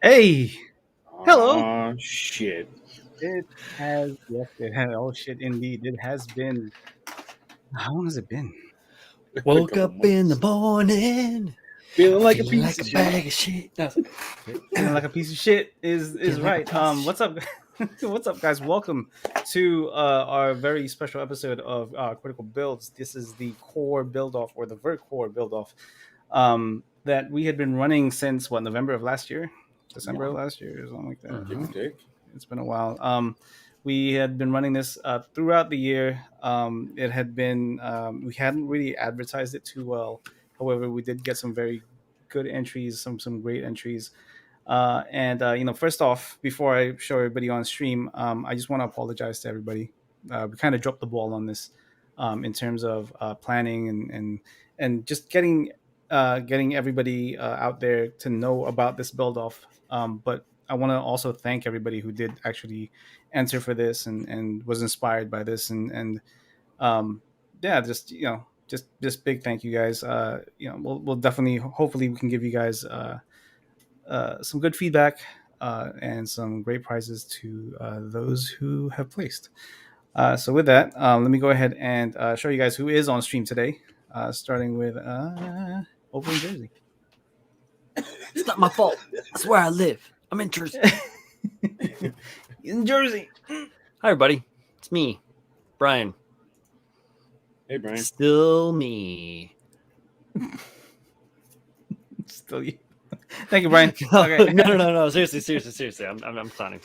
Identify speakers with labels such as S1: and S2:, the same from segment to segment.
S1: Hey, hello.
S2: Shit.
S1: It has, yes, it has. Oh shit, indeed, it has been. How long has it been?
S2: A
S3: Woke
S2: couple
S3: up in the
S2: months.
S3: morning,
S2: Feeling like a
S3: feeling
S2: piece
S3: like
S2: of
S3: a
S2: shit.
S3: bag of shit. No,
S1: Feeling like a piece of shit is
S3: feeling like a
S1: right.
S3: piece of shit.
S1: What's up? What's up, guys? Welcome to our very special episode of Critical Builds. This is the core build off or the Ver core build off that we had been running since what November of last year, December of last year, or something like that.
S2: Give or
S3: Mm-hmm.
S2: take.
S1: It's been a while. We had been running this throughout the year. It had been we hadn't really advertised it too well. However, we did get some very good entries, some great entries. First off, before I show everybody on stream, I just want to apologize to everybody. We kind of dropped the ball on this in terms of planning and just getting everybody out there to know about this build off. But I want to also thank everybody who did actually answer for this and was inspired by this and yeah, just just big thank you guys. We'll definitely hopefully we can give you guys some good feedback and some great prizes to those who have placed. So with that, let me go ahead and show you guys who is on stream today, starting with over in Jersey.
S3: It's not my fault. That's where I live. I'm in Jersey.
S1: In Jersey.
S3: Hi, everybody. It's me, Brian.
S2: Hey, Brian.
S3: Still me.
S1: Still you. Thank you, Brian. Okay.
S3: No. Seriously. I'm planning.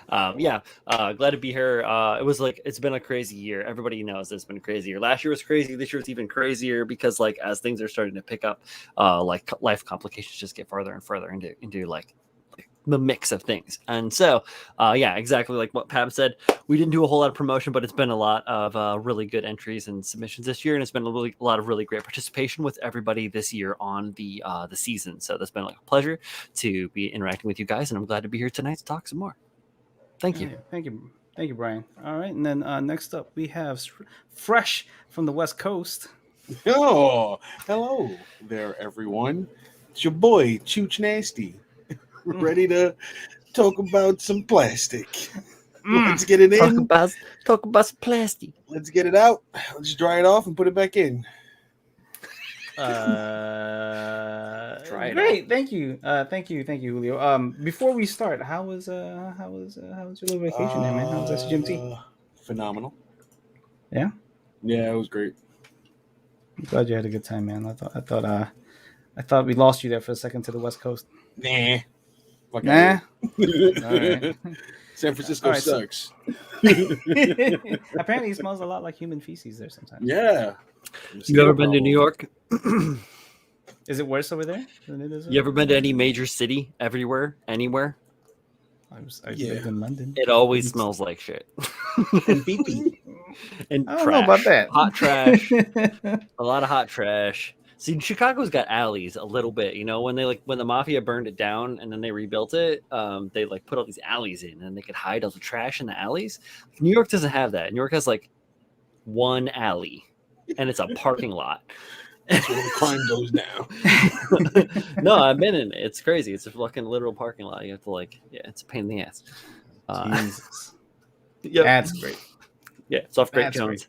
S3: Glad to be here. It's been a crazy year. Everybody knows it's been a crazy year. Last year was crazy. This year's even crazier because as things are starting to pick up, life complications just get farther and further into the mix of things. And so, exactly like what Pab said, we didn't do a whole lot of promotion, but it's been a lot of really good entries and submissions this year, and it's been a lot of really great participation with everybody this year on the season. So that's been a pleasure to be interacting with you guys, and I'm glad to be here tonight to talk some more. Thank you.
S1: Thank you, Brian. All right, and then next up we have fresh from the West Coast.
S2: Oh, hello there, everyone. It's your boy, Chooch Nasty. Ready to talk about some plastic. Let's get it
S3: Talk
S2: in.
S3: about some plastic.
S2: Let's get it out. Let's dry it off and put it back in.
S1: Great, thank you, Julio. Before we start, how was your little vacation there, man? How was SGMT?
S2: Phenomenal.
S1: Yeah,
S2: Yeah, it was great.
S1: I'm glad you had a good time, man. I thought we lost you there for a second to the West Coast.
S2: Nah. Fuck
S1: Nah.
S2: out
S1: All right.
S2: San Francisco sucks.
S1: Apparently, it smells a lot like human feces there sometimes.
S2: Yeah.
S3: You ever been to New York?
S1: Is it worse over there than it is?
S3: You ever been to any major city? Everywhere? Anywhere?
S1: I lived in London.
S3: It always smells like shit.
S2: And pee-pee.
S3: And
S1: I don't know about that.
S3: Hot trash. A lot of hot trash. See, Chicago's got alleys a little bit. You know, when the mafia burned it down and then they rebuilt it, they put all these alleys in and they could hide all the trash in the alleys. New York doesn't have that. New York has one alley, and it's a parking lot.
S2: That's where the crime goes down.
S3: No, I've been in it. It's crazy. It's a fucking literal parking lot. You have to it's a pain in the ass.
S1: Jesus.
S3: Yep.
S1: That's great.
S3: Yeah, it's off Great Jones.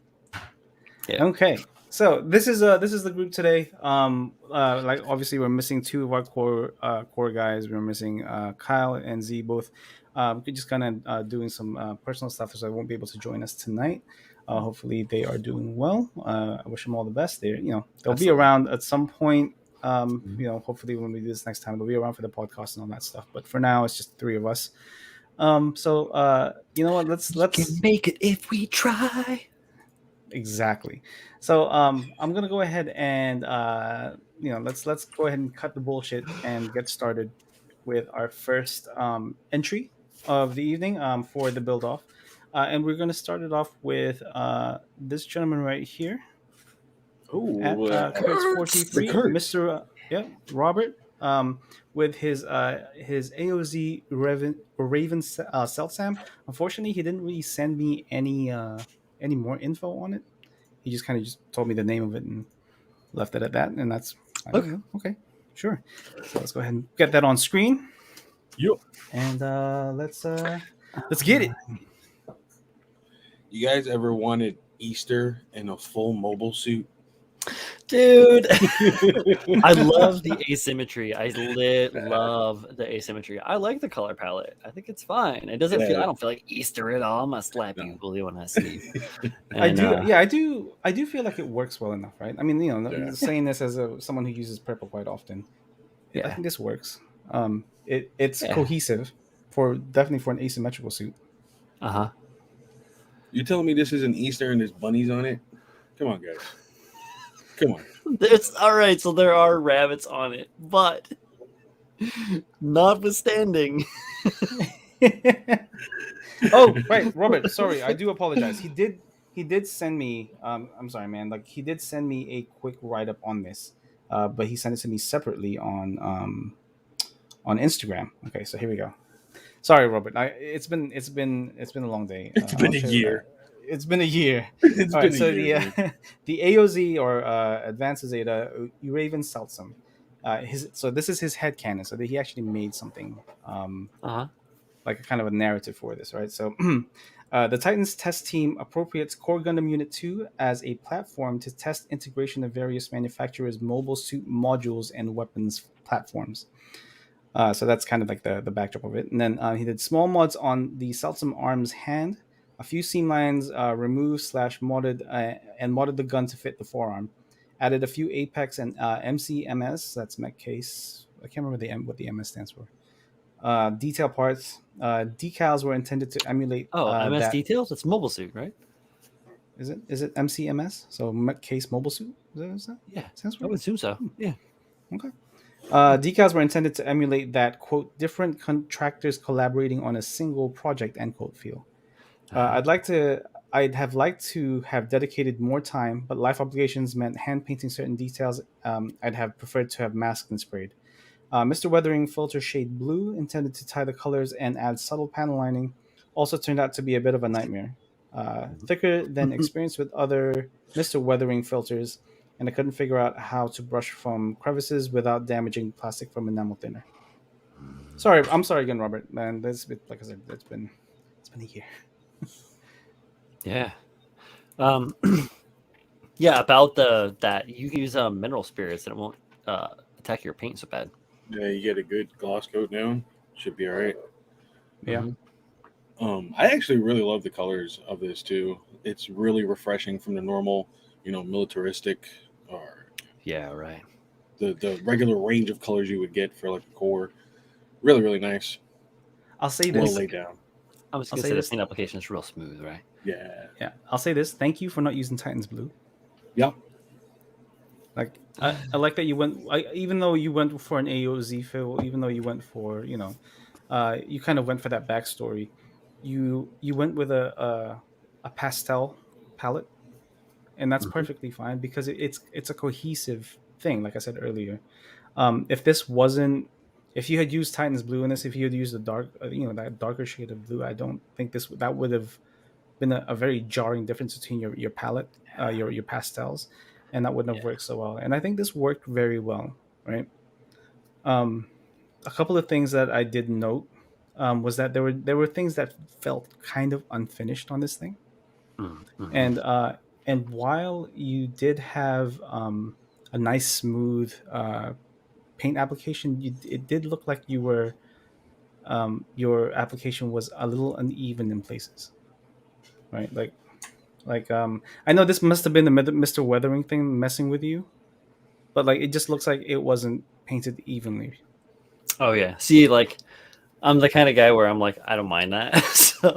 S1: Yeah. Okay. So this is the group today. Obviously we're missing two of our core guys. We're missing Kyle and Z both. Just kind of doing some personal stuff, so I won't be able to join us tonight. Hopefully they are doing well. I wish them all the best. They'll be around at some point. Hopefully when we do this next time, they'll be around for the podcast and all that stuff. But for now, it's just three of us. You know what? Let's
S3: can make it if we try.
S1: Exactly. So I'm gonna go ahead and let's go ahead and cut the bullshit and get started with our first entry of the evening for the build off. And we're gonna start it off with this gentleman right here at Kurtz 433, Mr. Robert, with his AOZ Raven Cell Sam. Unfortunately, he didn't really send me any more info on it. He just kind of just told me the name of it and left it at that, and that's okay. Sure. So let's go ahead and get that on screen.
S2: Yup.
S1: And let's get it.
S2: You guys ever wanted Easter in a full mobile suit?
S3: Dude. I love the asymmetry. I love the asymmetry. I like the color palette. I think it's fine. It doesn't feel.
S2: Yeah.
S3: I don't feel like Easter at all. I'm gonna slap you,
S2: No.
S3: Willie, when I see you.
S1: I
S3: And
S1: do, yeah, I do feel like it works well enough, right? I mean,
S2: Yeah.
S1: saying this as someone who uses purple quite often, I
S3: yeah,
S1: think this works. It's
S3: yeah,
S1: cohesive for definitely for an asymmetrical suit.
S3: uh huh.
S2: You telling me this isn't Easter and there's bunnies on it? Come on, guys. Come on.
S3: There's all right. So there are rabbits on it, but notwithstanding,
S1: Oh, right, Robert. Sorry, I do apologize. He did send me. I'm sorry, man. Like he did send me a quick write up on this, but he sent it to me separately on Instagram. Okay, so here we go. Sorry, Robert. It's been a long day.
S2: It's
S1: I'll
S2: been a
S1: show you.
S2: year.
S1: It's been a year.
S2: It's
S1: All right.
S2: been a
S1: So
S2: year,
S1: the
S2: dude.
S1: the AOZ or Advanced Zeta Uraven Seltsum. So this is his head canon. So that he actually made something
S3: uh huh.
S1: like a kind of a narrative for this, right? So the Titans test team appropriates Core Gundam Unit 2 as a platform to test integration of various manufacturers' mobile suit modules and weapons platforms. So that's kind of like the backdrop of it. And then he did small mods on the Seltsum Arms hand, a few seam lines removed slash modded and modded the gun to fit the forearm. Added a few Apex and MCMS, that's mech case. I can't remember what the MS stands for. Detail parts. Decals were intended to emulate
S3: Oh, MS
S1: that.
S3: details. It's mobile suit, right?
S1: Is it MCMS? So mech case mobile suit. Is that
S3: Yeah,
S1: stands
S3: I
S1: for?
S3: would assume so. Yeah.
S1: Okay. Decals were intended to emulate that, quote, different contractors collaborating on a single project, end quote, feel.
S3: Uh-huh.
S1: I'd have liked to have dedicated more time, but life obligations meant hand painting certain details. I'd have preferred to have masked and sprayed. Mr. Weathering filter shade blue, intended to tie the colors and add subtle panel lining, also turned out to be a bit of a nightmare. Thicker than experience with other Mr. Weathering filters, and I couldn't figure out how to brush from crevices without damaging plastic from enamel thinner. Sorry, I'm sorry again, Robert. Man, this bit, like I said, it's been a year.
S3: Yeah. Um. Yeah. About the that you can use mineral spirits and it won't attack your paint so bad.
S2: Yeah, you get a good gloss coat down. Should be all right.
S1: Yeah.
S3: Mhm.
S2: I actually really love the colors of this too. It's really refreshing from the normal, militaristic or
S3: Yeah. Right.
S2: the regular range of colors you would get for like a core. Really, really nice.
S1: I'll say
S2: Well
S1: this.
S2: laid down.
S3: I was
S1: I'll
S3: gonna
S1: say
S3: say the
S1: this.
S3: paint application is real smooth, right?
S2: Yeah.
S1: Yeah, I'll say this. Thank you for not using Titans Blue.
S2: Yep.
S1: Like I like that you went. Even though you went for an AOZ feel, even though you went for you kind of went for that backstory. You went with a pastel palette, and that's
S3: Mhm.
S1: perfectly fine because it's a cohesive thing. Like I said earlier, if this wasn't if you had used Titans Blue in this, if you had used the dark, that darker shade of blue, I don't think that would have been a very jarring difference between your palette, your pastels, and that wouldn't have
S3: Yeah.
S1: worked so well. And I think this worked very well, right? Um, a couple of things that I did note was that there were things that felt kind of unfinished on this thing,
S3: Mm-hmm.
S1: and while you did have a nice smooth paint application, it did look like your application was a little uneven in places, right? Like I know this must have been the Mr. Weathering thing messing with you, but like it just looks like it wasn't painted evenly.
S3: Oh yeah. See, like I'm the kind of guy where I'm like, I don't mind that. So,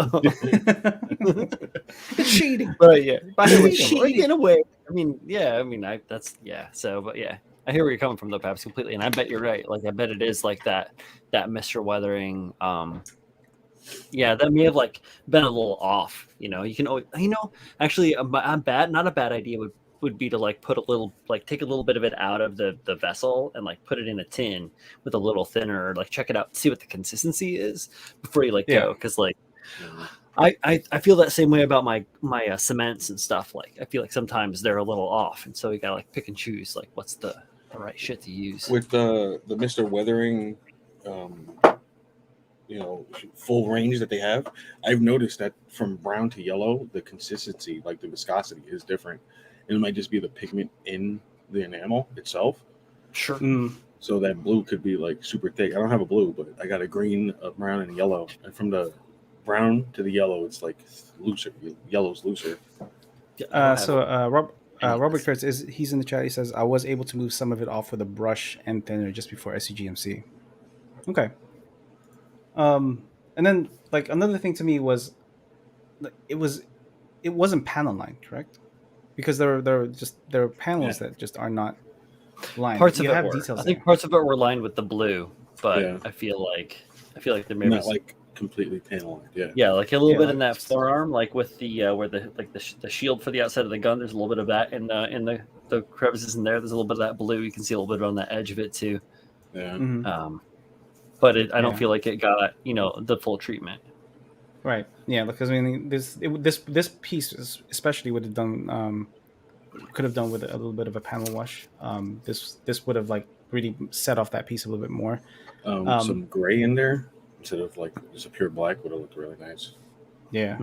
S1: It's cheating.
S3: but yeah, but I hear what
S1: It's
S3: you're like,
S1: cheating.
S3: in a way. I mean, yeah, I mean, I that's yeah. So, but yeah, I hear where you're coming from though, Paps, completely. And I bet you're right. Like, I bet it is like that Mr. Weathering. Yeah, that may have like been a little off. You can always, actually, not a bad idea would be to like put a little like take a little bit of it out of the vessel and like put it in a tin with a little thinner, like check it out, see what the consistency is before you like
S1: Yeah.
S3: go, because like I feel that same way about my cements and stuff. Like I feel like sometimes they're a little off, and so you gotta like pick and choose like what's the right shit to use.
S2: With the Mr. Weathering um, full range that they have, I've noticed that from brown to yellow, the consistency, like the viscosity, is different. And it might just be the pigment in the enamel itself.
S3: Sure.
S2: So that blue could be like super thick. I don't have a blue, but I got a green, a brown, and a yellow. And from the brown to the yellow, it's like looser. Yellow's looser.
S1: Robert Kurtz he's in the chat. He says I was able to move some of it off with a brush and thinner just before SCGMC. Okay. And then like another thing to me was it wasn't panel lined, correct? Because there are panels that just are not lined.
S3: Parts of
S1: you
S3: it
S1: have
S3: were.
S1: details
S3: I think
S1: there.
S3: parts of it were lined with the blue, but
S2: Yeah.
S3: I feel like there may be
S2: Not like completely panel lined.
S3: yeah, like a little bit
S1: like
S3: in that forearm, like with the where the shield for the outside of the gun. There's a little bit of that in the crevices in there. There's a little bit of that blue. You can see a little bit on the edge of it too.
S2: Yeah.
S3: But I don't feel like it got the full treatment.
S1: Right. Yeah, because I mean this piece especially would have done could have done with a little bit of a panel wash. This would have like really set off that piece a little bit more.
S2: Some gray in there instead of like just a pure black would have looked really nice.
S1: Yeah,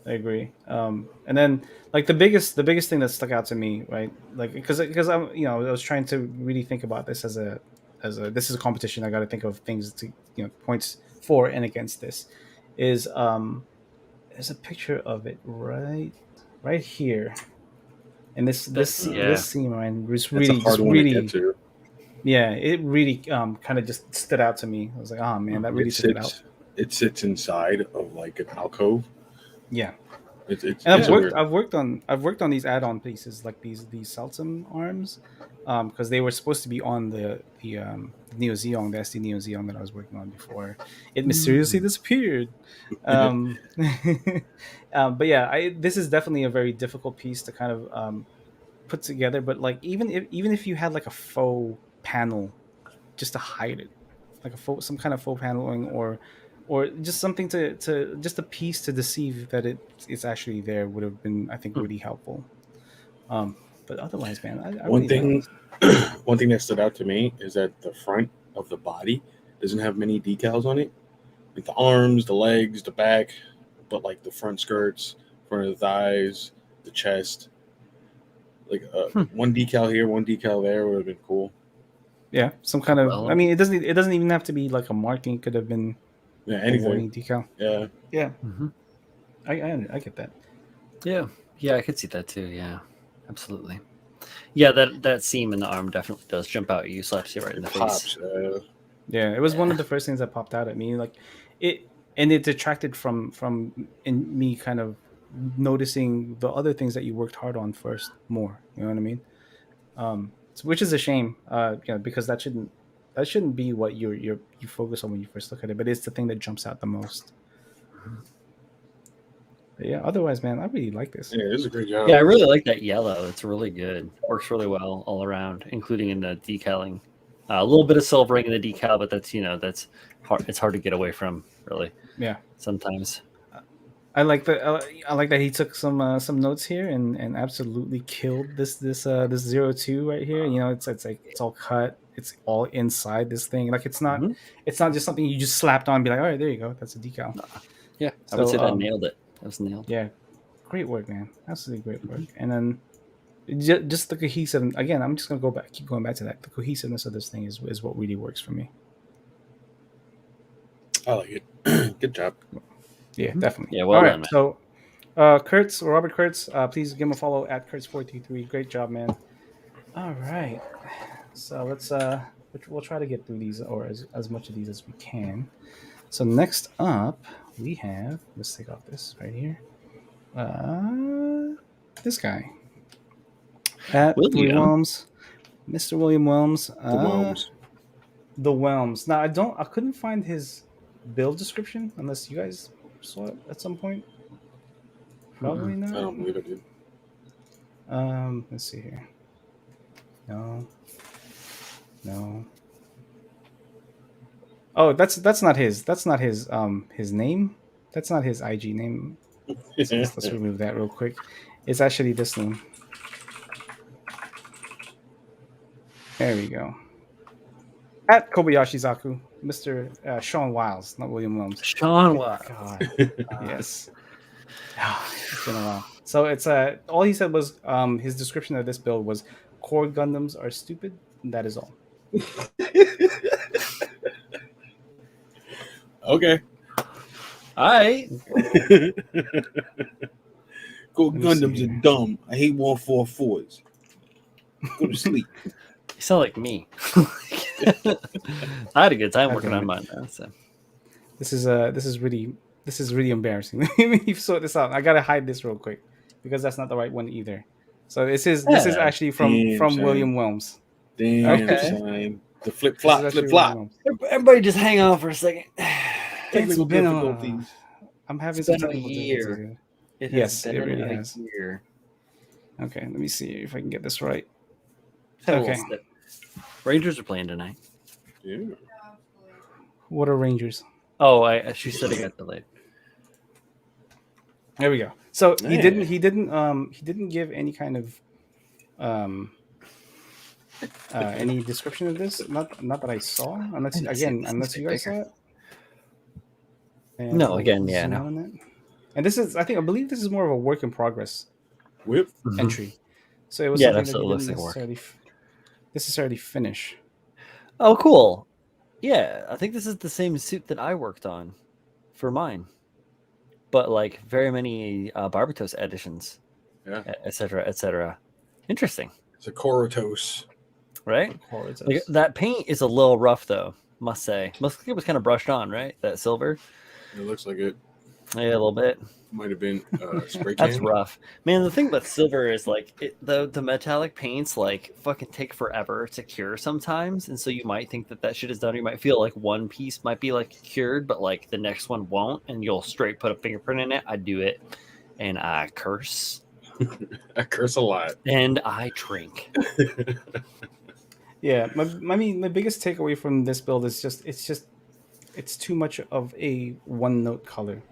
S1: I agree. And then like the biggest thing that stuck out to me, right? Like because I'm I was trying to really think about this as a this is a competition. I got to think of things to points for and against this. Is there's a picture of it right here, and this scene, man, was really
S2: That's a hard one to get to.
S1: Yeah, it really kind of just stood out to me. I was like, oh man, that really stood it out.
S2: It sits inside of like an alcove.
S1: Yeah.
S2: And
S1: I've worked on these add-on pieces like these Saltum arms, because they were supposed to be on the Neo Zeon, the SD Neo Zeon that I was working on before. It mysteriously disappeared. But yeah, this is definitely a very difficult piece to kind of put together. But like even if you had like a faux panel just to hide it, like some kind of faux paneling or just something to just a piece to deceive that it's actually there would have been, I think, really helpful. But otherwise, man, I
S2: one
S1: really
S2: thing one thing that stood out to me is that the front of the body doesn't have many decals on it, like the arms, the legs, the back, but like the front skirts, front of the thighs, the chest, like one decal here, one decal there would have been cool.
S1: Yeah, some kind of. I mean, it doesn't even have to be like a marking. It could have been
S2: anything.
S1: A warning decal.
S2: Yeah.
S1: I get that.
S3: Yeah, I could see that too. Yeah, absolutely. Yeah, that seam in the arm definitely does jump out at you, slaps you right in the face.
S1: Yeah, it was one of the first things that popped out at me. Like it detracted from in me kind of noticing the other things that you worked hard on first more. You know what I mean? Which is a shame, because that shouldn't be what you focus on when you first look at it, but it's the thing that jumps out the most. But yeah, otherwise, man, I really like this.
S2: Yeah, this is a great job.
S3: Yeah, I really like that yellow. It's really good. Works really well all around, including in the decaling. A little bit of silvering in the decal, but that's hard. It's hard to get away from, really.
S1: Yeah,
S3: sometimes.
S1: I like that he took some notes here and absolutely killed this 02 right here. It's all cut. It's all inside this thing. Like it's not just something you just slapped on and be like, all right, there you go. That's a decal.
S3: Yeah, I would say that nailed it. That was nailed.
S1: Yeah, great work, man. Absolutely great work. And then just the cohesive. Again, I'm just gonna keep going back to that. The cohesiveness of this thing is what really works for me.
S2: I like it. Good job.
S1: Yeah, definitely.
S3: Yeah, well
S1: all
S3: done,
S1: right,
S3: man.
S1: So Robert Kurtz, please give him a follow at Kurtz423. Great job, man. All right, so we'll try to get through these or as much of these as we can. So next up, we have, let's take off this right here. This guy at Williams, Mr. William Wilms. The Wilms. Now I couldn't find his build description unless you guys saw it at some point. Probably not.
S2: I don't believe it did.
S1: Let's see here. No. Oh, that's not his. That's not his name. That's not his IG name. Let's remove that real quick. It's actually this name. There we go. At Kobayashi Zaku, Mr. Sean Wiles, not William Wilms.
S3: Sean Wiles.
S1: God, yes. It's been a while. So it's all he said was his description of this build was core Gundams are stupid. And that is all.
S2: Okay.
S3: All right.
S2: Go
S1: Let me see
S2: Gundams are
S1: here.
S2: dumb. I hate 144s. Go to sleep.
S3: You sound like me. I had a good time
S1: God
S3: working
S1: damn
S3: on
S1: it.
S3: mine. Though, so.
S1: This is really embarrassing. Let me sort this out. I gotta hide this real quick because that's not the right one either. So this is
S3: Yeah.
S1: actually
S2: Damn,
S1: from
S2: son.
S1: William Wilms.
S2: Damn,
S3: Okay.
S2: son. The flip
S1: This is
S2: flop,
S1: actually
S2: flip
S1: William
S2: flop.
S1: Wilms.
S3: Everybody, just hang on for a second.
S2: Technical
S1: been
S2: difficulties.
S1: I'm having
S3: It's
S1: some
S3: been a
S1: technical
S3: year.
S1: difficulties here.
S3: It has
S1: Yes,
S3: been
S1: it really
S3: a
S1: has.
S3: year.
S1: Okay, let me see if I can get this right.
S3: Had a
S1: Okay.
S3: little sip. Rangers are playing tonight.
S2: Yeah.
S1: What are Rangers?
S3: Oh, she said it got delayed.
S1: There we go. So he
S2: Yeah.
S1: didn't give any kind of any description of this. Not that I saw. Unless you guys saw it. And
S3: No,
S1: I'll
S3: again, yeah,
S1: zoom
S3: no.
S1: out on it. And this is, I believe this is more of a work in progress
S2: Whip.
S1: entry. So it was
S3: Yeah,
S1: something
S3: that's
S1: that he
S3: what it
S1: didn't
S3: looks like work.
S1: necessarily finish.
S3: Oh, cool. Yeah, I think this is the same suit that I worked on for mine, but like very many Barbatos editions,
S2: Yeah.
S3: etc., etc. Interesting,
S2: It's a Korotos.
S3: right?
S1: Horrors.
S3: Like, that paint is a little rough, though. Must say, most of it was kind of brushed on, right? That silver,
S2: It looks like it
S3: yeah, a little bit.
S2: might have been spray
S3: That's
S2: can.
S3: rough, man. The thing about silver is like the metallic paints like fucking take forever to cure sometimes, and so you might think that shit is done. You might feel like one piece might be like cured, but like the next one won't, and you'll straight put a fingerprint in it. I do it, and I curse,
S2: I curse a lot.
S3: and I drink.
S1: Yeah, my biggest takeaway from this build is it's too much of a one note color.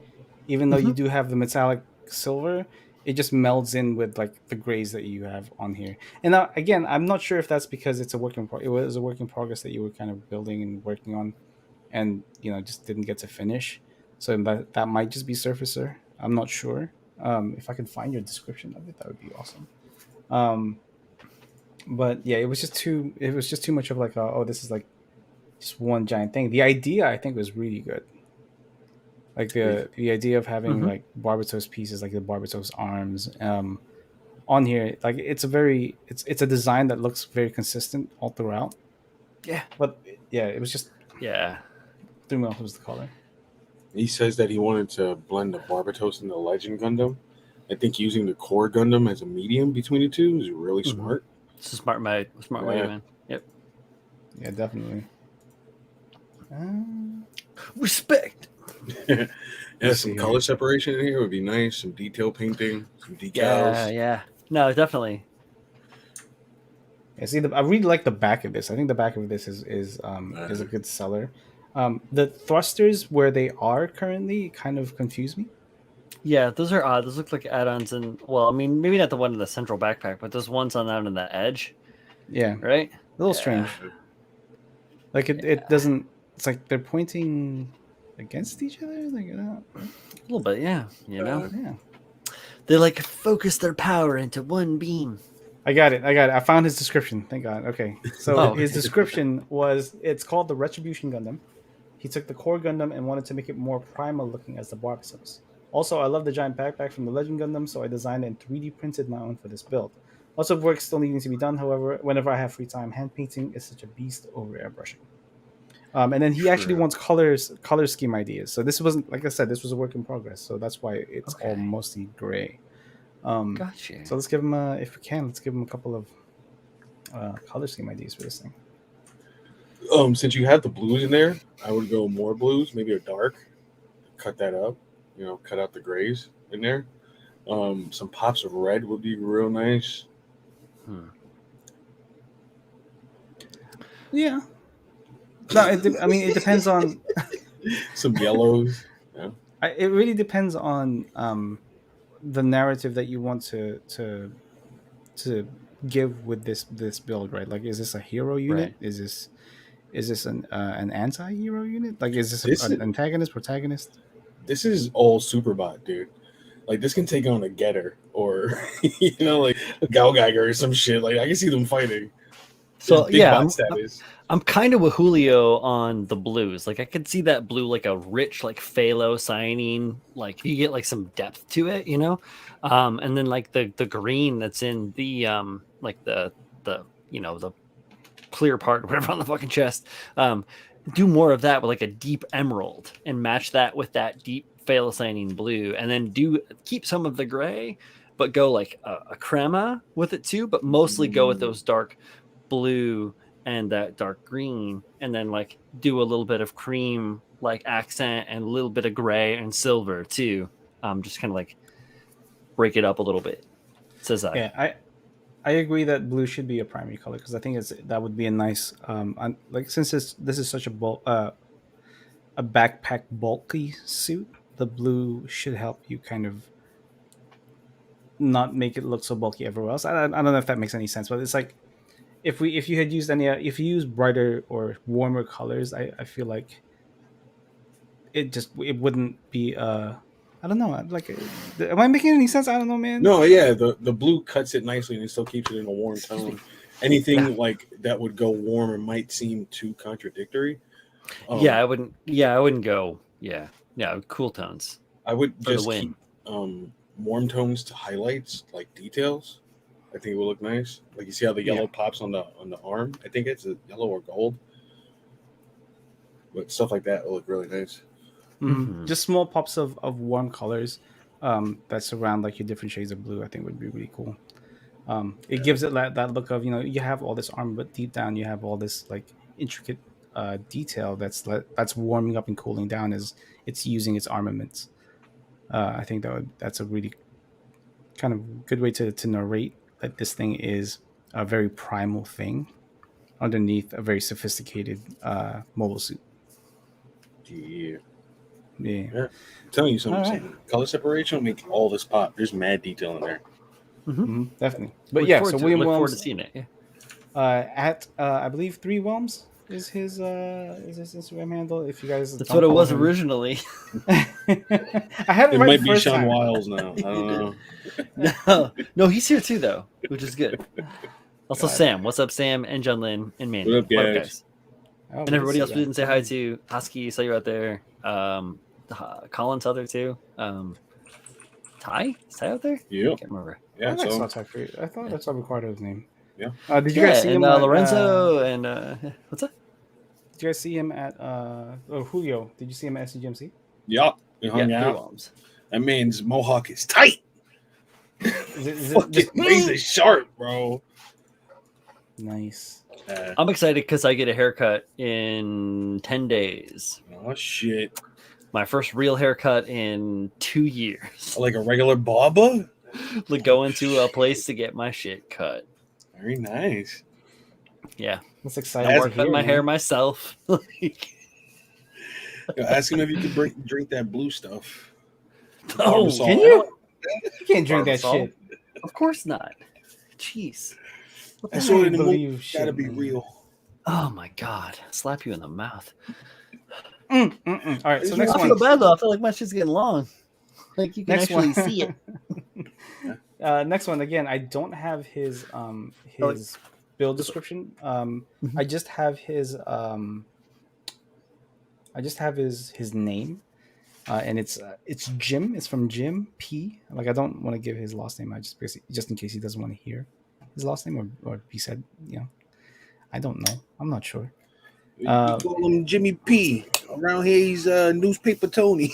S1: Even though you do have the metallic silver, it just melds in with like the grays that you have on here. And now, again, I'm not sure if that's because it was a work in progress that you were kind of building and working on, and just didn't get to finish. So that might just be surfacer. I'm not sure. If I can find your description of it, that would be awesome. But yeah, it was just too much of like this is like just one giant thing. The idea, I think, was really good. Like the idea of having like Barbatos pieces, like the Barbatos arms, on here. Like it's a design that looks very consistent all throughout.
S3: Yeah,
S1: But yeah, it was just
S3: yeah.
S1: threw me off was the color.
S2: He says that he wanted to blend the Barbatos and the Legend Gundam. I think using the core Gundam as a medium between the two is really smart.
S3: It's a smart way, man. Yep.
S1: Yeah, definitely.
S3: Respect.
S2: Yeah,
S1: Let's
S2: some
S1: see
S2: color
S1: here.
S2: separation in here would be nice. Some detail painting, some decals.
S3: Yeah. No, definitely.
S1: Yeah, see, I really like the back of this. I think the back of this is a good seller. The thrusters where they are currently kind of confuse me.
S3: Yeah, those are odd. Those look like add-ons, and well, I mean, maybe not the one in the central backpack, but those ones on the edge,
S1: Yeah,
S3: right?
S1: a little
S3: Yeah.
S1: strange. Like it doesn't. It's like they're pointing against each other. Like
S3: A little bit, yeah.
S1: yeah.
S3: They like focus their power into one beam.
S1: I got it. I found his description. Thank God. Okay. So his
S3: okay.
S1: description was it's called the Retribution Gundam. He took the core Gundam and wanted to make it more primal looking as the Barbatos. Also, I love the giant backpack from the Legend Gundam, so I designed and 3D printed my own for this build. Lots of work still needing to be done, however, whenever I have free time, hand painting is such a beast over airbrushing. And then he actually wants color scheme ideas. So this wasn't, like I said, this was a work in progress. So that's why it's all mostly gray.
S3: Gotcha.
S1: So let's give him, if we can, let's give him a couple of color scheme ideas for this thing.
S2: Since you have the blues in there, I would go more blues, maybe a dark. Cut that up, cut out the grays in there. Some pops of red would be real nice.
S1: Yeah. No, it depends on
S2: some yellows. Yeah.
S1: It really depends on the narrative that you want to give with this build, right? Like, is this a hero unit?
S3: Right.
S1: Is this an anti-hero unit? Like, is this
S2: This
S1: an
S2: is
S1: antagonist, protagonist?
S2: this is all Superbot, dude. Like this can take on a Getter or like Gal Geiger or some shit. Like I can see them fighting. This
S3: So
S2: big
S3: yeah,
S2: bot status.
S3: I'm kind of with Julio on the blues. Like I could see that blue like a rich like phthalo cyanine. Like you get like some depth to it, and then like the green that's in the like the the clear part or whatever on the fucking chest. Do more of that with like a deep emerald and match that with that deep phthalocyanine blue, and then keep some of the gray, but go like a crema with it too, but mostly go with those dark blue and that dark green, and then like do a little bit of cream like accent and a little bit of gray and silver too. Just kind of like break it up a little bit. Says I.
S1: Yeah, I agree that blue should be a primary color because I think that would be a nice like since this is such a backpack bulky suit, the blue should help you kind of not make it look so bulky everywhere else. I don't know if that makes any sense, but it's like if you had used if you use brighter or warmer colors, I feel like it wouldn't be I don't know. Like, am I making any sense? I don't know, man.
S2: No, yeah, the blue cuts it nicely and it still keeps it in a warm tone. Anything like that would go warm or might seem too contradictory.
S3: I wouldn't. Yeah, I wouldn't go. Yeah, cool tones.
S2: I would
S3: For the
S2: just
S3: win.
S2: keep warm tones to highlights, like details. I think it will look nice. Like you see how the yellow pops on the arm. I think it's a yellow or gold, but stuff like that will look really nice.
S1: Mm-hmm. Just small pops of warm colors that surround like your different shades of blue. I think would be really cool. It gives it that look of you have all this armor, but deep down you have all this like intricate detail that's warming up and cooling down as it's using its armaments. I think that's a really kind of good way to narrate that this thing is a very primal thing underneath a very sophisticated mobile suit.
S2: Yeah.
S1: Yeah.
S2: I'm telling you something.
S1: Right.
S2: Color separation will make all this pop. There's mad detail in there.
S1: Definitely. But so William
S3: look
S1: Wilms,
S3: forward to seeing it. Yeah.
S1: At I believe 3 Wilms is his Instagram handle. If you guys,
S3: that's what it was originally.
S1: I had it right
S2: might
S1: the
S2: be
S1: first
S2: Sean
S1: time.
S2: Wiles now. I don't know.
S3: No, he's here too though, which is good. Also, Sam. What's up, Sam and John Lynn and Manny?
S2: What up, guys?
S1: Oh,
S3: and everybody else we didn't say hi to. Husky, saw you out there. Colin's out there too. Ty? Is Ty out there?
S2: Yeah.
S3: I can't remember.
S1: Yeah, I saw Ty. I thought I saw Ricardo's name.
S2: Yeah.
S1: Did you guys see him?
S3: Lorenzo and what's that?
S1: Did you guys see him at Julio? Did you see him at SCGMC?
S2: Yeah. We hung out. That man's mohawk is tight.
S1: Is
S2: fucking razor sharp, bro.
S1: Nice.
S3: I'm excited because I get a haircut in 10 days.
S2: Oh shit!
S3: My first real haircut in 2 years.
S2: Like a regular barber?
S3: Like going to a place to get my shit cut.
S2: Very nice.
S3: Yeah,
S1: that's exciting.
S3: I'm cutting my hair myself.
S2: Ask him if you could drink that blue stuff.
S3: Oh,
S1: can you? You can't drink that shit.
S3: Of course not. Jeez.
S2: I saw it in the movie. Gotta be real.
S3: Oh my god! Slap you in the mouth.
S1: All right, so next one.
S3: I feel bad though. I feel like my shit's getting long. Like you can actually see it.
S1: Next one again. I don't have his build description. I just have his his name, and it's Jim. It's from Jim P. Like I don't want to give his last name. I just in case he doesn't want to hear his last name or be said. I don't know. I'm not sure.
S2: We call him Jimmy P. Around here, he's Newspaper Tony.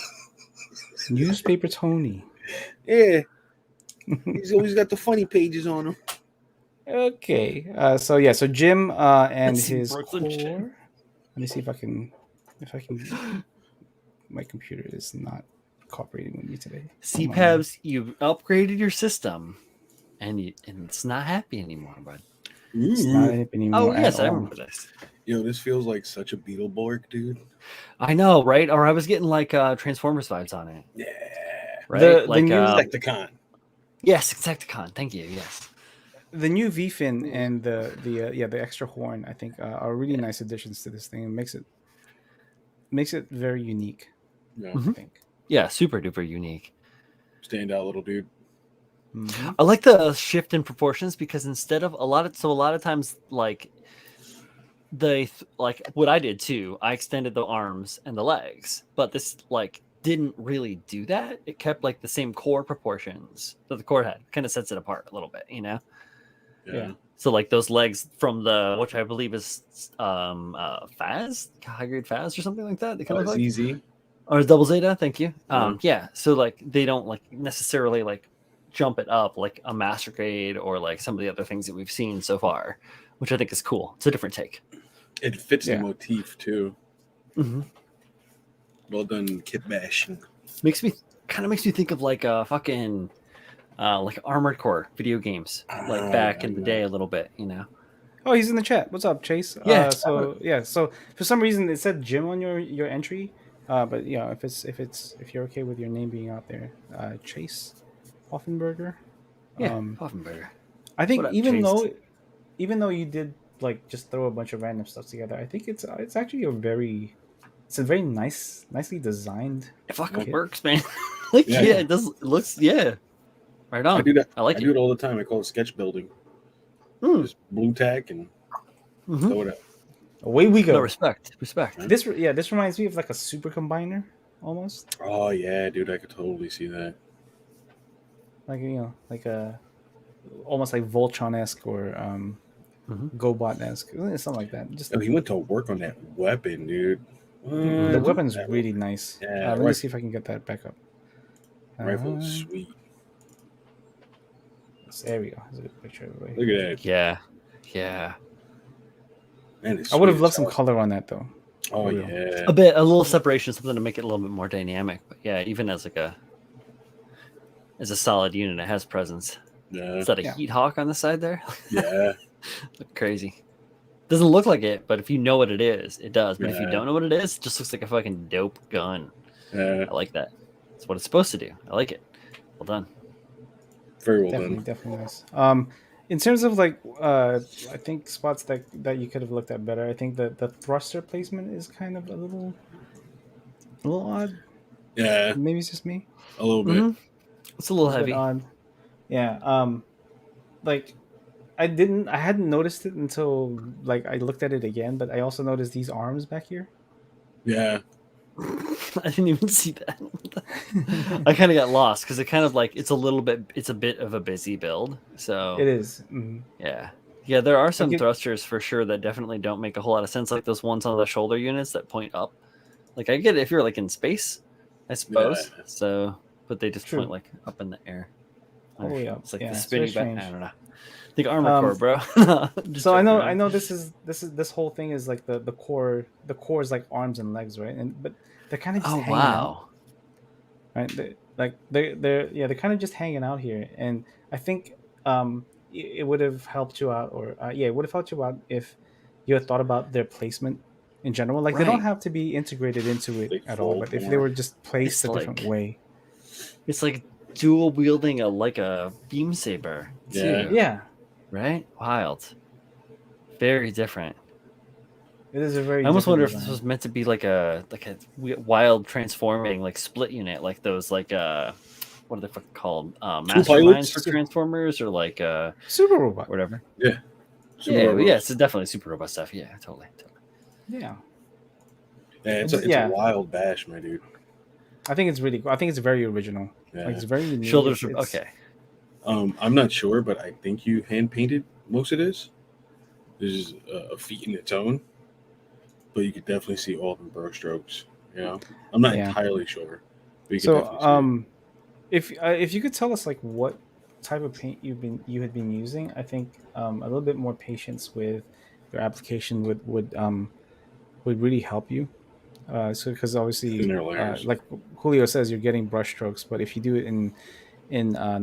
S1: Newspaper Tony.
S2: Yeah. He's always got the funny pages on him.
S1: Okay. So Jim and his core. Let me see if I can. My computer is not cooperating with me today.
S3: CPABs, you've upgraded your system, and it's not happy anymore, bud.
S1: It's not happy anymore.
S3: Oh yes, I remember this.
S2: Yo, this feels like such a Beetleborg, dude.
S3: I know, right? Or I was getting like Transformers vibes on it.
S2: Yeah.
S3: Right?
S1: The new
S2: Insecticon.
S3: Yes, Insecticon. Thank you. Yes.
S1: the new V fin and the extra horn, I think, are really nice additions to this thing. It makes it very unique,
S2: Yeah,
S1: I
S3: Mhm.
S1: think.
S3: Yeah, super duper unique.
S2: stand out, little dude.
S1: Hmm.
S3: I like the shift in proportions because instead of a lot of times like like what I did too, I extended the arms and the legs, but this like didn't really do that. It kept like the same core proportions that the core had. Kind of sets it apart a little bit, you know.
S1: Yeah.
S2: Yeah,
S3: So like those legs from the which I believe is Faz, high grade Faz or something like that. They kind of look like
S2: ZZ.
S3: or double Zeta. Thank you.
S2: Yeah.
S3: Yeah. So like they don't like necessarily like jump it up like a Master Grade or like some of the other things that we've seen so far, which I think is cool. It's a different take.
S2: It fits the
S1: Yeah.
S2: motif too.
S3: Mm-hmm.
S2: Well done, kit bashing.
S3: Makes me think of like a fucking like Armored Core video games, like back in the day a little bit, you know.
S1: Oh, he's in the chat. What's up, Chase?
S3: Yeah.
S1: So for some reason it said Jim on your entry. But yeah, if you're okay with your name being out there, Chase Hoffenberger.
S3: Yeah.
S1: Um,
S3: Poffenberger.
S1: I
S3: What
S1: think
S3: up, Chase?
S1: even though you did like just throw a bunch of random stuff together, I think it's actually a very nicely designed
S3: It fucking
S1: kit.
S3: works, man. Like
S2: Yeah.
S3: it does. It looks right on.
S2: I do that.
S3: I like
S2: I
S3: it.
S2: do it all the time. I call it sketch building.
S3: Mm.
S2: Just blue tack and
S3: Mhm.
S2: throw it out.
S1: Away we
S3: No,
S1: go.
S3: respect.
S1: This reminds me of like a super combiner almost.
S2: Oh yeah, dude, I could totally see that.
S1: Like like a almost like Voltron-esque or
S3: Mhm.
S1: GoBot-esque, something like that. Just
S2: Oh, he went to work on that weapon, dude.
S1: the
S2: What?
S1: weapon's
S2: That
S1: really nice.
S2: Yeah,
S1: Let me
S2: right.
S1: see if I can get that back up.
S2: Rifle is sweet.
S1: There we go. There's a good picture of it.
S2: Look at that.
S3: Yeah. Yeah.
S2: Man, it's
S1: I would have
S2: sweet
S1: loved
S2: as
S1: some
S2: hell.
S1: color on that though.
S2: Oh
S1: real.
S2: yeah.
S3: A little separation, something to make it a little bit more dynamic. But yeah, even as like as a solid unit, it has presence.
S2: Yeah.
S3: Is that a
S1: Yeah.
S3: heat hawk on the side there?
S2: Yeah.
S3: Look crazy. Doesn't look like it, but if you know what it is, it does. But if you
S2: Yeah.
S3: don't know what it is, it just looks like a fucking dope gun.
S2: Yeah.
S3: I like that. That's what it's supposed to do. I like it. Well done.
S2: Very well
S1: Definitely nice. In terms of like I think spots that you could have looked at better. I think that the thruster placement is kind of a little odd.
S2: done. Yeah,
S1: Maybe it's just me.
S2: a little bit.
S3: Mhm. It's a little
S1: It's a bit
S3: heavy.
S1: odd. Yeah. Like I hadn't noticed it until like I looked at it again, but I also noticed these arms back here.
S2: Yeah.
S3: I didn't even see that. I kind of got lost because it kind of like it's a bit of a busy build. So
S1: It is. Mhm.
S3: yeah, there are some
S1: Okay.
S3: thrusters for sure that definitely don't make a whole lot of sense, like those ones on the shoulder units that point up. Like I get it if you're like in space, I suppose.
S2: Yeah.
S3: So, but they just
S1: True.
S3: point like up in the air.
S1: All the way up.
S3: It's like
S1: Yeah,
S3: the
S1: it's
S3: spinning
S1: very
S3: back. I
S1: strange.
S3: don't know. Think Armor Core, bro. Just
S1: So I
S3: joking
S1: know
S3: around.
S1: this whole thing is like the core is like arms and legs, right? But they're kind of just
S3: Oh
S1: hanging out,
S3: wow.
S1: right? They're kind of just hanging out here, and I think it would have helped you out, or it would have helped you out if you had thought about their placement in general. Like they don't
S3: Right.
S1: have to be integrated into it
S2: They
S1: at all,
S2: fold
S1: but if they
S2: more.
S1: were just placed
S3: It's
S1: a different
S3: like-
S1: way,
S3: It's like dual wielding a beam saber.
S2: Yeah.
S3: Too,
S1: yeah,
S3: Right? Wild. Very different.
S1: it is a very.
S3: I almost
S1: different
S3: wonder if this
S1: design.
S3: was meant to be like a wild transforming like split unit, like those like what are they fucking called? Masterminds
S2: pilots?
S3: for transformers or like
S1: super robot.
S3: whatever.
S2: Super
S3: Yeah,
S2: robust.
S3: yeah, it's definitely super robust stuff. Yeah, totally.
S1: Yeah,
S2: Yeah, it's
S1: Yeah.
S2: a wild bash, my dude.
S1: I think it's really cool. I think it's very original.
S2: Yeah.
S1: Like it's very unique.
S3: Shoulders are
S1: It's-
S3: okay.
S2: I'm not sure, but I think you hand painted most of this. This is a feat in its own, but you could definitely see all the brush strokes. You know, I'm not
S1: Yeah.
S2: entirely sure. But you could
S1: So,
S2: definitely see
S1: if you could tell us like what type of paint you had been using, I think a little bit more patience with your application would really help you. So because obviously,
S2: Thinner layers.
S1: like Julio says, you're getting brush strokes, but if you do it in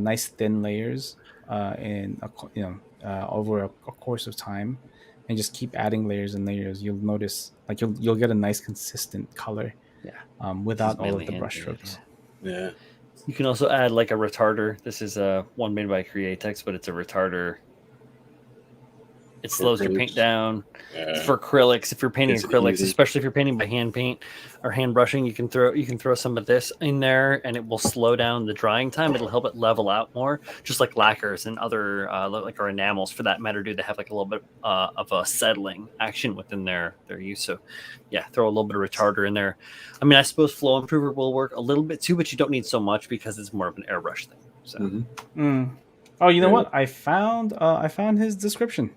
S1: nice thin layers, over a course of time, and just keep adding layers and layers, you'll notice like you'll get a nice consistent color.
S3: Yeah.
S1: Without all
S3: mainly
S1: of the brush
S3: hand painted,
S1: strokes.
S2: Yeah.
S3: You can also add like a retarder. This is one made by Createx, but it's a retarder It slows your paint
S2: acrylics.
S3: down.
S2: Yeah.
S3: For acrylics, if you're painting
S2: Makes it
S3: acrylics,
S2: easy.
S3: especially if you're painting by hand paint or hand brushing, you can throw some of this in there, and it will slow down the drying time. It'll help it level out more, just like lacquers and other like our enamels for that matter do. They have like a little bit of a settling action within their use. So yeah, throw a little bit of retarder in there. I mean, I suppose flow improver will work a little bit too, but you don't need so much because it's more of an airbrush thing. So
S1: Oh, you know
S2: Yeah.
S1: what? I found his description.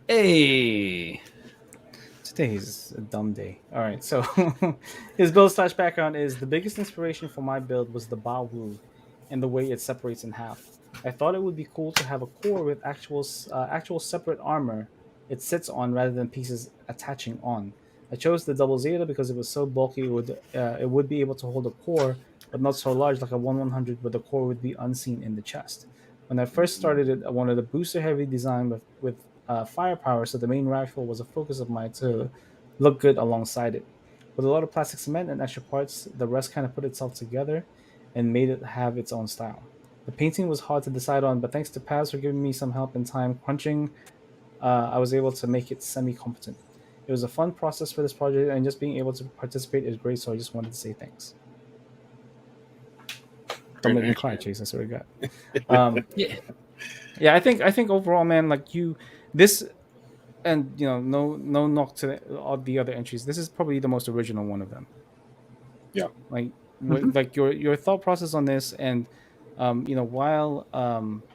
S3: hey.
S1: Today's a dumb day. All right, so his build slash background is the biggest inspiration for my build was the Baowu and the way it separates in half. I thought it would be cool to have a core with actual separate armor it sits on rather than pieces attaching on. I chose the double Zeta because it was so bulky it would be able to hold a core, but not so large like a 1/100 where the core would be unseen in the chest. When I first started it, I wanted a booster heavy design with firepower, so the main rifle was a focus of mine to look good alongside it. With a lot of plastic cement and extra parts, the rest kind of put itself together and made it have its own style. The painting was hard to decide on, but thanks to Paz for giving me some help in time crunching, I was able to make it semi-competent. It was a fun process for this project, and just being able to participate is great. So I just wanted to say thanks. Don't
S2: Very
S1: make me
S2: nice,
S1: cry,
S2: man.
S1: Chase. That's what I got.
S3: Yeah.
S1: Yeah, I think overall, man, like this, and no knock to all the other entries. This is probably the most original one of them.
S2: Yeah.
S1: Like
S3: Mhm.
S1: like your thought process on this, and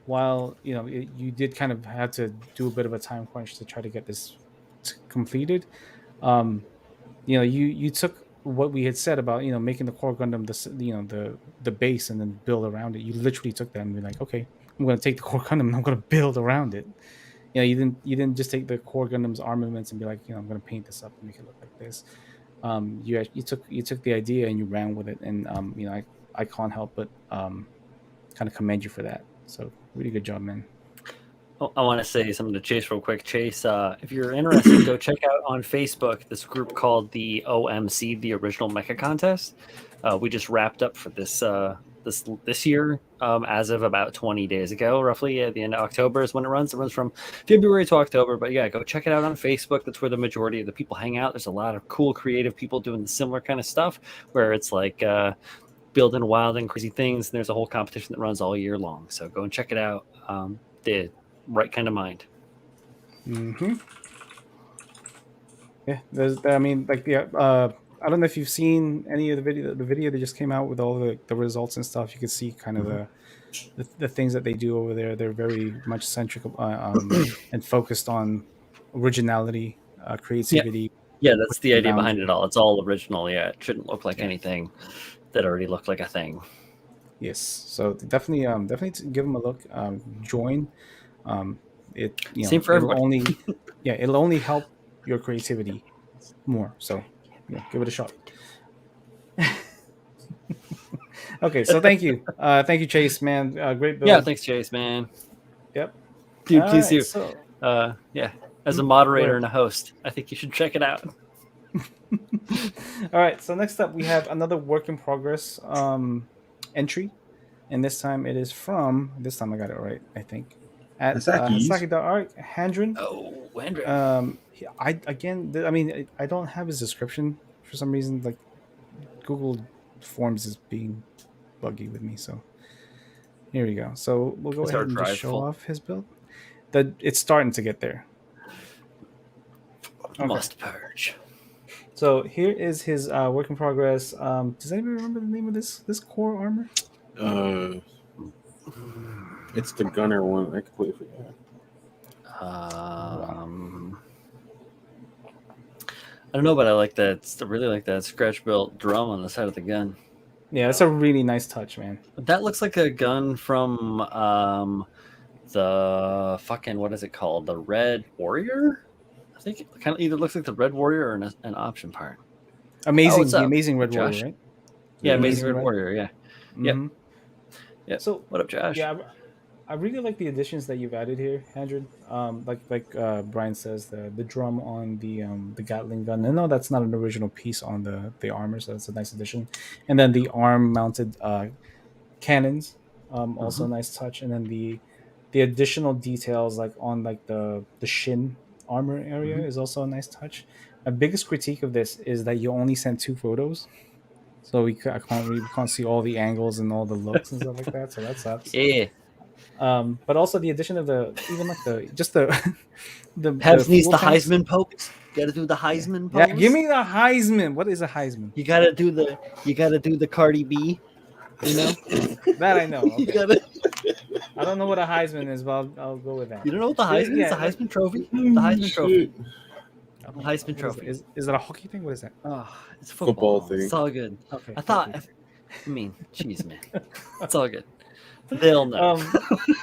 S1: while you did kind of have to do a bit of a time crunch to try to get this completed. um you took what we had said about making the core Gundam the base and then build around it. You literally took that and be like, okay, I'm going to take the core Gundam and I'm going to build around it. You didn't just take the core Gundam's armaments and be like, I'm going to paint this up and make it look like this. You took the idea and you ran with it, and I can't help but kind of commend you for that. So really good job, man.
S3: Oh, I want to say something to Chase real quick. Chase, if you're interested, go check out on Facebook this group called the OMC, the Original Mecha Contest. We just wrapped up for this year, as of about 20 days ago, roughly at the end of October is when it runs. It runs from February to October, but yeah, go check it out on Facebook. That's where the majority of the people hang out. There's a lot of cool, creative people doing the similar kind of stuff where it's like building wild and crazy things. And there's a whole competition that runs all year long. So go and check it out. The right kind of mind.
S1: Hmm. Yeah, I mean, like, yeah. I don't know if you've seen any of the video. The video that just came out with all the results and stuff. You can see kind of the things that they do over there. They're very much centric and focused on originality,
S3: Yeah.
S1: creativity,
S3: Yeah, that's the
S1: pushing the
S3: idea behind
S1: boundary.
S3: it all. It's all original. Yeah, it shouldn't look like
S1: Yeah.
S3: anything that already looked like a thing.
S1: Yes. So definitely give them a look. Join. Um, it
S3: Same for
S1: it'll
S3: everybody.
S1: only it'll only help your creativity more. So give it a shot. Okay, so thank you, Chase, man. Great
S3: Yeah,
S1: build.
S3: thanks, Chase, man.
S1: Yep.
S3: Dude,
S1: All
S3: please
S1: right.
S3: do.
S1: So
S3: Yeah, as a
S1: go
S3: moderator
S1: ahead.
S3: and a host, I think you should check it out.
S1: All right. So next up, we have another work in progress entry, and this time it is from. This time I got it right, I think. At
S2: Hasaki's.
S1: Hasaki.art, Handren.
S3: Oh, Andrew.
S1: I again, I mean, I don't have his description for some reason. Like Google Forms is being buggy with me, so here we go. So we'll go
S3: His
S1: ahead
S3: hard
S1: and just
S3: drive
S1: show
S3: full.
S1: off his build. That it's starting to get there. Okay.
S3: Must purge.
S1: So here is his work in progress. Does anybody remember the name of this core armor?
S2: Uh, it's the gunner one. I completely forgot.
S3: I don't know, but I like that. I really like that scratch built drum on the side of the gun.
S1: Yeah, that's a really nice touch, man.
S3: That looks like a gun from the fucking, what is it called? The Red Warrior? I think it kind of either looks like the Red Warrior or an option part. Oh, what's
S1: The
S3: up,
S1: amazing Red Warrior,
S3: Josh?
S1: right?
S3: Yeah,
S1: The
S3: Amazing
S1: amazing
S3: Red
S1: Red.
S3: Warrior. Yeah. Yep.
S1: Mm-hmm.
S3: Yep.
S1: So
S3: What up, Josh?
S1: yeah, I really like the additions that you've added here, Andrew. Like Brian says, the drum on the Gatling gun. I know that's not an original piece on the armor, so that's a nice addition. And then the arm mounted cannons, also
S3: Mhm.
S1: a nice touch. And then the additional details like on like the shin armor area is also a nice touch. My biggest critique of this is that you only sent 2 photos, so we can't see all the angles and all the looks and stuff like that. So that sucks.
S3: Yeah.
S1: But also the addition of the even like the just the the
S3: Habs needs
S1: fuel
S3: the
S1: tanks.
S3: Heisman pose. You gotta do the Heisman
S1: Yeah,
S3: pose.
S1: give me the Heisman. What is a Heisman?
S3: You gotta do the Cardi B. You know.
S1: That I know.
S3: You
S1: Okay.
S3: gotta.
S1: I don't know what a Heisman is, but I'll go with that.
S3: You don't know what the
S1: But
S3: Heisman is?
S1: yeah,
S3: The
S1: like-
S3: Heisman Trophy. The
S2: Oh,
S3: Heisman Trophy.
S2: shit.
S1: I don't know.
S3: Heisman
S1: What is
S3: Trophy.
S1: it? Is that a hockey thing? What is that?
S3: Oh, it's
S2: Football
S3: football.
S2: thing.
S3: It's all good.
S1: Okay.
S3: I thought.
S1: okay.
S3: I mean, jeez, man. It's all good. They'll know.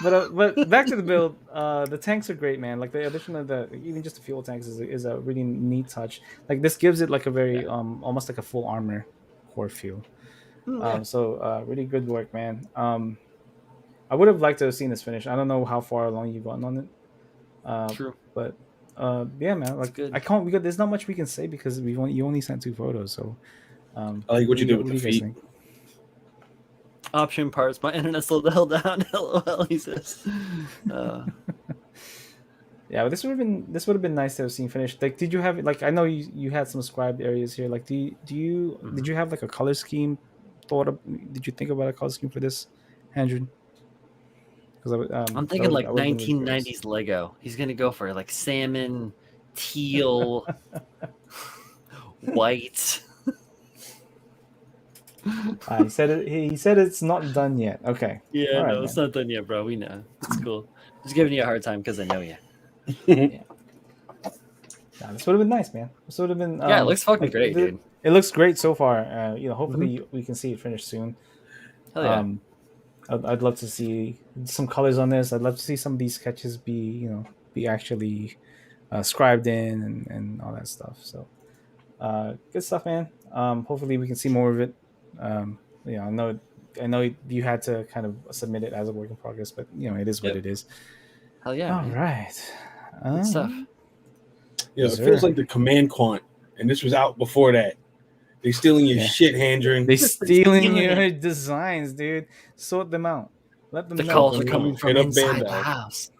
S1: But back to the build. The tanks are great, man. Like the addition of the even just the fuel tanks is a really neat touch. Like this gives it like a very almost like a full armor core feel. So really good work, man. I would have liked to have seen this finish. I don't know how far along you've gotten on it.
S3: True.
S1: But yeah, man. Like
S3: good.
S1: I can't because there's not much we can say because you only sent 2 photos. So
S2: I like what you did with
S1: do
S2: the
S1: you guys
S2: feet.
S1: think?
S3: Option parts. My internet slowed the hell down. LOL. He says.
S1: Yeah, but this would have been nice to have seen finished. Like, did you have like I know you had some scribed areas here. Like, did you have like a color scheme thought of? Did you think about a color scheme for this, Andrew? Because
S3: I'm thinking like 1990s Lego. He's gonna go for like salmon, teal, white.
S1: He said it. He said it's not done yet. Okay.
S3: Yeah,
S1: All right,
S3: no, it's
S1: man.
S3: not done yet, bro. We know. It's cool. Just giving you a hard time because I know you.
S1: Nah, this would have been nice, man. This would have been.
S3: Yeah, it looks fucking great, dude.
S1: It looks great so far. Hopefully we can see it finished soon.
S3: Hell yeah.
S1: I'd love to see some colors on this. I'd love to see some of these sketches be actually scribed in and all that stuff. So good stuff, man. Hopefully we can see more of it. I know you had to kind of submit it as a work in progress, but it is what it is.
S3: Hell yeah.
S1: All
S3: man.
S1: right.
S3: Good stuff.
S2: Yeah, it feels like the command quant, and this was out before that. They stealing your shit, Handrin.
S1: They stealing
S3: stealing
S1: your designs, dude. Sort them out. Let them
S3: The
S1: know.
S3: calls are coming from
S2: Hit up
S3: inside the
S2: Bandai.
S3: house.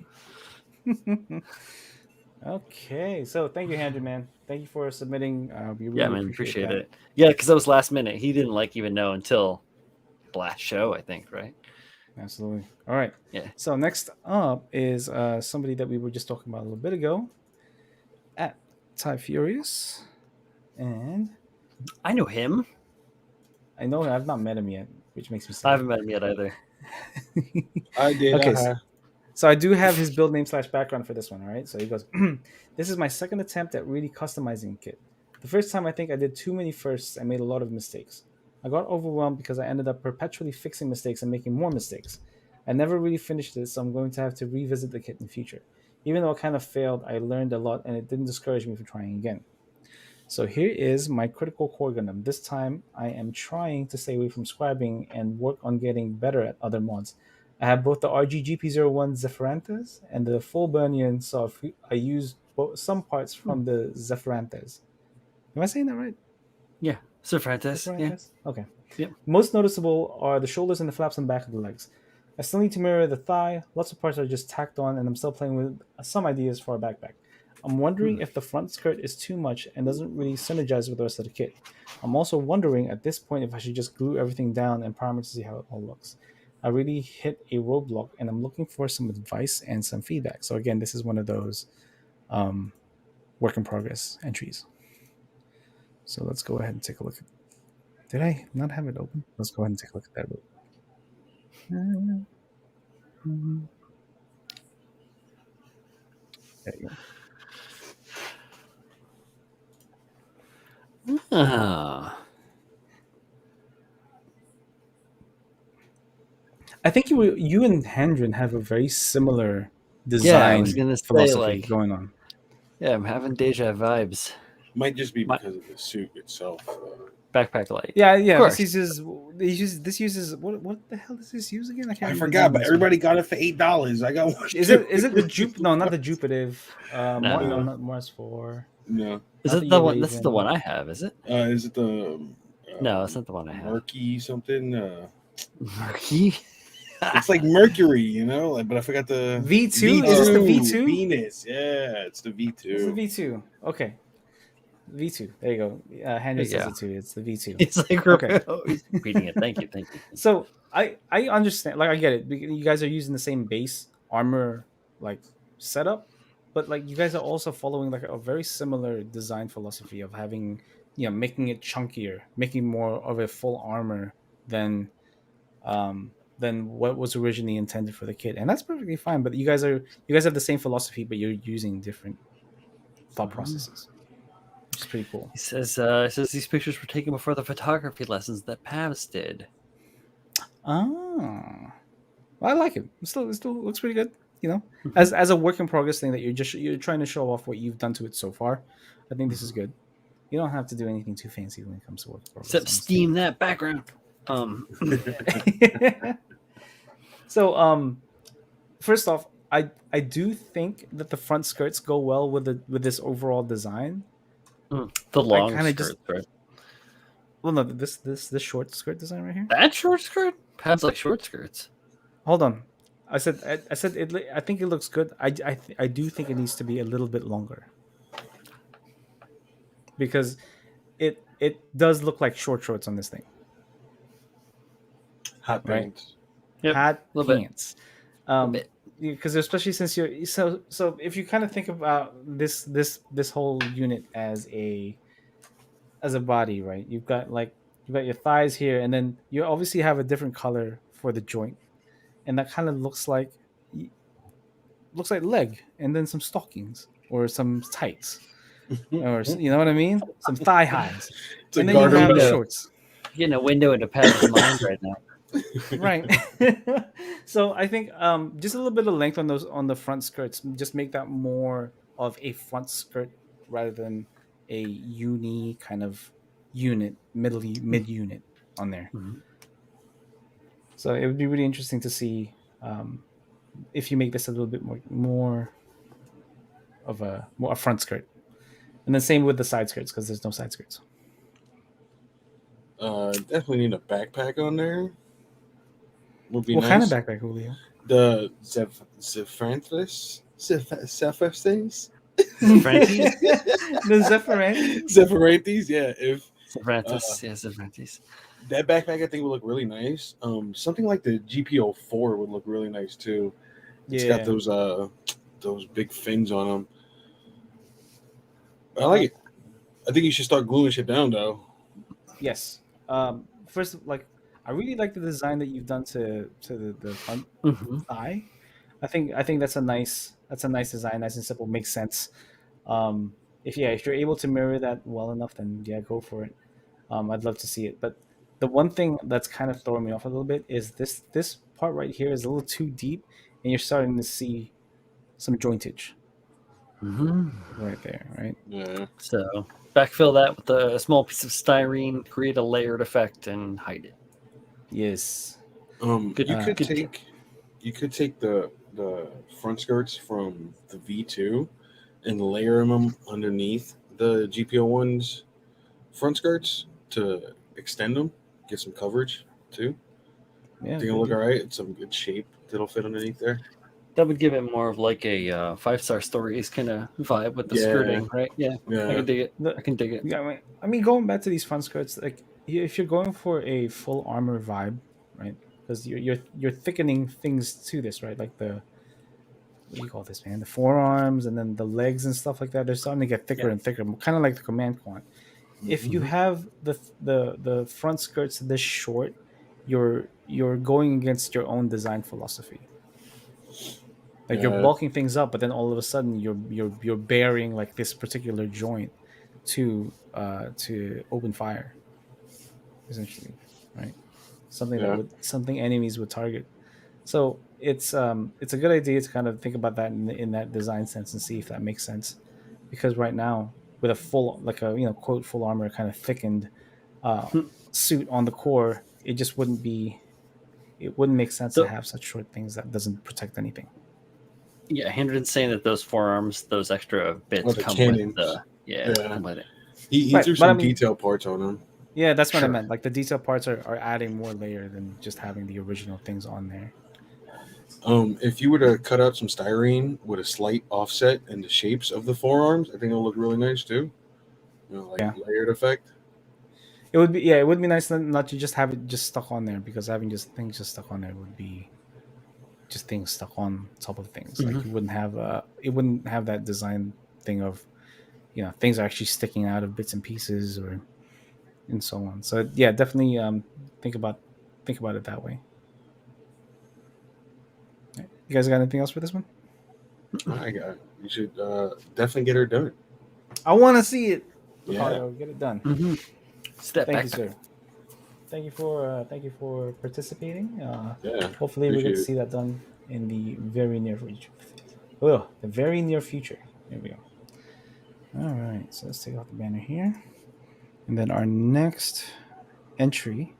S1: Okay, so thank you, Andrew, man. Thank you for submitting. We really
S3: Yeah, man, appreciate
S1: that.
S3: it. Yeah, because that was last minute. He didn't even know until the last show, I think, right?
S1: Absolutely. All right.
S3: Yeah.
S1: So next up is somebody that we were just talking about a little bit ago, at Ty Furious, and
S3: I know him.
S1: I know I've not met him yet, which makes me
S3: I
S1: sad.
S3: haven't met him yet either.
S2: I did.
S1: Okay, so I do have his build name / background for this one. All right. So he goes, "This is my second attempt at really customizing a kit. The first time I think I did too many firsts and made a lot of mistakes. I got overwhelmed because I ended up perpetually fixing mistakes and making more mistakes. I never really finished it, so I'm going to have to revisit the kit in the future. Even though I kind of failed, I learned a lot and it didn't discourage me from trying again. So here is my critical core Gundam. This time I am trying to stay away from scribing and work on getting better at other mods. I have both the RGGP01 Zephyrantes and the full Burnian, so I use some parts from the Zephyrantes. Am I saying that right?
S3: Yeah. Sir Francis. Yeah.
S1: Okay.
S3: Yep.
S1: Most noticeable are the shoulders and the flaps on the back of the legs. I still need to mirror the thigh. Lots of parts are just tacked on, and I'm still playing with some ideas for a backpack. I'm wondering if the front skirt is too much and doesn't really synergize with the rest of the kit. I'm also wondering at this point if I should just glue everything down and primer to see how it all looks. I really hit a roadblock, and I'm looking for some advice and some feedback. So again, this is one of those work in progress entries. So let's go ahead and take a look. Did I not have it open? Let's go ahead and take a look at that. There you go. I think you and Hendren have a very similar design philosophy going on.
S3: Yeah, I'm having deja vibes.
S2: Might just be because of the suit itself.
S3: Backpack light.
S1: Yeah. This uses what the hell does this use again?
S2: I forgot, but everybody got it for $8. I got one.
S1: Is it the Jup? No, not the Jupitive.
S3: No.
S1: Not Mars 4.
S2: No.
S3: Is it the one? This is the one I have. Is it?
S2: Is it the?
S3: No, it's not the one I have.
S2: Murky something.
S3: Murky.
S2: It's like Mercury, you know. Like, but I forgot the
S1: V2? Is this the
S2: V2
S1: V2?
S2: Venus. Yeah, it's the
S1: This is the
S2: V2.
S1: V2. Okay. V2. There you go. Henry says
S3: Yeah.
S1: it too. It's the V2.
S3: It's like
S1: Okay.
S3: he's repeating it. Thank you.
S1: So I understand. Like I get it. You guys are using the same base armor like setup, but like you guys are also following like a very similar design philosophy of having making it chunkier, making more of a full armor than what was originally intended for the kit, and that's perfectly fine. But you guys have the same philosophy, but you're using different thought processes, which is pretty cool.
S3: He says these pictures were taken before the photography lessons that Pavs did.
S1: Oh, well, I like it. It still looks pretty good. As a work in progress thing that you're trying to show off what you've done to it so far. I think this is good. You don't have to do anything too fancy when it comes to work in progress.
S3: Except steam that background.
S1: So first off, I do think that the front skirts go well with this overall design.
S3: The long
S1: kinda
S3: skirt, right?
S1: Well, no, this short skirt design right here.
S3: That short skirt? Pavs like short skirts.
S1: Hold on, I said it. I think it looks good. I do think it needs to be a little bit longer because it does look like short shorts on this thing.
S2: Hot
S1: Right.
S2: pants.
S3: Yep,
S1: Hot
S3: little bit.
S1: pants.
S3: bit.
S1: Because especially since you're so if you kind of think about this whole unit as a body, right? You've got your thighs here, and then you obviously have a different color for the joint, and that kind of looks like leg, and then some stockings or some tights, or you know what I mean, some thigh highs,
S2: It's a
S1: and then you
S2: garter
S1: have the
S2: belt.
S1: shorts.
S3: Getting a window into Pav's mind right now.
S1: Right. So I think just a little bit of length on the front skirts, just make that more of a front skirt rather than a uni kind of unit, mid unit on there.
S3: Mhm.
S1: So it would be really interesting to see if you make this a little bit more of a front skirt, and then same with the side skirts because there's no side skirts.
S2: Definitely need a backpack on there. Would be
S1: What
S2: nice.
S1: kind of backpack, Julio?
S2: The Zephyranthes? Zephyranthes?
S3: Frankie?
S1: The Zephyrin.
S2: Zephyranthes, yeah. If
S3: Cervantes. Yeah, Cervantes.
S2: that backpack, I think would look really nice. Something like the GPO4 would look really nice too. It's got those big fins on them. I like it. I think you should start gluing shit down though.
S1: Yes. First, I really like the design that you've done to the front
S3: Mm-hmm.
S1: thigh. I think that's a nice design, nice and simple, makes sense. If you're able to mirror that well enough, then yeah, go for it. I'd love to see it. But the one thing that's kind of throwing me off a little bit is this part right here is a little too deep, and you're starting to see some jointage right there, right?
S2: Yeah.
S3: So backfill that with a small piece of styrene, create a layered effect, and hide it.
S1: Yes.
S3: Good-
S2: You
S1: Uh,
S2: could
S3: good
S2: take the front skirts from the V2 and layer them underneath the GPO1's front skirts to extend them, get some coverage too.
S1: Yeah.
S2: I think it'll look all right. It's some good shape that'll fit underneath there.
S3: That would give it more of like a 5-star stories kind of vibe with the
S2: Yeah.
S3: skirting, right? Yeah, I
S2: Yeah.
S3: can dig it.
S1: The-
S3: I can dig it.
S1: Yeah, I mean, going back to these front skirts, like if you're going for a full armor vibe, right? Because you're thickening things to this, right? Like what do you call this, man? The forearms and then the legs and stuff like that. They're starting to get thicker and thicker, kind of like the command quant. If you have the front skirts this short, you're going against your own design philosophy. Like you're
S2: Yeah.
S1: bulking things up, but then all of a sudden you're bearing like this particular joint to open fire, essentially, right? Something
S2: Yeah.
S1: something enemies would target. So it's a good idea to kind of think about that in that design sense and see if that makes sense, because right now with a full quote full armor kind of thickened suit on the core, it just wouldn't make sense
S3: So-
S1: to have such short things that doesn't protect anything.
S3: Yeah, Hendron's saying that those forearms, those extra bits
S2: Oh, the
S3: come
S2: cannons.
S3: with the
S2: Yeah.
S3: come with it.
S2: He
S1: Right,
S2: threw
S1: but I
S2: some
S1: mean-
S2: detail parts on them.
S1: Yeah, that's what I
S3: Sure.
S1: meant. Like the detail parts are adding more layer than just having the original things on there.
S2: If you were to cut out some styrene with a slight offset in the shapes of the forearms, I think it'll look really nice too. Like
S1: Yeah,
S2: layered effect.
S1: it would be. Yeah, it would be nice not to just have it just stuck on there, because having just things just stuck on there would be just things stuck on top of things. Like
S3: Mhm.
S1: you wouldn't have it wouldn't have that design thing of, things are actually sticking out of bits and pieces, or and so on. So yeah, definitely think about think about it that way. Right. You guys got anything else for this one?
S2: I got. You should definitely get her done.
S1: I want to see it.
S2: Yeah,
S1: Ricardo, get it done.
S3: Mhm. Step
S1: Thank you,
S3: back.
S1: sir. Thank you for participating.
S2: yeah.
S1: Hopefully, we get to
S2: Appreciate it.
S1: see that done in the very near future. Oh, the very near future. There we go. All right, so let's take out the banner here, and then our next entry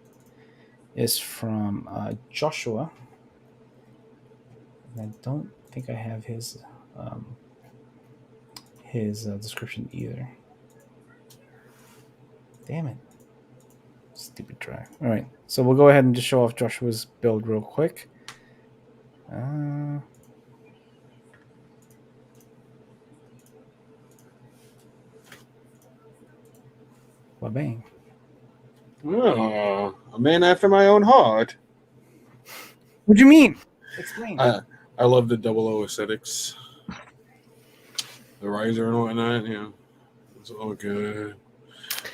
S1: is from Joshua. And I don't think I have his description either. Damn it. Stupid try. All right. So we'll go ahead and just show off Joshua's build real quick. Uh, bang.
S2: Oh, a man after my own heart.
S1: What do you mean? Explain.
S2: I love the double O aesthetics, the riser and whatnot. It's all good.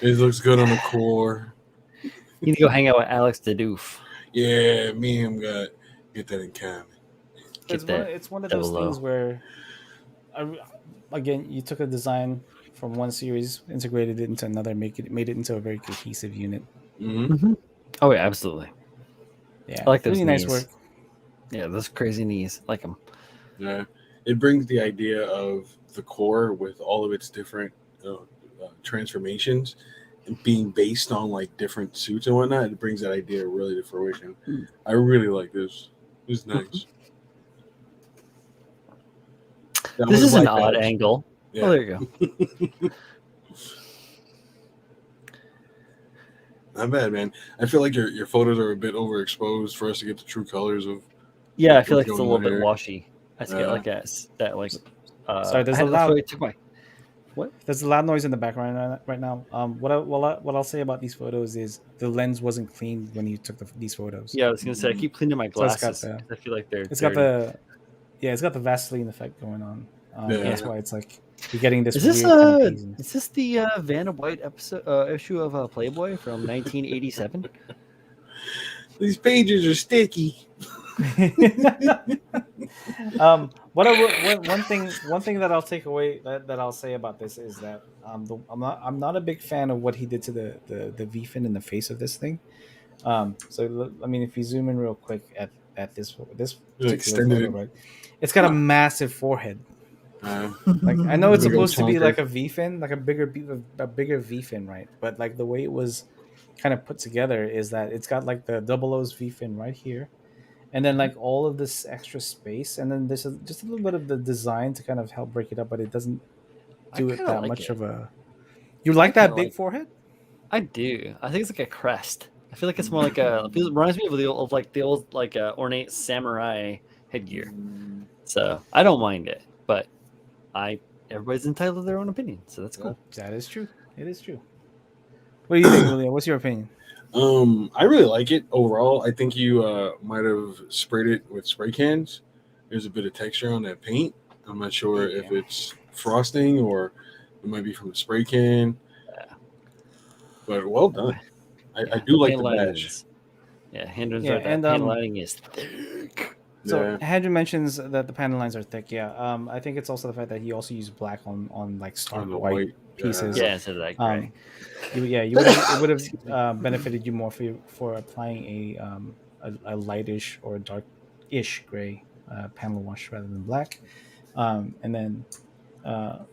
S2: It looks good on the core.
S3: You need to go hang out with Alex the Doof.
S2: Yeah, me and him get that in common.
S1: It's one of those
S3: double O.
S1: things where, again, you took a design from one series, integrated it into another, made it into a very cohesive unit.
S2: Mm-hmm.
S3: Oh yeah, absolutely.
S1: Yeah,
S3: I like those
S1: really
S3: knees.
S1: nice work.
S3: Yeah, those crazy knees. I like them.
S2: Yeah, it brings the idea of the core with all of its different transformations being based on like different suits and whatnot. It brings that idea really to fruition. I really like this. It's nice. That
S3: This
S2: was
S3: is an
S2: Black
S3: odd
S2: Badge.
S3: angle.
S2: Yeah.
S3: Oh, there you go.
S2: Not bad, man. I feel like your photos are a bit overexposed for us to get the true colors of.
S3: Yeah, I feel
S2: what's
S3: like it's a
S2: going
S3: little
S2: on
S3: bit
S2: here.
S3: washy. I just get like that like.
S1: Sorry,
S3: I had, that's why it took my. What?
S1: There's a loud noise in the background right now. What I'll say about these photos is the lens wasn't cleaned when you took these photos.
S3: Yeah, I was gonna say I keep cleaning my
S1: So it's got
S3: glasses because I feel like they're
S1: it's got
S3: dirty.
S1: it's got the Vaseline effect going on.
S2: Yeah.
S1: That's why it's like you're getting this
S3: Is this
S1: weird kind of haziness.
S3: is this the Vanna White issue of Playboy from 1987?
S2: These pages are sticky.
S1: One thing that I'll take away that I'll say about this is that I'm not a big fan of what he did to the V fin in the face of this thing. I mean, if you zoom in real quick at this particular
S2: Extended
S1: photo,
S2: it.
S1: right, it's got a massive forehead.
S2: Uh,
S1: Like I know it's
S2: Big old
S1: supposed to be
S2: chonker.
S1: like a V fin, like a bigger V fin, right? But like the way it was kind of put together is that it's got like the double O's V fin right here, and then like all of this extra space, and then there's just a little bit of the design to kind of help break it up, but it doesn't
S3: I
S1: do
S3: kind
S1: it
S3: of
S1: that
S3: like
S1: much
S3: it.
S1: of a. You like
S3: kinda
S1: that big
S3: like-
S1: forehead?
S3: I do. I think it's like a crest. I feel like it's more like a. It reminds me of the old like ornate samurai headgear. So I don't mind it, but everybody's entitled to their own opinion, so that's cool.
S1: That is true. It is true. What do you think, Julio? What's your opinion?
S2: I really like it overall. I think you might have sprayed it with spray cans. There's a bit of texture on that paint. I'm not sure if
S1: Yeah.
S2: it's frosting or it might be from the spray can.
S3: Yeah.
S2: But well done. I
S3: Yeah,
S2: do like
S3: paint
S2: the
S3: lining
S2: badge.
S3: is- Yeah, Hendron's
S1: Yeah,
S3: right. That
S1: and,
S3: paint lining is thick.
S1: So
S2: Yeah.
S1: Andrew mentions that the panel lines are thick. Yeah, I think it's also the fact that he also used black on like stark
S2: On the
S1: white
S2: white,
S1: pieces.
S3: Yeah, instead of like gray.
S1: It would have benefited you more for applying a lightish or dark-ish gray panel wash rather than black, and then but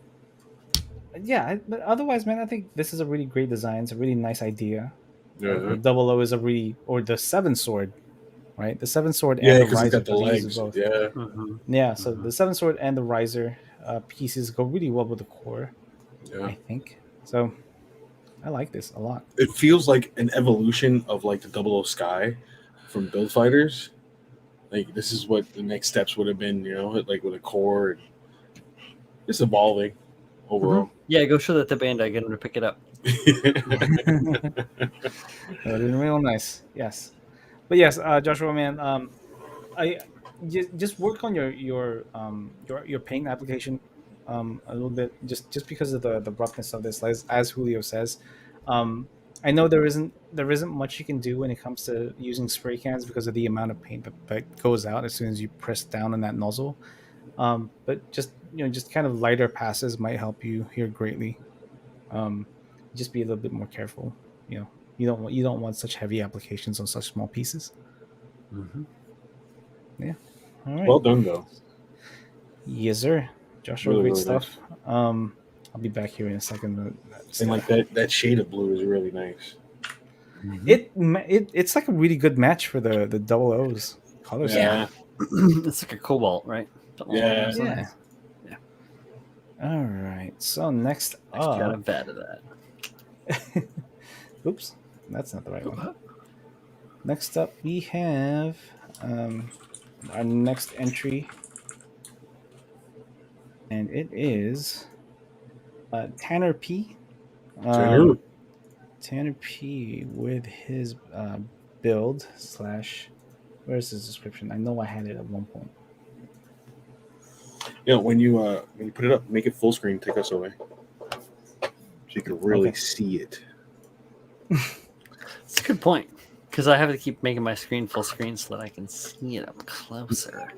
S1: otherwise, man, I think this is a really great design. It's a really nice idea.
S2: Yeah.
S1: The double O is or the seven sword, right? The seven sword
S2: Yeah,
S1: and the
S2: because it's
S1: riser,
S2: got the
S1: 'cause he uses
S2: legs.
S1: both.
S2: Yeah.
S3: Mhm.
S1: Yeah, so
S3: Mhm.
S1: the seven sword and the riser pieces go really well with the core,
S2: Yeah.
S1: I think. So I like this a lot.
S2: It feels like an evolution of like the Double O Sky from Build Fighters. Like this is what the next steps would have been, you know, like with a core. It's evolving overall.
S3: Yeah, go show that to Bandai. Get them to pick it up.
S1: That would have been real nice. Yes, but yes, Joshua, man, I just work on your paint application a little bit, just because of the roughness of this, as Julio says. Um, I know there isn't much you can do when it comes to using spray cans because of the amount of paint that goes out as soon as you press down on that nozzle. But just just kind of lighter passes might help you here greatly. Um, just be a little bit more careful. You don't want such heavy applications on such small pieces.
S3: Mm-hmm.
S1: Yeah. All right.
S2: Well done, though.
S1: Yes, sir. Joshua,
S2: Really,
S1: great
S2: really
S1: stuff. I'll be back here in a second.
S2: And like that shade of blue is really nice.
S1: It's like a really good match for the double O's color scheme.
S3: Yeah. It's like a cobalt, right? Something along
S2: Yeah.
S3: those lines.
S1: Yeah. All right. So next
S3: Extra
S1: up,
S3: of that of that.
S1: oops, that's not the right one. Next up, we have our next entry, and it is Tanner P. Tanner P with his build slash. Where's his description? I know I had it at one point.
S2: Yeah, when you put it up, make it full screen. Take us away, so you can really see it.
S3: It's a good point, because I have to keep making my screen full screen so that I can see it up closer.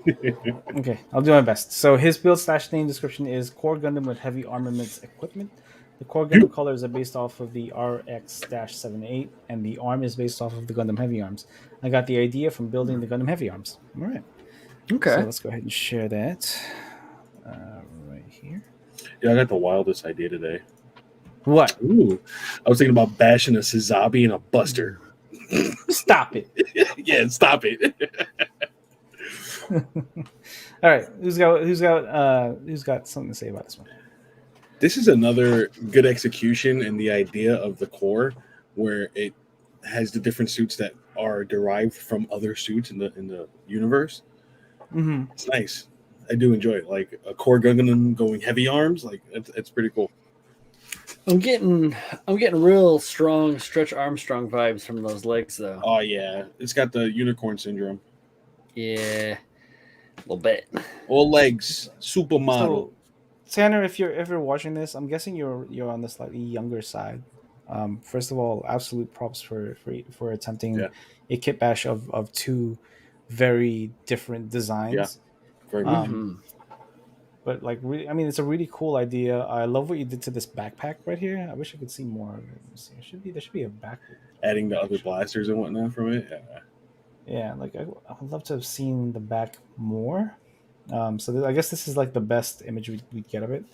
S1: Okay, I'll do my best. So his build slash name description is Core Gundam with heavy armaments equipment. The Core Gundam colors are based off of the RX-78, and the arm is based off of the Gundam Heavy Arms. I got the idea from building the Gundam Heavy Arms. All right.
S3: Okay.
S1: So let's go ahead and share that right here.
S2: Yeah, I got the wildest idea today.
S1: What?
S2: Ooh, I was thinking about bashing a Suzabi and a Buster.
S1: Stop it.
S2: Yeah, stop it.
S1: All right. Who's got something to say about this one?
S2: This is another good execution in the idea of the core, where it has the different suits that are derived from other suits in the universe.
S1: Mm-hmm.
S2: It's nice. I do enjoy it. Like a core Gundam going heavy arms, like it's pretty cool.
S3: I'm getting real strong Stretch Armstrong vibes from those legs, though.
S2: Oh yeah, it's got the unicorn syndrome.
S3: Yeah, a little bit.
S2: All legs, supermodel.
S1: So, Tanner, if you're ever watching this, I'm guessing you're on the slightly younger side. First of all, absolute props for attempting a kit bash of two very different designs.
S2: Yeah, very much.
S1: But like, really, I mean, it's a really cool idea. I love what you did to this backpack right here. I wish I could see more of it. There should be a back.
S2: Adding the other blasters and whatnot from it.
S1: Yeah, like I would love to have seen the back more. So I guess this is like the best image we'd get of it.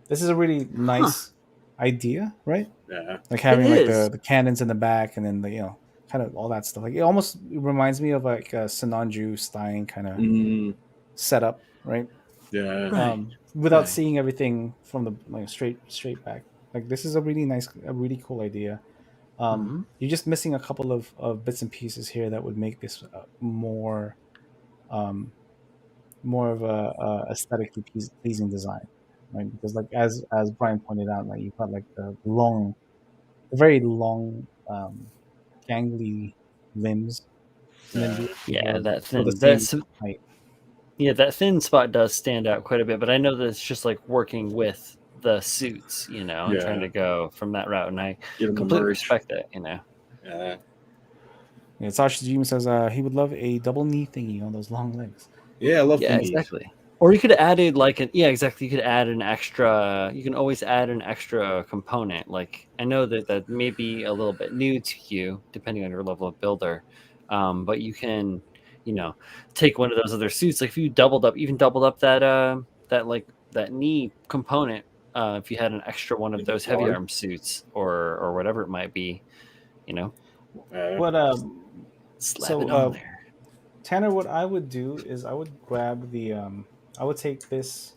S1: This is a really nice idea, right?
S2: Yeah.
S1: Like having like the cannons in the back, and then the kind of all that stuff. Like it almost reminds me of like a Sinanju Stein kind of setup, right?
S2: Yeah.
S1: Without seeing everything from the straight back. Like this is a really cool idea. You're just missing a couple of bits and pieces here that would make this more of a aesthetically pleasing design, right? Because like as Brian pointed out, like you've got like the very long, gangly limbs.
S3: That thin. That thin spot does stand out quite a bit, but I know that it's just like working with the suits, and trying to go from that route, and I completely respect that,
S2: Yeah.
S1: Sasha Jim says he would love a double knee thingy on those long legs.
S2: Yeah, I love
S3: thingies. Exactly. Or you could have added exactly. You could add an extra. You can always add an extra component. Like I know that may be a little bit new to you, depending on your level of builder, but you can, take one of those other suits. Like if you doubled up that knee component. If you had an extra one of those heavy arm suits or whatever it might be, slap it on there.
S1: Tanner, what I would do is I would grab I would take this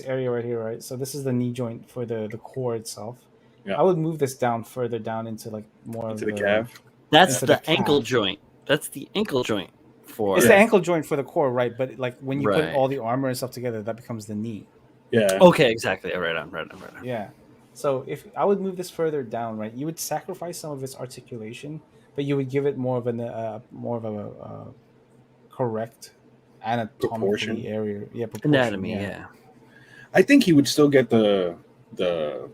S1: area right here, right? So this is the knee joint for the core itself. Yeah. I would move this down further down into like more into
S2: the calf.
S3: That's the ankle joint. That's the ankle joint for.
S1: It's the ankle joint for the core, right? But like when you put
S3: Right.
S1: all the armor and stuff together, that becomes the knee.
S2: Yeah.
S3: Okay, exactly. Right on.
S1: Yeah. So if I would move this further down, right, you would sacrifice some of its articulation, but you would give it more of a correct
S2: Proportion.
S1: anatomically area, yeah, proportion,
S3: Anatomy,
S1: yeah.
S3: yeah.
S2: I think he would still get the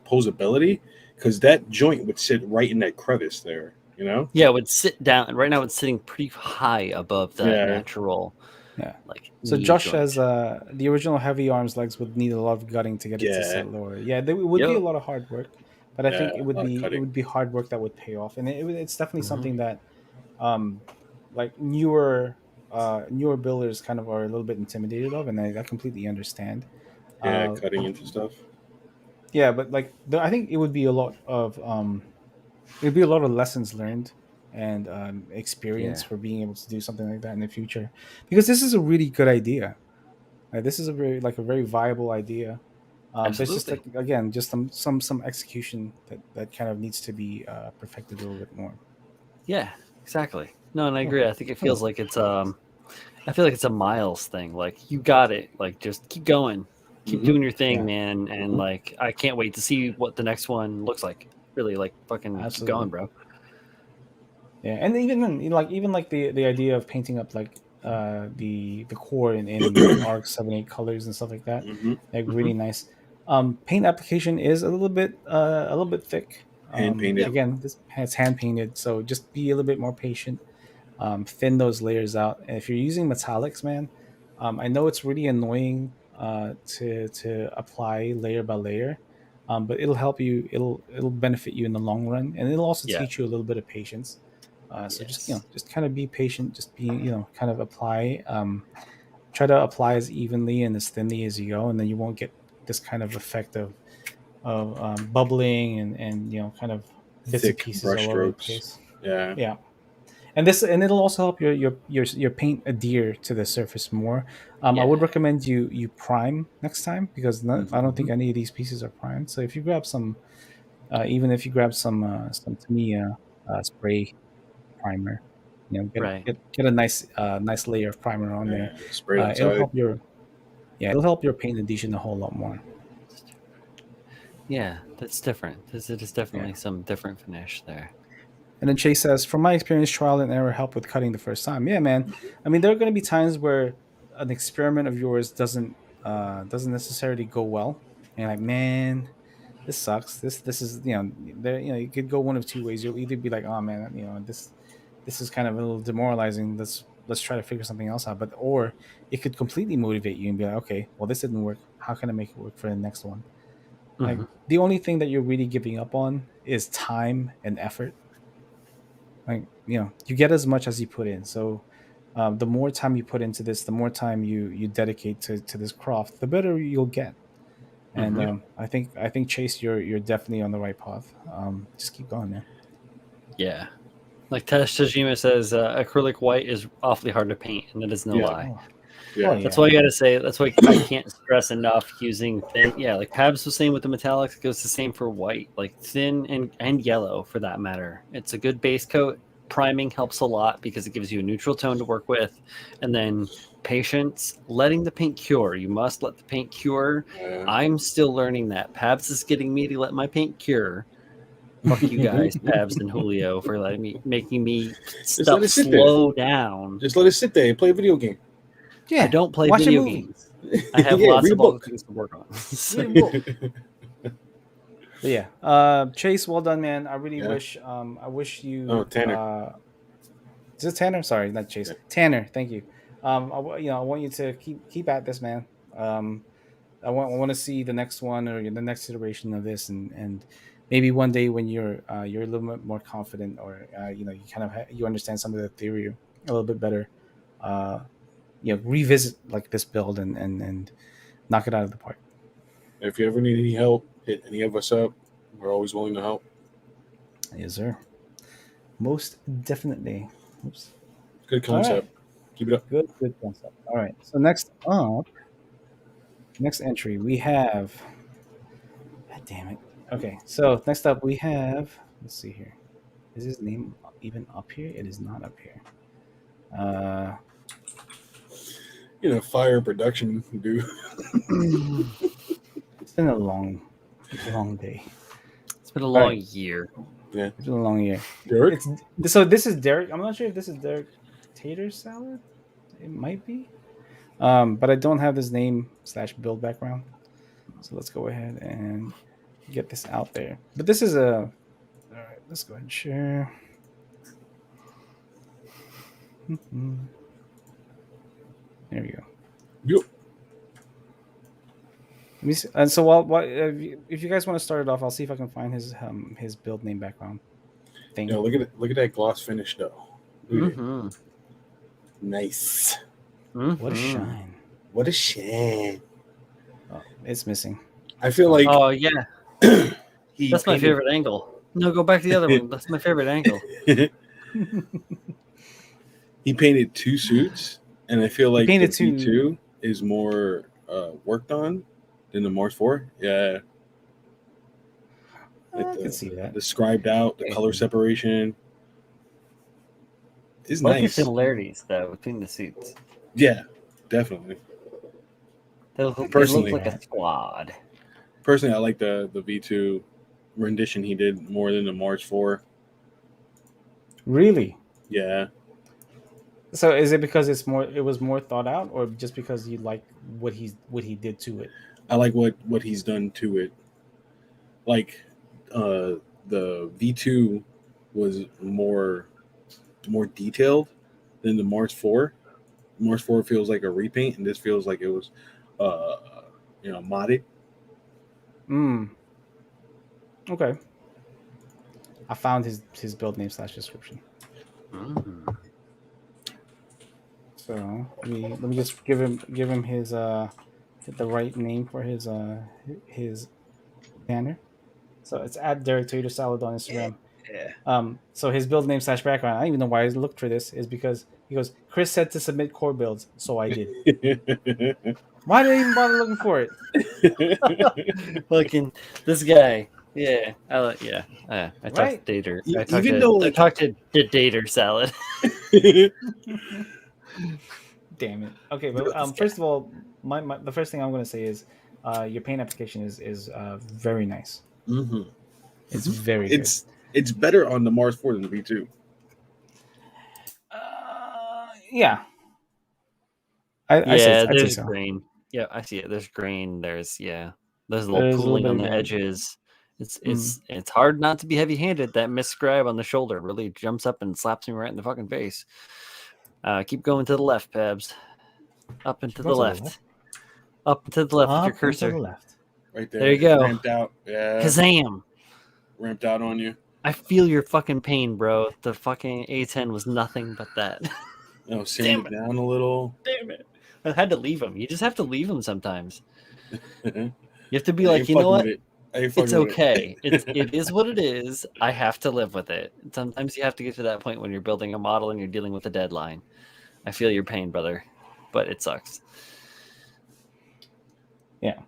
S2: posability because that joint would sit right in that crevice there. You know.
S3: Yeah, it would sit down. Right now, it's sitting pretty high above that
S2: Yeah.
S3: natural,
S1: Yeah.
S3: like,
S1: So
S3: knee
S1: Josh
S3: joint.
S1: says the original heavy arms legs would need a lot of gutting to get it to
S2: Yeah.
S1: set lower. Yeah, there would be a
S3: Yep.
S1: lot of hard work, but I think
S2: Yeah. A lot of
S1: it
S2: cutting.
S1: would be hard work that would pay off, and it's definitely
S3: Mhm.
S1: something that um like newer builders kind of are a little bit intimidated of, and I completely understand.
S2: Yeah.
S1: Uh,
S2: Cutting into stuff.
S1: yeah, but like I think it would be a lot of it'd be a lot of lessons learned and experience
S3: Yeah,
S1: for being able to do something like that in the future, because this is a really good idea. This is a very viable idea. But it's just
S3: absolutely.
S1: like, again, just some execution that kind of needs to be perfected a little bit more.
S3: Yeah, exactly. No, and I
S1: Cool.
S3: agree. I think it
S1: Cool.
S3: feels like it's I feel like it's a Miles thing. Like, you got it. Like, just keep going, keep
S2: Hmm.
S3: doing your thing,
S1: Yeah,
S3: man. And like, I can't wait to see what the next one looks like. Really, like, fucking keep going,
S1: absolutely.
S3: bro.
S1: Yeah, and even then, even like the idea of painting up like the core in arc 7-8 colors and stuff like that,
S2: Hmm.
S1: like
S3: Hmm.
S1: really nice. Paint application is a little bit thick.
S2: Hand painted.
S3: Yep.
S1: Again, this it's hand painted, so just be a little bit more patient. Thin those layers out. And if you're using metallics, man, I know it's really annoying to apply layer by layer, but it'll help you. It'll benefit you in the long run, and it'll also
S3: Yeah.
S1: teach you a little bit of patience. So just
S3: Yes.
S1: just kind of be patient. Just be kind of apply. Try to apply as evenly and as thinly as you go, and then you won't get this kind of effect of bubbling and kind of bits and
S2: Thick
S1: pieces
S2: brush
S1: all over the
S2: strokes.
S1: place.
S2: Yeah.
S1: Yeah, and it'll also help your paint adhere to the surface more. I would
S3: Yeah.
S1: recommend you prime next time, because I don't
S2: Hmm.
S1: think any of these pieces are primed. So if you grab some, even if you grab some Tamiya spray primer,
S3: Right.
S1: get a nice layer of primer on there.
S2: Yeah. Sprayed
S1: It'll
S2: outside.
S1: help it'll help your paint adhesion a whole lot more.
S3: Yeah, that's different. It is
S1: Yeah.
S3: definitely some different finish there.
S1: And then Chase says, from my experience, trial and error help with cutting the first time. Yeah, man. I mean, there are going to be times where an experiment of yours doesn't necessarily go well, and you're like, man, this sucks. This is there. You could go one of two ways. You'll either be like, oh man, this is kind of a little demoralizing. Let's try to figure something else out. But or it could completely motivate you and be like, okay, well, this didn't work. How can I make it work for the next one? Like
S3: Hmm.
S1: the only thing that you're really giving up on is time and effort. Like you get as much as you put in. So the more time you put into this, the more time you dedicate to this craft, the better you'll get. And
S3: Hmm.
S1: I think Chase, you're definitely on the right path. Just keep going, man.
S3: Yeah. Like Tajima says, acrylic white is awfully hard to paint, and that is no
S2: Yeah.
S3: lie.
S1: Oh, oh
S2: Yeah.
S3: That's
S1: yeah.
S3: why I gotta say. That's why I can't stress enough using thin. Yeah, like Pabs was saying with the metallics, it goes the same for white, like thin and yellow for that matter. It's a good base coat. Priming helps a lot because it gives you a neutral tone to work with, and then patience, letting the paint cure. You must let the paint cure.
S2: Yeah.
S3: I'm still learning that. Pabs is getting me to let my paint cure. Fuck you guys, Pabs and Julio, for making me
S2: Just let
S3: stuff
S2: it sit there.
S3: slow down.
S2: Just let it sit there and play a video game.
S3: I
S1: Yeah.
S3: don't play
S1: Watch a
S3: video
S1: movie.
S3: games. I have
S2: Yeah.
S3: lots
S2: Read a
S3: of other
S2: book.
S3: things to work on.
S1: Read a book. But yeah, Chase, well done, man. I really
S2: Yeah.
S1: wish I wish
S2: Oh,
S1: you
S2: Tanner.
S1: is it Tanner? Sorry, not Chase.
S2: Yeah.
S1: Tanner, thank you. I want you to keep at this, man. I want to see the next one or the next iteration of this, and maybe one day when you're a little bit more confident, or you kind of you understand some of the theory a little bit better. Uh, revisit like this build and knock it out of the park.
S2: If you ever need any help, hit any of us up. We're always willing to help.
S1: Yes, sir. Most definitely. Oops.
S2: Good
S1: All right.
S2: concept. Keep it up.
S1: Good concept. All right. So next entry we have. God damn it. Okay. So next up we have. Let's see here. Is his name even up here? It is not up here. Uh,
S2: fire production, dude.
S1: It's been a long day.
S3: It's been a
S1: All
S3: long
S1: right,
S3: year.
S2: Yeah,
S1: it's been a long year.
S2: Derek.
S1: It's so this is Derek. I'm not sure if this is Derek Tater Salad. It might be. But I don't have his name / build background. So let's go ahead and get this out there. But this is a. All right, let's go ahead and share. Mhm. There we go.
S2: Yo,
S1: Let me see. And so, while if you guys want to start it off, I'll see if I can find his build name background thing.
S2: look at it. Look at that gloss finish though. Look at it.
S3: Mm-hmm.
S2: Nice.
S1: What a
S3: Mm-hmm.
S1: shine!
S2: What a shame.
S1: Oh, it's missing.
S2: I feel like
S3: Oh yeah,
S2: he
S3: that's my
S2: painted-
S3: favorite angle. No, go back to the other one. That's my favorite angle.
S2: He painted 2 suits, and I feel like the
S1: painted two-
S2: V2 is more worked on than the Mars 4. Yeah, like
S1: I can see that.
S2: the scribed out, the color separation is
S3: I like the
S2: nice.
S3: similarities though between the suits.
S2: Yeah, definitely.
S3: They look
S2: Personally,
S3: like a squad.
S2: Personally, I like the V2 rendition he did more than the Mars 4.
S1: Really?
S2: Yeah,
S1: So is it because it was more thought out, or just because you like what he did to it?
S2: I like what he's done to it. Like the V2 was more detailed than the Mars 4. Mars 4 feels like a repaint, and this feels like it was modded.
S1: Okay. I found his build name / description.
S3: Mm.
S1: So let me just give him his the right name for his banner. So it's at Derek Tater Salad on Instagram.
S3: Yeah.
S1: So his build name / background, I don't even know why I looked for this, is because he goes, Chris said to submit core builds, so I did. Why did I even bother looking for it?
S3: Fucking this guy. Yeah. I talked
S1: Right?
S3: to Dater.
S2: Even
S3: I talked to Dater Salad.
S1: Damn it. Okay, but first of all, the first thing I'm going to say is your paint application is very nice.
S2: Mm-hmm.
S1: It's very good.
S2: It's better on the Mars 4 than the V2.
S1: Yeah.
S3: I'd
S1: say
S3: there's
S1: so.
S3: grain. Yeah, I see it. There's grain. There's a little
S1: There's a
S3: pooling
S1: little
S3: on
S1: bit
S3: the
S1: of grain.
S3: edges. It's hard not to be heavy-handed. That miscribe on the shoulder really jumps up and slaps me right in the fucking face. Keep going to the left, Pabs. Up and to the left. Up and to the left with your cursor.
S1: To the left.
S2: Right there.
S3: There you go.
S2: Ramped out. Yeah.
S3: Kazam!
S2: Ramped out on you.
S3: I feel your fucking pain, bro. The fucking A10 was nothing but that.
S2: Sand it down a little.
S3: Damn it. I had to leave him. You just have to leave him sometimes.
S2: You
S3: You have to be like, you know what? It's okay.
S2: It.
S3: It is what it is. I have to live with it. Sometimes you have to get to that point when you're building a model and you're dealing with a deadline. I feel your pain, brother, but it sucks.
S1: Yeah.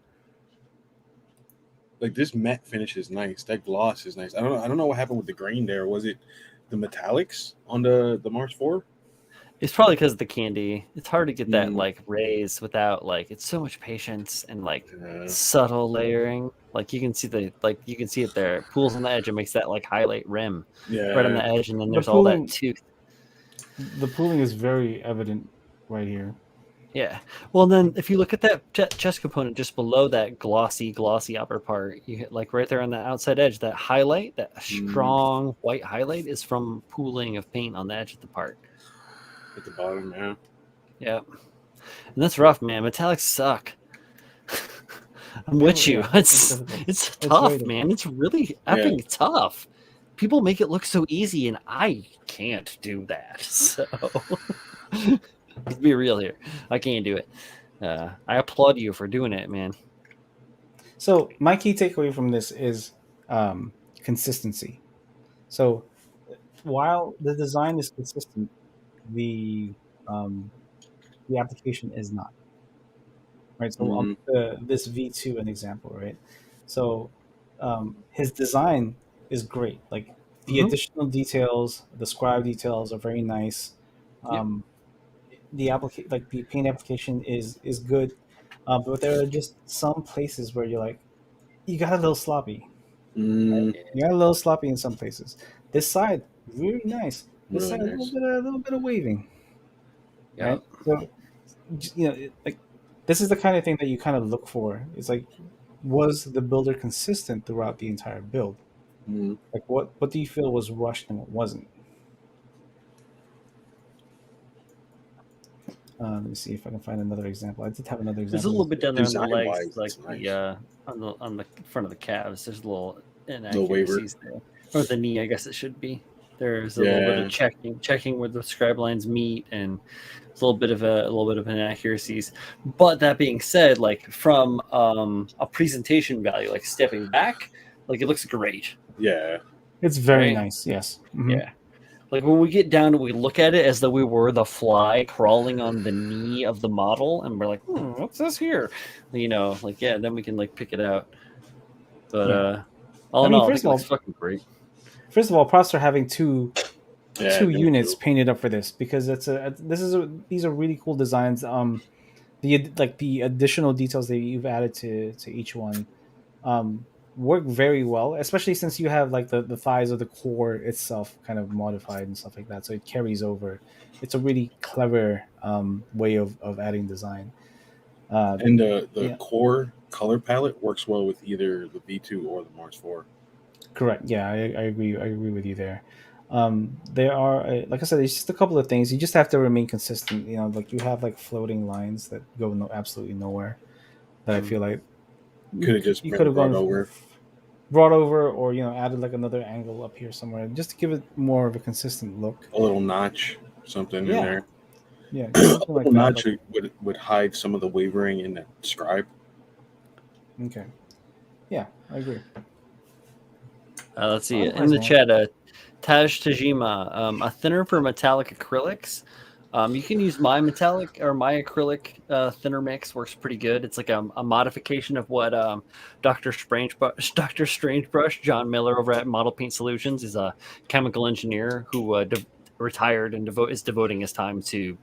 S2: Like this matte finish is nice. That gloss is nice. I don't know what happened with the grain there. Was it the metallics on the Mars 4?
S3: It's probably because of the candy. It's hard to get that like raise without it's so much patience and subtle layering. Like you can see it there. It pools on the edge and makes that highlight rim right on the edge, and then there's all that tooth.
S1: The pooling is very evident right here.
S3: Yeah. Well, then if you look at that chest component just below that glossy upper part, you hit right there on the outside edge, that highlight, that strong white highlight is from pooling of paint on the edge of the part.
S2: At the bottom, yeah.
S3: Yeah. And that's rough, man. Metallics suck. I'm with you. It's tough, man. It's really epic tough. People make it look so easy, and I can't do that. So let's be real here. I can't do it. I applaud you for doing it, man.
S1: So my key takeaway from this is consistency. So while the design is consistent, the application is not. Right. So this V2 an example, right? So his design is great. Like the additional details, the scribe details are very nice. the paint application is good, but there are just some places where you're like, you got a little sloppy. Right?
S2: Mm,
S1: You got a little sloppy in some places. This side really nice. This
S2: really
S1: side
S2: nice.
S1: a little bit of waving,
S3: Yeah.
S1: right? So like this is the kind of thing that you kind of look for. It's like, was the builder consistent throughout the entire build?
S2: Mm.
S1: Like what do you feel was rushed and what wasn't? Let me see if I can find another example. I did have another
S3: There's a
S1: example.
S3: little bit down there on the
S2: Design
S3: legs,
S2: wise,
S3: like
S2: it's nice.
S3: on the front of the calves. There's a little
S2: The waiver.
S3: inaccuracies there, or the knee, I guess it should be. There's a little bit of
S2: Yeah.
S3: checking where the scribe lines meet, and it's a little bit of inaccuracies. But that being said, like from a presentation value, like stepping back, like it looks great,
S2: Yeah.
S1: It's very
S3: right?
S1: nice. Yes. Hmm.
S3: Yeah. Like when we get down and we look at it as though we were the fly crawling on the knee of the model, and we're like, what's this here? You know, like yeah, then we can like pick it out. But
S1: Yeah.
S3: all
S1: I
S3: in
S1: mean,
S3: all, I think it looks fucking great.
S1: first of all, props for having
S2: Yeah.
S1: two
S2: Thank
S1: units
S2: you.
S1: painted up for this, because these are really cool designs. The additional details that you've added to each one um work very well, especially since you have like the thighs of the core itself kind of modified and stuff like that, so it carries over. It's a really clever way of adding design. uh
S2: And the
S1: yeah,
S2: core color palette works well with either the V2 or the Mars 4.
S1: correct. Yeah, I agree with you there. There are like I said, it's just a couple of things. You just have to remain consistent. Like you have like floating lines that go absolutely nowhere, that I
S2: Mm.
S1: feel like
S2: Could have just
S1: you
S2: been
S1: could have
S2: brought
S1: gone
S2: over.
S1: brought over, or added like another angle up here somewhere, just to give it more of a consistent look.
S2: A little notch, something in
S1: Yeah,
S2: there.
S1: yeah, just
S2: A
S1: something like
S2: little
S1: that.
S2: notch
S1: Like,
S2: would hide some of the wavering in that scribe.
S1: okay, yeah, I agree.
S3: Let's see it in
S1: Otherwise,
S3: the
S1: man,
S3: chat. Taj Tajima, a thinner for metallic acrylics. You can use my metallic or my acrylic thinner mix. Works pretty good. It's like a modification of what Dr. Strangebrush, John Miller over at Model Paint Solutions, is a chemical engineer who retired and is devoting his time to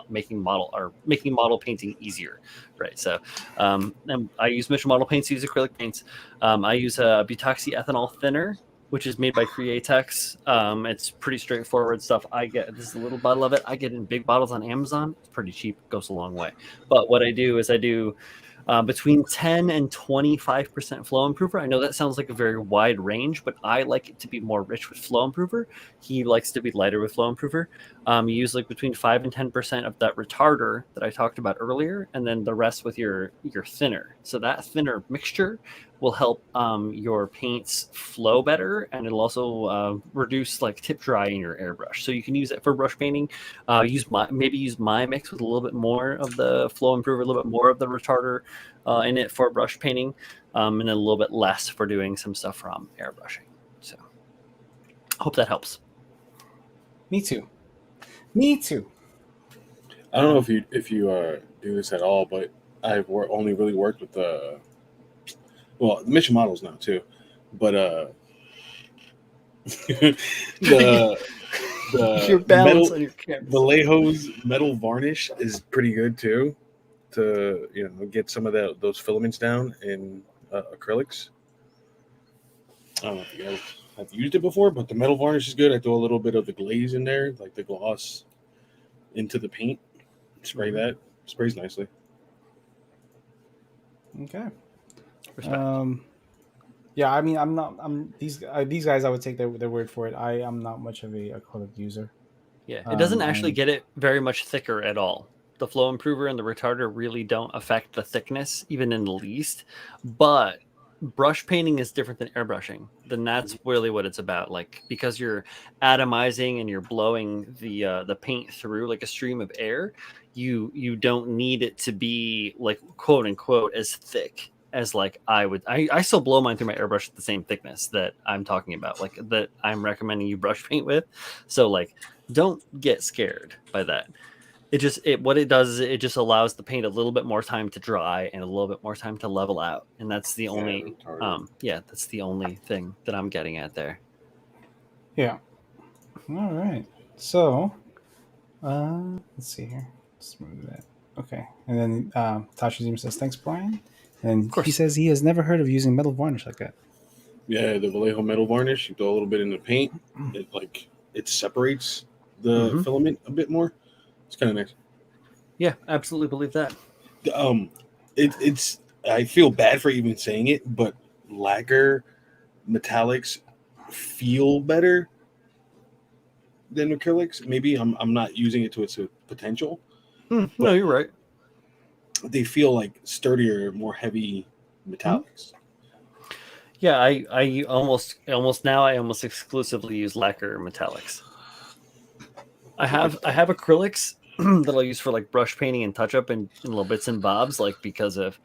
S3: making model painting easier. Right. So and I use Mission Model Paints. Use acrylic paints. I use a butoxyethanol thinner, which is made by Createx. It's pretty straightforward stuff. This is a little bottle of it. I get it in big bottles on Amazon. It's pretty cheap. Goes a long way. But what I do is I do between 10 and 25% flow improver. I know that sounds like a very wide range, but I like it to be more rich with flow improver. He likes to be lighter with flow improver. You use like between 5 and 10% of that retarder that I talked about earlier, and then the rest with your thinner. So that thinner mixture will help your paints flow better, and it'll also reduce like tip dry in your airbrush. So you can use it for brush painting. Use my mix with a little bit more of the flow improver, a little bit more of the retarder in it for brush painting, and then a little bit less for doing some stuff from airbrushing. So hope that helps.
S1: me too. Me too.
S2: I don't know if you do this at all, but only really worked with the mission models now too, but the
S3: Your
S2: the
S3: balance
S2: metal
S3: on your camera.
S2: Vallejo's metal varnish is pretty good too, to get some of those filaments down in acrylics. I don't know if you guys have used it before, but the metal varnish is good. I throw a little bit of the glaze in there, like the gloss, into the paint. Spray that. Sprays nicely.
S1: Okay.
S3: Respect.
S1: Yeah, I mean, I'm these guys. I would take their word for it. I am not much of a acrylic user.
S3: Yeah, it doesn't actually
S1: I'm
S3: get it very much thicker at all. The flow improver and the retarder really don't affect the thickness, even in the least. But brush painting is different than airbrushing. Then that's really what it's about. Like because you're atomizing and you're blowing the paint through like a stream of air, you don't need it to be like quote unquote as thick as like I still blow mine through my airbrush at the same thickness that I'm talking about, like that I'm recommending you brush paint with. So like don't get scared by that. What it does is it just allows the paint a little bit more time to dry and a little bit more time to level out, and that's the
S2: Yeah,
S3: only
S2: retarded.
S3: that's the only thing that I'm getting at there.
S1: Yeah. All right. So, let's see here. Smooth that. Okay. And then Tasha says, thanks, Brian. And
S3: Of
S1: he
S3: course.
S1: says he has never heard of using metal varnish like that.
S2: Yeah, the Vallejo metal varnish. You throw a little bit in the paint. It separates the
S3: Mhm.
S2: filament a bit more. It's kind of nice.
S3: Yeah, absolutely believe that.
S2: Um, it's. I feel bad for even saying it, but lacquer metallics feel better than acrylics. Maybe I'm not using it to its potential,
S3: No,
S2: but
S3: you're right.
S2: they feel like sturdier, more heavy
S1: Mhm.
S2: metallics.
S3: Yeah, I almost exclusively use lacquer metallics. I have acrylics that I'll use for like brush painting and touch up and little bits and bobs, like because of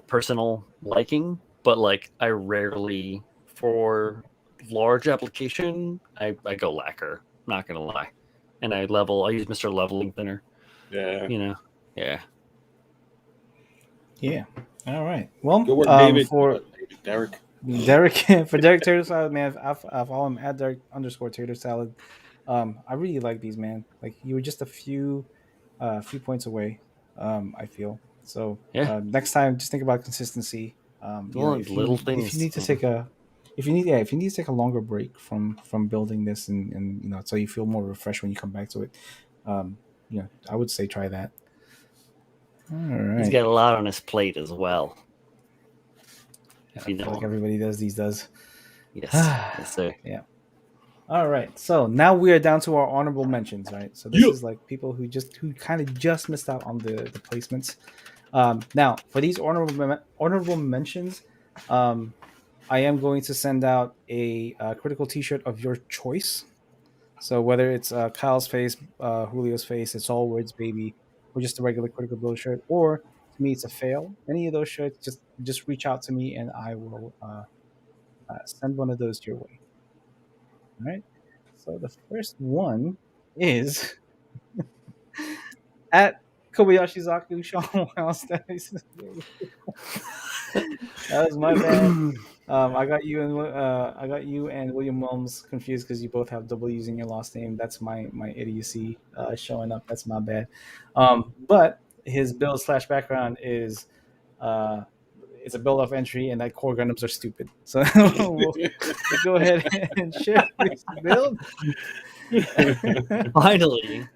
S3: personal liking. But like I rarely for large application I go lacquer. Not gonna lie, and I use Mr. Leveling Thinner.
S2: Yeah.
S3: You know, yeah.
S1: Yeah. All right. Well,
S2: Good work, David.
S1: for
S2: David, Derek.
S1: Derek, for Derek Tater Salad, man, I follow him at Derek _ Tater Salad. I really like these, man. Like you were just few points away. I feel so.
S3: Yeah.
S1: Next time, just think about consistency.
S3: Well, little
S1: If you
S3: things.
S1: need to take a if you need to take a longer break from building this and so you feel more refreshed when you come back to it, um, I would say try that. All
S3: He's
S1: right.
S3: got a lot on his plate as well. If
S1: I
S3: you
S1: feel
S3: know
S1: like
S3: him.
S1: everybody does these does.
S3: Yes. Yes, sir.
S1: Yeah. All right. So now we are down to our honorable mentions, right? So this
S2: Yeah.
S1: is like people who kind of just missed out on the placements. Now for these honorable mentions, I am going to send out a critical T-shirt of your choice. So whether it's Kyle's face, Julio's face, it's all words, baby, or just a regular critical build shirt, or to me it's a fail. Any of those shirts, just reach out to me and I will send one of those your way. All right. So the first one is at Kobayashi Zaku Sean Miles. That was my bad. I got you and William Wilms confused because you both have W's in your last name. That's my idiocy showing up. That's my bad. But his build slash background is uh, it's a build off entry, and that core Gundams are stupid. So we'll go ahead and share this build.
S3: Finally.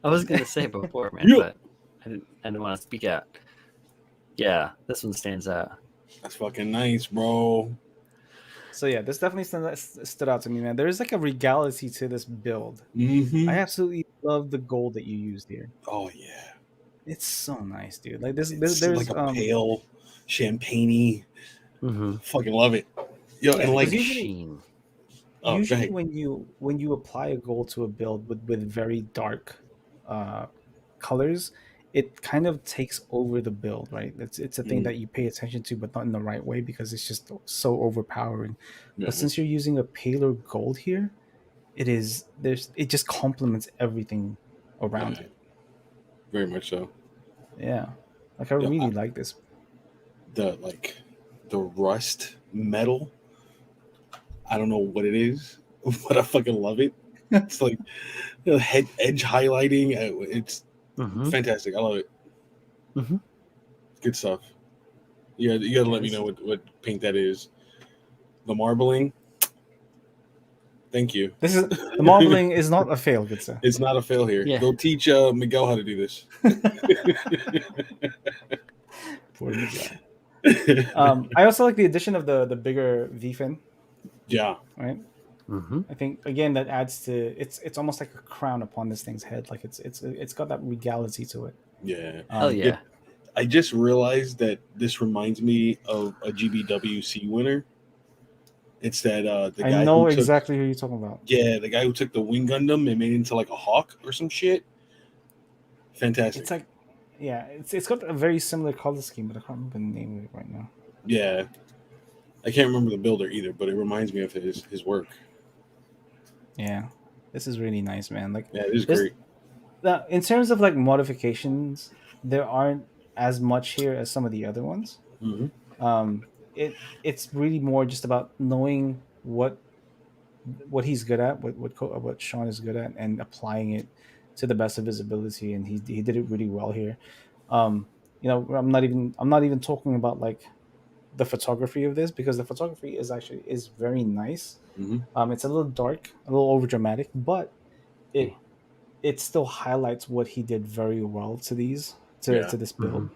S3: I was gonna say before, man,
S2: Yeah.
S3: but I didn't want to speak out. Yeah, this one stands out.
S2: That's fucking nice, bro.
S1: So yeah, this definitely stood out to me, man. There is like a regality to this build. I
S2: Mm-hmm.
S1: absolutely love the gold that you used here.
S2: Oh yeah.
S1: It's so nice, dude. Like this,
S2: It's like
S1: there's
S2: a pale champagne-y.
S3: Mm-hmm.
S2: Fucking love it. Yo,
S1: yeah,
S2: and
S1: because
S3: Like a
S2: like,
S3: sheen.
S2: oh, go
S1: usually
S2: ahead.
S1: when you apply a gold to a build with very dark uh colors, it kind of takes over the build, right? It's a thing
S2: Mm,
S1: that you pay attention to, but not in the right way because it's just so overpowering.
S2: yeah,
S1: But since you're using a paler gold here, it just complements everything around
S2: yeah,
S1: it.
S2: very much so.
S1: Yeah, like I
S2: Yeah,
S1: really like this.
S2: the rust metal. I don't know what it is, but I fucking love it. It's like head edge highlighting. It's
S3: Mm-hmm.
S2: fantastic. I love it.
S3: Mm-hmm.
S2: Good stuff. You gotta
S1: Yeah,
S2: let me know what paint that is. The marbling. Thank you.
S1: this is the marbling is not a fail, good sir.
S2: It's not a fail here.
S3: Yeah.
S2: Go teach Miguel how to do this.
S1: Poor Miguel. I also like the addition of the bigger V fin,
S2: Yeah,
S1: right?
S3: Mm-hmm.
S1: I think again that adds to it's almost like a crown upon this thing's head. Like it's got that regality to it.
S2: yeah.
S3: Hell
S1: Um,
S2: Yeah,
S3: yeah.
S2: I just realized that this reminds me of a GBWC winner. It's that the
S1: I
S2: guy who
S1: know
S2: took
S1: exactly who you're talking about.
S2: the guy who took the Wing Gundam and made it into like a hawk or some shit. Fantastic.
S1: It's like, yeah, it's got a very similar color scheme, but I can't remember the name of it right now.
S2: Yeah, I can't remember the builder either, but it reminds me of his work.
S1: Yeah, this is really nice, man. Like
S2: Yeah, it is
S1: this,
S2: great.
S1: in terms of like modifications, there aren't as much here as some of the other ones.
S2: Hmm.
S1: It's really more just about knowing what he's good at, what Sean is good at, and applying it to the best of his ability, and he did it really well here. I'm not even talking about like the photography of this, because the photography is very nice.
S2: Hmm.
S1: It's a little dark, a little over dramatic, but it it still highlights what he did very well to
S2: Yeah.
S1: to this build,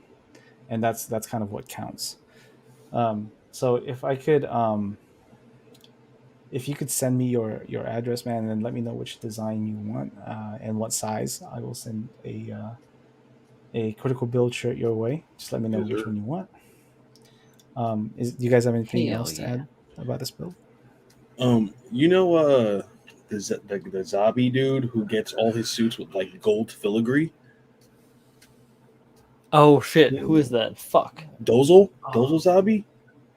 S1: and that's kind of what counts. So if you could send me your address, man, and then let me know which design you want and what size, I will send a critical build shirt your way. Just let me know
S2: Yes,
S1: which
S2: sir.
S1: one you want. Do you guys have anything
S3: Hell
S1: else to
S3: yeah.
S1: add about this build?
S2: You know, the zombie dude who gets all his suits with like gold filigree,
S3: Oh shit, who is that? Fuck.
S2: Dozel zombie.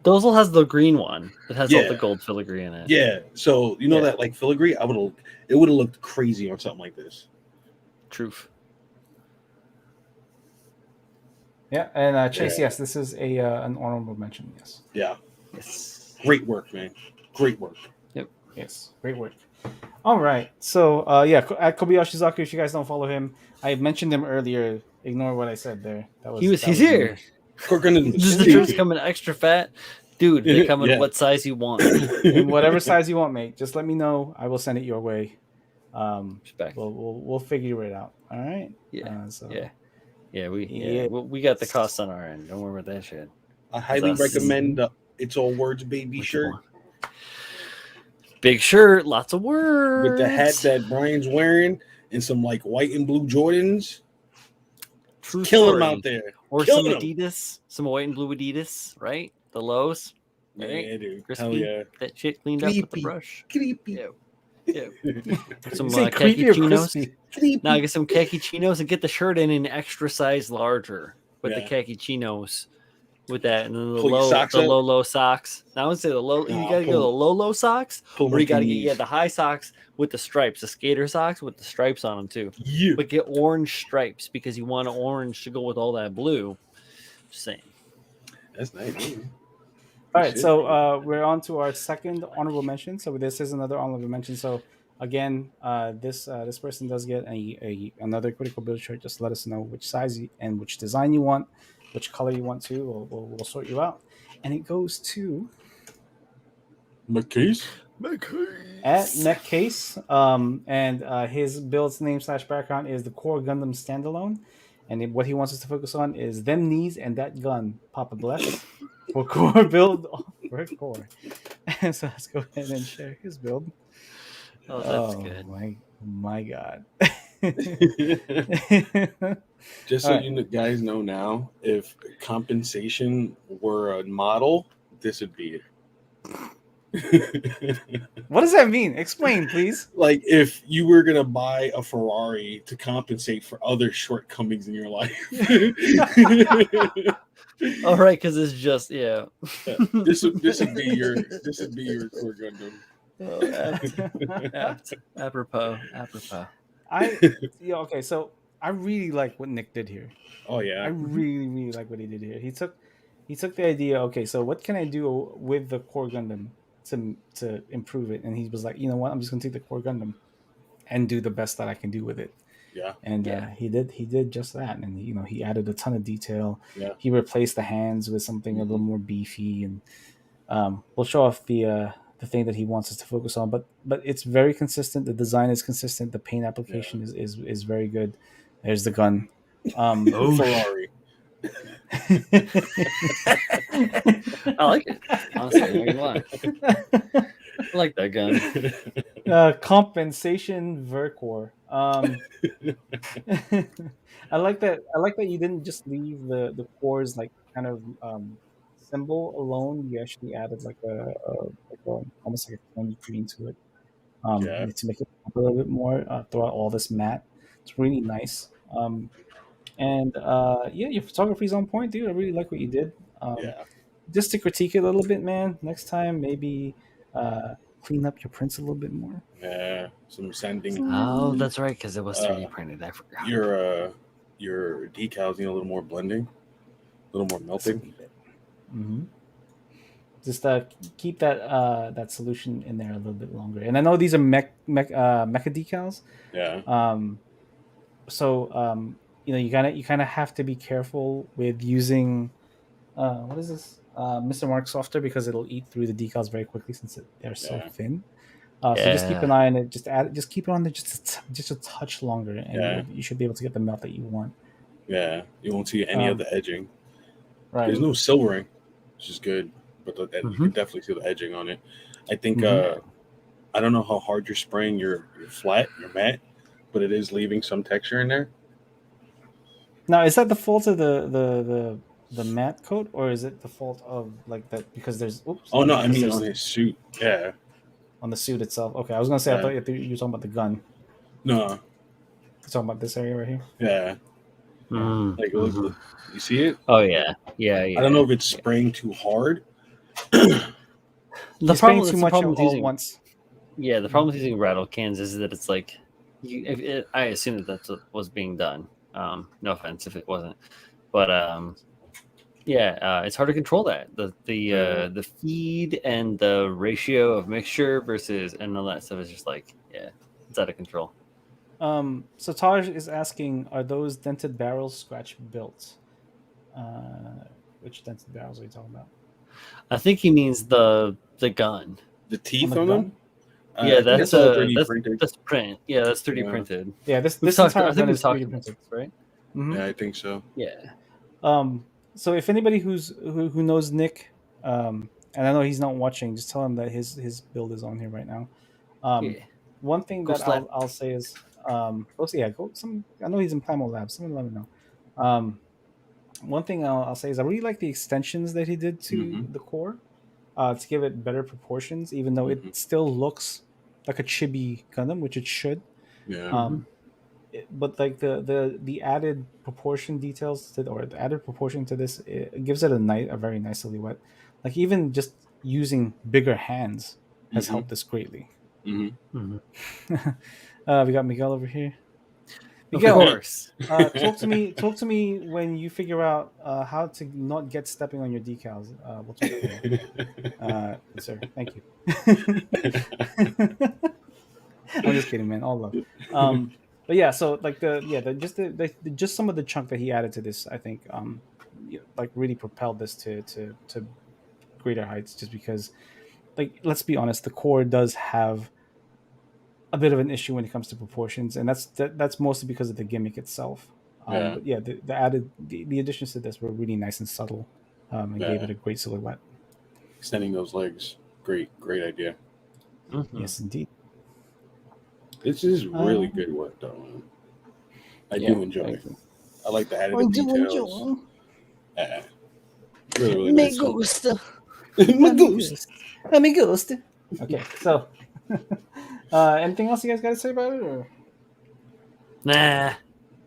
S3: Dozel has the green one that has all the
S2: Yeah,
S3: gold filigree in it.
S2: yeah. So you know
S3: Yeah.
S2: that like filigree, it would have looked crazy on something like this.
S3: Truth.
S1: Yeah, and Chase,
S2: Yeah,
S1: yes, this is a an honorable mention. Yes,
S2: yeah.
S3: Yes.
S2: Great work, man. Great work.
S3: Yep.
S1: yes, great work. All right, so yeah, at Kobayashi Zaku, if you guys don't follow him, I mentioned him earlier. Ignore what I said there. That
S3: He's
S1: was me.
S3: here.
S2: Core Gundam is
S3: The
S1: Is he?
S3: shirts
S2: stupid.
S3: come in extra fat. Dude, they come in
S2: Yeah.
S3: what size you want.
S1: In whatever size you want, mate. Just let me know. I will send it your way.
S3: Respect.
S1: We'll figure it out. All right.
S3: Yeah.
S1: So
S3: Yeah,
S1: yeah.
S3: we got the costs on our end. Don't worry about that shit.
S2: I
S3: It's
S2: highly
S3: us.
S2: recommend It's All Words Baby
S3: What you
S2: shirt
S3: want? Big shirt, lots of
S2: with the hat
S3: words.
S2: that Brian's wearing and some like white and blue Jordans.
S3: True
S2: Killing them
S3: story.
S2: out there.
S3: Or
S2: Killing
S3: some
S2: them.
S3: Adidas, some white and blue Adidas, right? The lows, right?
S2: Yeah, dude.
S3: Crispy.
S2: Hell yeah.
S3: That shit cleaned up with the
S2: Creepy.
S3: brush.
S2: Creepy.
S3: Yeah. Yeah. Some
S1: You say
S3: khaki
S1: creepy or
S3: chinos.
S1: crispy?
S2: Creepy.
S3: Now get some khaki chinos and get the shirt in an extra size larger with the
S2: Yeah.
S3: khaki chinos with that, and then
S2: Pull your socks up.
S3: low socks. Now I would say the low. You
S2: Nah,
S3: gotta go the low socks,
S2: pull them
S3: or you
S2: up to
S3: gotta
S2: your
S3: get
S2: knees.
S3: the high socks with the stripes, the skater socks with the stripes on them too.
S2: Yeah.
S3: But get orange stripes because you want orange to go with all that blue. Just saying.
S2: That's nice. Man.
S1: All
S2: Good
S1: right,
S2: shit,
S1: so
S2: man.
S1: we're on to our second honorable mention. So this is another honorable mention. So again, this person does get another critical build shirt. Just let us know which size and which design you want, which color you want to. We'll sort you out, and it goes to
S2: McCase?
S1: at Metcase. And his build's name / background is the Core Gundam Standalone, and what he wants us to focus on is them knees and that gun. Papa bless for Core build for Core. So let's go ahead and share his build.
S3: Oh, that's
S1: Oh
S3: good.
S1: my god.
S2: Just
S1: All
S2: so
S1: right.
S2: you guys know now, if compensation were a model, this would be it.
S1: What does that mean? Explain, please.
S2: Like if you were gonna buy a Ferrari to compensate for other shortcomings in your life.
S3: All right, because it's just
S2: this would be your core Gundam.
S3: Apropos.
S1: Okay, so I really like what Nick did here.
S2: Oh
S1: I
S2: yeah.
S1: really like what he did here. He took the idea, okay, so what can I do with the Core Gundam to improve it? And he was like, you know what, I'm just gonna take the Core Gundam and do the best that I can do with it.
S2: Yeah.
S1: And he did just that. And he added a ton of detail.
S2: Yeah.
S1: He replaced the hands with something a little more beefy, and we'll show off the thing that he wants us to focus on. But it's very consistent. The design is consistent. The paint application is very good. There's the gun.
S2: Ferrari.
S3: I like it. Honestly, I'm not gonna lie. I like that gun.
S1: Compensation Vercor. I like that. I like that you didn't just leave the cores like kind of symbol alone. You actually added almost like a candy green to it.
S2: Yeah.
S1: To make it pop a little bit more throughout all this matte. It's really nice. And yeah, your photography's on point, dude. I really like what you did.
S2: Yeah.
S1: Just to critique it a little bit, man. Next time, maybe clean up your prints a little bit more.
S2: Yeah. Some sanding.
S3: Oh, that's right, because it was 3D printed. I forgot.
S2: Your decals need a little more blending, a little more melting.
S1: Mm-hmm. Just keep that solution in there a little bit longer. And I know these are mecha decals.
S2: Yeah.
S1: so you kind of have to be careful with using what is this Mr. Mark softer, because it'll eat through the decals very quickly since they're so
S2: Yeah,
S1: thin. So just keep
S3: Yeah.
S1: an eye on it. Just keep it on there just a touch longer, and
S2: yeah,
S1: you should be able to get the melt that you want.
S2: yeah. You won't see any of
S1: Um,
S2: the edging. There's
S1: right.
S2: no silvering, which is good, but you
S3: Hmm.
S2: can definitely see the edging on it. I think
S1: Hmm.
S2: I don't know how hard you're spraying your flat, your matte, but it is leaving some texture in there.
S1: Now, is that the fault of the matte coat, or is it the fault of like that because there's oops
S2: Oh no, I
S1: because
S2: mean on
S1: there's
S2: his suit. Yeah,
S1: on the suit itself? Okay, I was gonna say I
S2: yeah.
S1: thought you were talking about the gun.
S2: No,
S1: You're talking about this area right here.
S2: yeah.
S1: Yeah.
S2: Like
S3: Mm-hmm.
S2: you see it.
S3: Oh yeah, yeah,
S2: I don't know
S3: yeah,
S2: if it's
S3: yeah.
S2: spraying too hard.
S1: You're spraying too
S3: That's the
S1: much
S3: problem with
S1: all at
S3: using.
S1: once.
S3: Yeah, the
S1: Mhm.
S3: problem with using rattle cans is that it's like, I assume that that's what was being done. No offense if it wasn't, but yeah, it's hard to control that
S2: Yeah.
S3: the feed and the ratio of mixture versus and all that stuff is just like, yeah, it's out of control.
S1: So Taj is asking, are those dented barrels scratch built? Uh, which dented barrels are you talking about?
S3: I think he means the gun.
S2: The
S1: On
S2: teeth
S1: the
S2: on them.
S1: gun?
S3: Yeah,
S2: I think
S1: This
S2: that's all
S1: is
S2: 3D printed.
S3: that's print. Yeah, that's 3D
S2: Yeah,
S3: printed.
S1: yeah.
S3: We've
S1: This
S3: talked.
S1: entire
S3: I think
S1: gun
S3: we've
S1: is
S3: talked
S1: 3D
S3: about
S1: printed.
S3: this, right?
S1: Hmm.
S2: yeah, I think so.
S3: Yeah.
S1: So if anybody who knows Nick, and I know he's not watching, just tell him that his build is on here right now. Um,
S3: Yeah.
S1: one thing that
S3: Ghost Lab.
S1: I'll say is, go see, yeah, go some. I know he's in Plamo Lab. Someone let me know. Um, one thing I'll say is I really like the extensions that he did to
S2: Hmm.
S1: the core, to give it better proportions, even though it
S2: Hmm.
S1: still looks like a chibi Gundam, which it should.
S2: Yeah.
S3: Hmm.
S1: Um, but like the added proportion details to, or the added proportion to this, it gives it a very nice silhouette. Like even just using bigger hands has
S2: Hmm.
S1: helped this greatly.
S2: Hmm.
S3: Hmm.
S1: We got Miguel over here.
S3: Of
S1: Miguel,
S3: course.
S1: talk to me. Talk to me when you figure out how to not get stepping on your decals. We'll talk from there. Good sir. Thank you. I'm just kidding, man. All love. But yeah, so like just some of the chunk that he added to this, I think, like really propelled this to greater heights. Just because, like, let's be honest, the core does have a bit of an issue when it comes to proportions, and that's mostly because of the gimmick itself.
S2: Yeah.
S1: But yeah, the additions to this were really nice and subtle, and gave
S2: Yeah.
S1: it a great silhouette.
S2: Extending those legs. Great idea.
S3: Hmm.
S1: Yes, indeed.
S2: This is really
S1: Um,
S2: good work, though. Man. I
S1: yeah,
S2: do
S1: I
S2: enjoy.
S1: agree.
S2: I like the
S1: I
S2: added
S1: do
S2: details.
S1: enjoy.
S2: Yeah, really
S3: Me
S2: nice.
S3: gusta.
S2: My goose.
S1: Amigos. Amigos. Okay, so anything else you guys got to say about it, or
S3: Nah.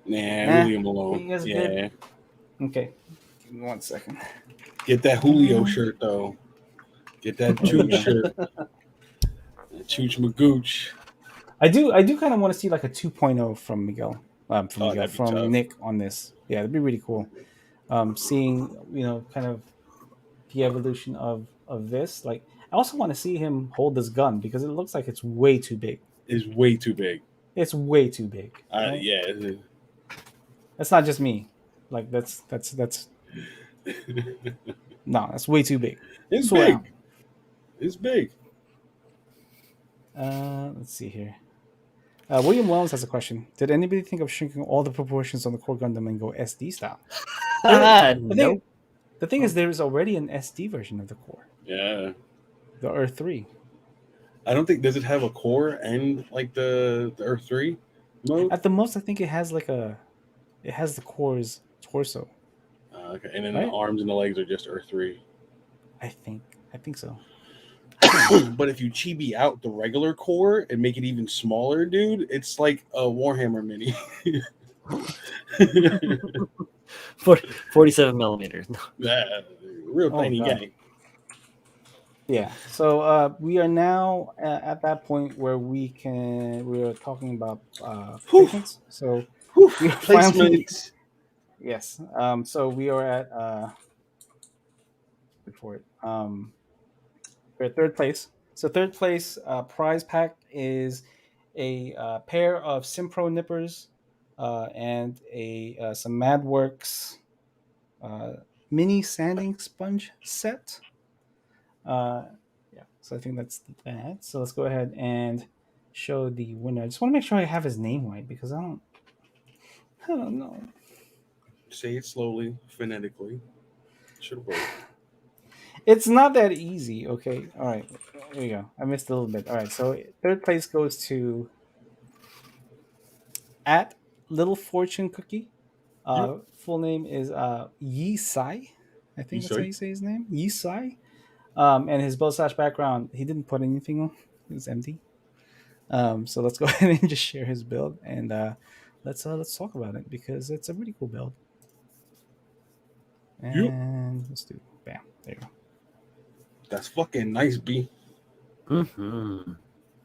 S2: Nah,
S1: nah?
S2: leave him
S1: You
S2: alone.
S1: guys are good.
S2: Yeah.
S1: Okay, give me 1 second.
S2: Get that Julio shirt, though. Get that
S1: There we
S2: Chooch
S1: go.
S2: shirt. Chooch Magooch.
S1: I do kind of want to see like a 2.0 from Miguel,
S2: Oh, that'd be
S1: from
S2: tough.
S1: Nick on this. Yeah, that'd be really cool. Seeing kind of the evolution of this. Like, I also want to see him hold this gun because it looks like it's way too big.
S2: It's way too big.
S1: It's way too big, right?
S2: Yeah.
S1: That's not just me. Like that's no, that's way too big.
S2: It's
S1: Slow down.
S2: big. It's big.
S1: Let's see here. William Wellens has a question. Did anybody think of shrinking all the proportions on the core Gundam and go SD style? The thing,
S3: Nope.
S1: the thing is, there is already an SD version of the core,
S2: Yeah.
S1: the Earth 3.
S2: I don't think does it have a core and like the Earth 3 mode?
S1: At the most, I think it has the core's torso,
S2: Okay, and then the
S1: right?
S2: arms and the legs are just Earth 3.
S1: I think so.
S2: But if you chibi out the regular core and make it even smaller, dude, it's like a Warhammer mini.
S3: 47 millimeters. No.
S2: Yeah, real
S1: Oh
S2: tiny
S1: god.
S2: guy.
S1: Yeah. So we are now at that point where we are talking about
S2: Whew,
S1: placements. So
S2: whew,
S1: we are finally
S2: placements.
S1: yes. So we are at wait for it. We're at third place. So third place prize pack is a pair of Simpro nippers and some MadWorks uh, mini sanding sponge set. Yeah, so I think that's that. So let's go ahead and show the winner. I just want to make sure I have his name right because I don't know.
S2: Say it slowly, phonetically. Should work.
S1: It's not that easy. Okay, all right, here we go. I missed a little bit. All right, so third place goes to at Little Fortune Cookie.
S2: Yep.
S1: Full name is Yi Sai. I
S2: You
S1: think that's how
S2: say?
S1: you say his name. Yi Sai. And his build slash background, he didn't put anything on. It was empty. So let's go ahead and just share his build and let's talk about it because it's a really cool build.
S2: Yep.
S1: And let's do bam. There you go.
S2: That's fucking nice, B.
S3: Mm-hmm.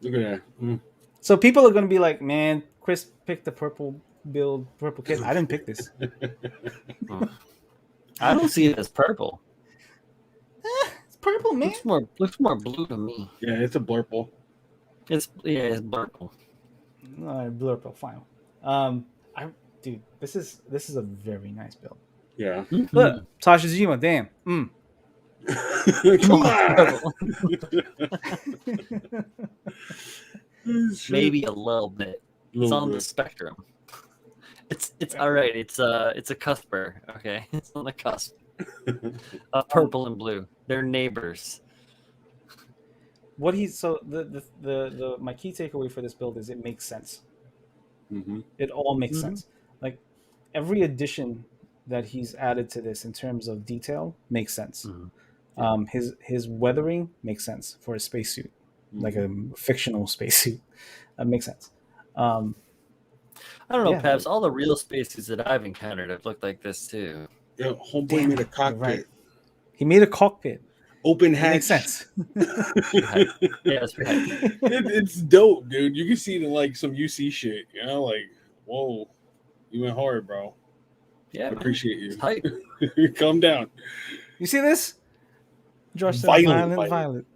S2: Look at that.
S1: So people are gonna be like, man, Chris picked the purple build, purple kit. I didn't pick this.
S3: I don't see it as purple.
S1: It's purple, man.
S3: Looks more blue to me.
S2: Yeah, it's a blurple.
S3: It's purple.
S1: All right, blurple, fine. Dude, this is a very nice build.
S2: Yeah.
S1: Look, Tasha Zima, damn.
S2: Come on.
S3: Maybe a little bit. It's on the spectrum. It's all right. It's a cusper. Okay, it's on the cusp of purple and blue. They're neighbors.
S1: What he's so the my key takeaway for this build is it makes sense.
S2: Mm-hmm.
S1: It all makes sense. Like every addition that he's added to this in terms of detail makes sense.
S3: Mm-hmm.
S1: His weathering makes sense for a spacesuit, like a fictional spacesuit. That makes sense.
S3: I don't know,
S1: Yeah.
S3: Paps. All the real spaces that I've encountered have looked like this too.
S2: Yeah, homeboy
S1: Damn,
S2: made a
S1: you're
S2: cockpit.
S1: right. He made a cockpit.
S2: Open
S1: It
S2: hatch.
S1: makes sense.
S3: Yeah, it's right.
S2: It's dope, dude. You can see it in like some UC shit. You know, like, whoa, you went hard, bro.
S3: Yeah,
S2: I appreciate you.
S3: It's hype.
S2: Calm down.
S1: You see this? Josh said violent.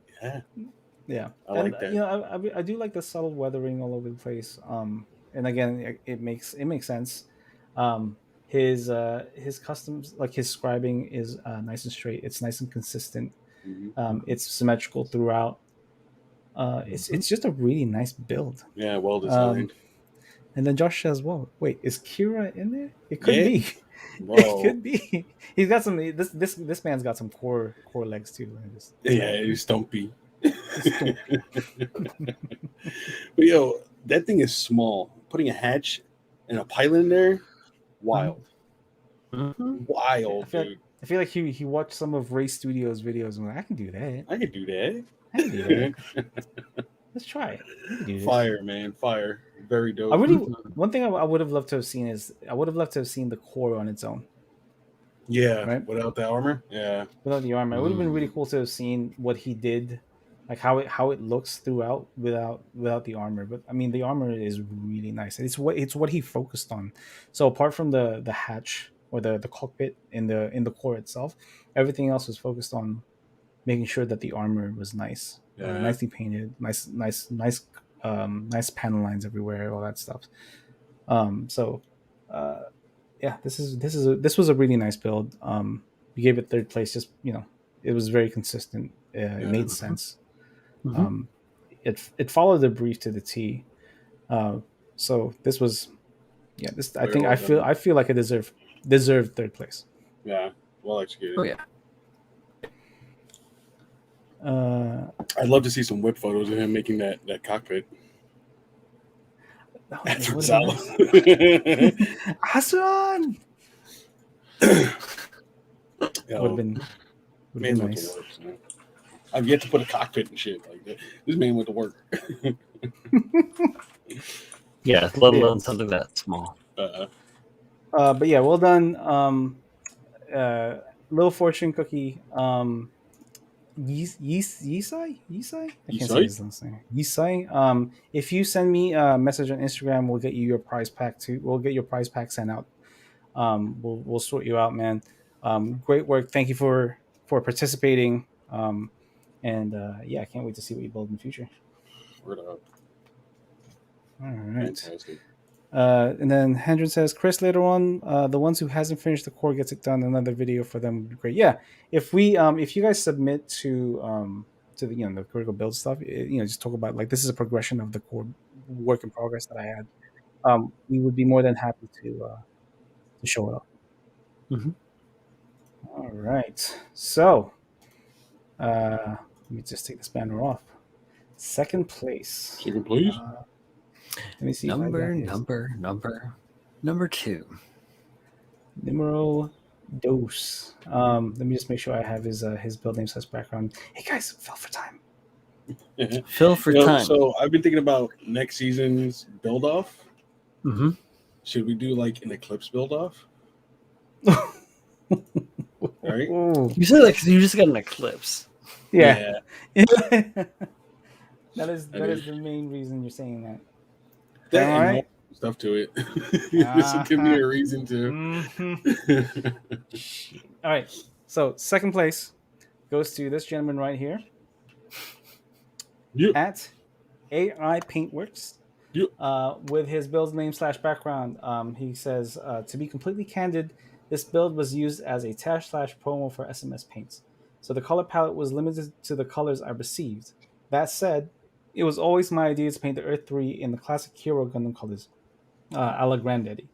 S1: Yeah.
S2: I like that.
S1: You know, I do like the subtle weathering all over the place. And again, it makes sense. His customs, like his scribing, is nice and straight. It's nice and consistent. It's symmetrical throughout. It's just a really nice build.
S2: Yeah, well designed.
S1: And then Josh says, "Whoa, wait, is Kira in there? It could be.
S2: Bro.
S1: It could be. He's got some. This man's got some core legs too.
S2: Yeah, he's stumpy. But yo, that thing is small. Putting a hatch and a pilot in there, wild. Wild, dude.
S1: I feel like he watched some of Ray Studios videos and like, I can do that.
S2: I can do that.
S1: I can do that. Let's try it. I can do this.
S2: Fire, man, fire. Very dope.
S1: One thing I would have loved to have seen is the core on its own.
S2: Yeah,
S1: right?
S2: Without the armor. Yeah,
S1: without the armor, it would have been really cool to have seen what he did, like how it looks throughout without the armor. But I mean, the armor is really nice. It's what he focused on. So apart from the hatch or the cockpit in the core itself, everything else was focused on making sure that the armor was nice, nicely painted, nice panel lines everywhere, all that stuff. Yeah, this was a really nice build. We gave it third place. Just it was very consistent. It made sense. It followed the brief to the T. So this was, this I feel like it deserved third place.
S2: Yeah, well executed.
S3: Oh yeah.
S2: I'd love to see some whip photos of him making that cockpit. That's what's up.
S1: Hassan! Would have been nice.
S2: Work, so. I've yet to put a cockpit and shit like that. This man went to work.
S3: Yeah, let alone something that small.
S1: But yeah, well done. Little Fortune Cookie. Yisai? I can't say his last name. Yisai. If you send me a message on Instagram, we'll get you your prize pack too. We'll get your prize pack sent out. We'll sort you out, man. Great work. Thank you for participating. And I can't wait to see what you build in the future.
S2: Word up.
S1: All right.
S2: Fantastic.
S1: And then Hendren says, Chris, later on, the ones who hasn't finished the core gets it done. Another video for them would be great. Yeah, if you guys submit to the the critical build stuff, just talk about like this is a progression of the core work in progress that I had. We would be more than happy to show it off.
S3: Mm-hmm.
S1: All right, so let me just take this banner off. Second place.
S2: Second, please.
S1: Let me see if I got his
S3: Number 2.
S1: numero dos. Let me just make sure I have his build name slash background. Hey guys, fell for time.
S3: Phil for time.
S2: So I've been thinking about next season's build off.
S3: Mm-hmm.
S2: Should we do like an Eclipse build off? Right?
S3: You said like you just got an eclipse.
S1: Yeah. that is
S2: I
S1: the main reason you're saying that.
S2: That
S1: All
S2: and
S1: right.
S2: more stuff to it. This will give me a reason to.
S1: Mhm. All right. So second place goes to this gentleman right here
S2: Yep.
S1: at AI Paintworks.
S2: Yep.
S1: With his build name slash background, he says, to be completely candid, this build was used as a test slash promo for SMS paints. So the color palette was limited to the colors I received. That said, it was always my idea to paint the Earth 3 in the classic Hero Gundam colors, a la Granddaddy.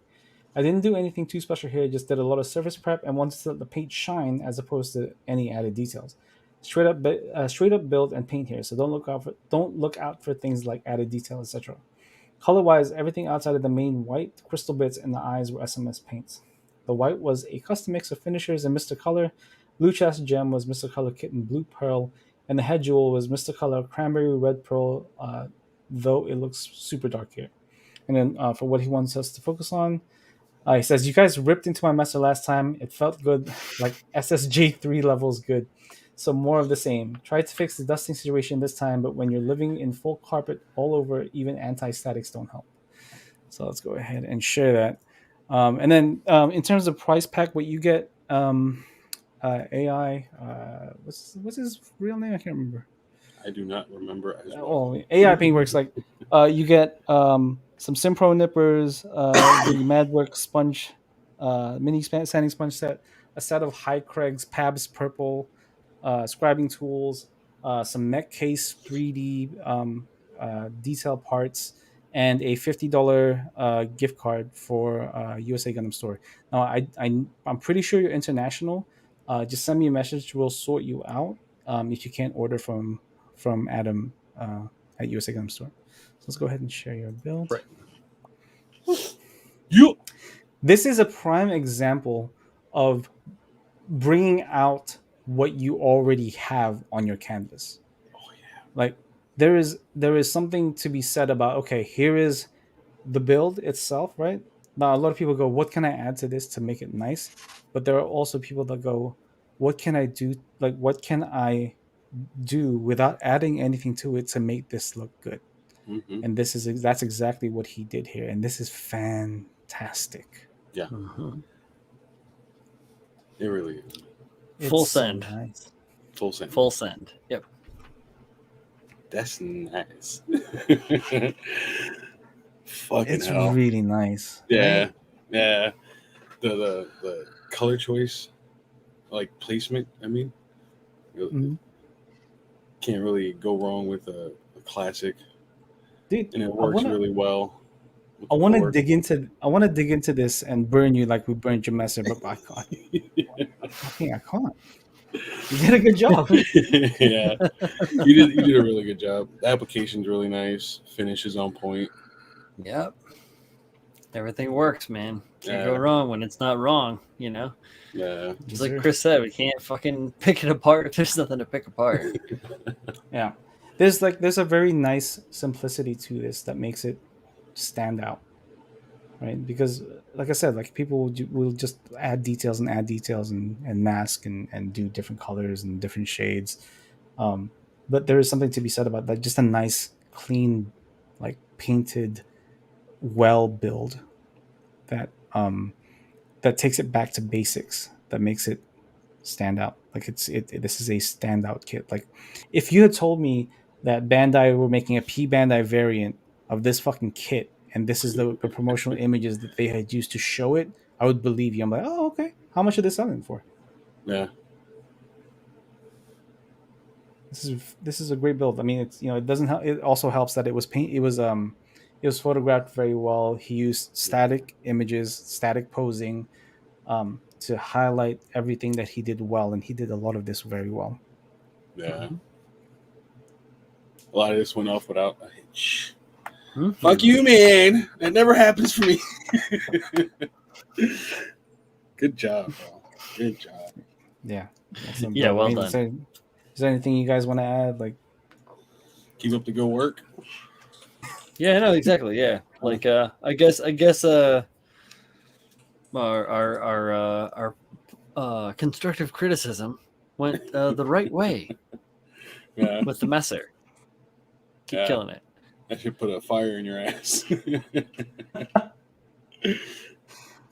S1: I didn't do anything too special here, just did a lot of surface prep and wanted to let the paint shine as opposed to any added details. Straight up build and paint here, so don't look out for things like added detail, etc. Color-wise, everything outside of the main white, crystal bits, and the eyes were SMS paints. The white was a custom mix of finishers and Mr. Color. Blue chest gem was Mr. Color Kitten Blue Pearl, and the head jewel was Mr. Color Cranberry Red Pearl, though it looks super dark here. And then for what he wants us to focus on, he says, you guys ripped into my master last time. It felt good, like SSJ 3 levels good. So more of the same. Tried to fix the dusting situation this time, but when you're living in full carpet all over, even anti-statics don't help. So let's go ahead and share that. And then in terms of price pack, what you get, AI, what's his real name? I can't remember.
S2: I do not remember as well.
S1: Oh, AI Paintworks, like you get some Simpro nippers, the Madwork sponge, mini sanding sponge set, a set of High Craig's Pabs purple, scribing tools, some mech case 3D detail parts, and a $50 gift card for USA Gundam Store. Now, I'm pretty sure you're international. Just send me a message. We'll sort you out if you can't order from Adam at USA Gundam Store. So let's go ahead and share your build.
S2: Right. Yep.
S1: This is a prime example of bringing out what you already have on your canvas.
S2: Oh yeah.
S1: Like there is something to be said about, okay, here is the build itself, right? Now a lot of people go, what can I add to this to make it nice? But there are also people that go, what can I do? Like, what can I do without adding anything to it to make this look good?
S2: Mm-hmm.
S1: And that's exactly what he did here, and this is fantastic.
S2: Yeah.
S3: Mm-hmm.
S2: It really is.
S3: Full
S1: It's so
S3: send.
S1: nice.
S2: Full send.
S3: Full send. Yep.
S2: That's nice. Fucking
S1: It's
S2: hell.
S1: really nice.
S2: Yeah.
S1: Right?
S2: Yeah. The color choice, like placement, I mean.
S1: Mhm.
S2: Can't really go wrong with a classic.
S1: Dude,
S2: And it works really well.
S1: I want to dig into this and burn you like we burned your master, but I can't. You did a good job.
S2: Yeah, you did a really good job. The application's really nice. Finish is on point.
S3: Yep. Everything works, man. Can't
S2: Yeah.
S3: go wrong when it's not wrong, you know?
S2: Yeah.
S3: Just like Chris said, we can't fucking pick it apart if there's nothing to pick apart.
S1: Yeah. There's a very nice simplicity to this that makes it stand out. Right? Because like I said, like people will just add details and mask and do different colors and different shades. But there is something to be said about that, just a nice, clean, like painted, well build that that takes it back to basics, that makes it stand out. Like this is a standout kit. Like if you had told me that Bandai were making a P Bandai variant of this fucking kit and this is the promotional images that they had used to show it, I would believe you. I'm like, oh, okay. How much are they selling for?
S2: Yeah.
S1: This is a great build. I mean, it's it doesn't help. It also helps that it was photographed very well. He used static images, static posing, to highlight everything that he did well, and he did a lot of this very well.
S2: Yeah.
S3: Mm-hmm.
S2: A lot of this went off without a hitch.
S3: Mm-hmm.
S2: Fuck you, man. That never happens for me. Good job, bro. Good job.
S1: Yeah.
S3: Yeah, well done.
S1: Is there anything you guys want to add? Like,
S2: Keep up the good work.
S3: Yeah, no, exactly. Yeah, like I guess our constructive criticism went the right way
S2: Yeah.
S3: with the messer. Keep killing it.
S2: I should put a fire in your ass.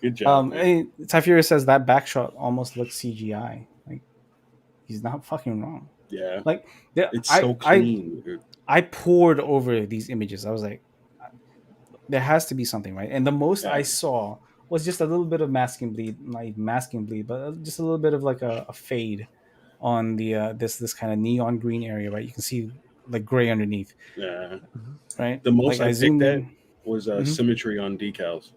S2: Good job.
S1: Typhura says that backshot almost looks CGI. Like, he's not fucking wrong.
S2: Yeah.
S1: Like,
S2: It's so clean, dude.
S1: I poured over these images. I was like, there has to be something, right? And the most I saw was just a little bit of masking bleed, not even masking bleed, but just a little bit of like a fade on the this kind of neon green area, right? You can see like gray underneath.
S2: Yeah.
S1: Right.
S2: The most
S1: like,
S2: I picked at was symmetry on decals.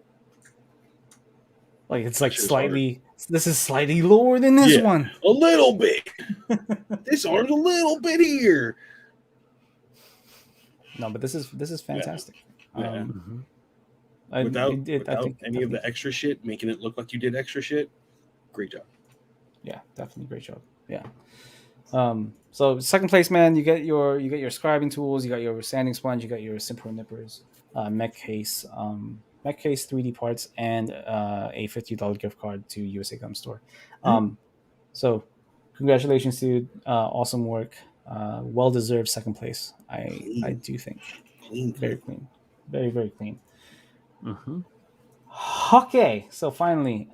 S1: Like, it's like slightly. This is slightly lower than this one.
S2: A little bit. This arm's a little bit here.
S1: No, but this is fantastic.
S2: Yeah.
S1: Without
S2: any of the extra shit, making it look like you did extra shit. Great job.
S1: Yeah, definitely great job. Yeah. So second place, man, you get your scribing tools, you got your sanding sponge, you got your Simpro nippers, mech case 3D parts, and a $50 gift card to USA Gun Store. So congratulations, dude. Awesome work. Well deserved second place. I do think. Very clean. Very, very clean.
S3: Mm-hmm.
S1: Okay, so finally,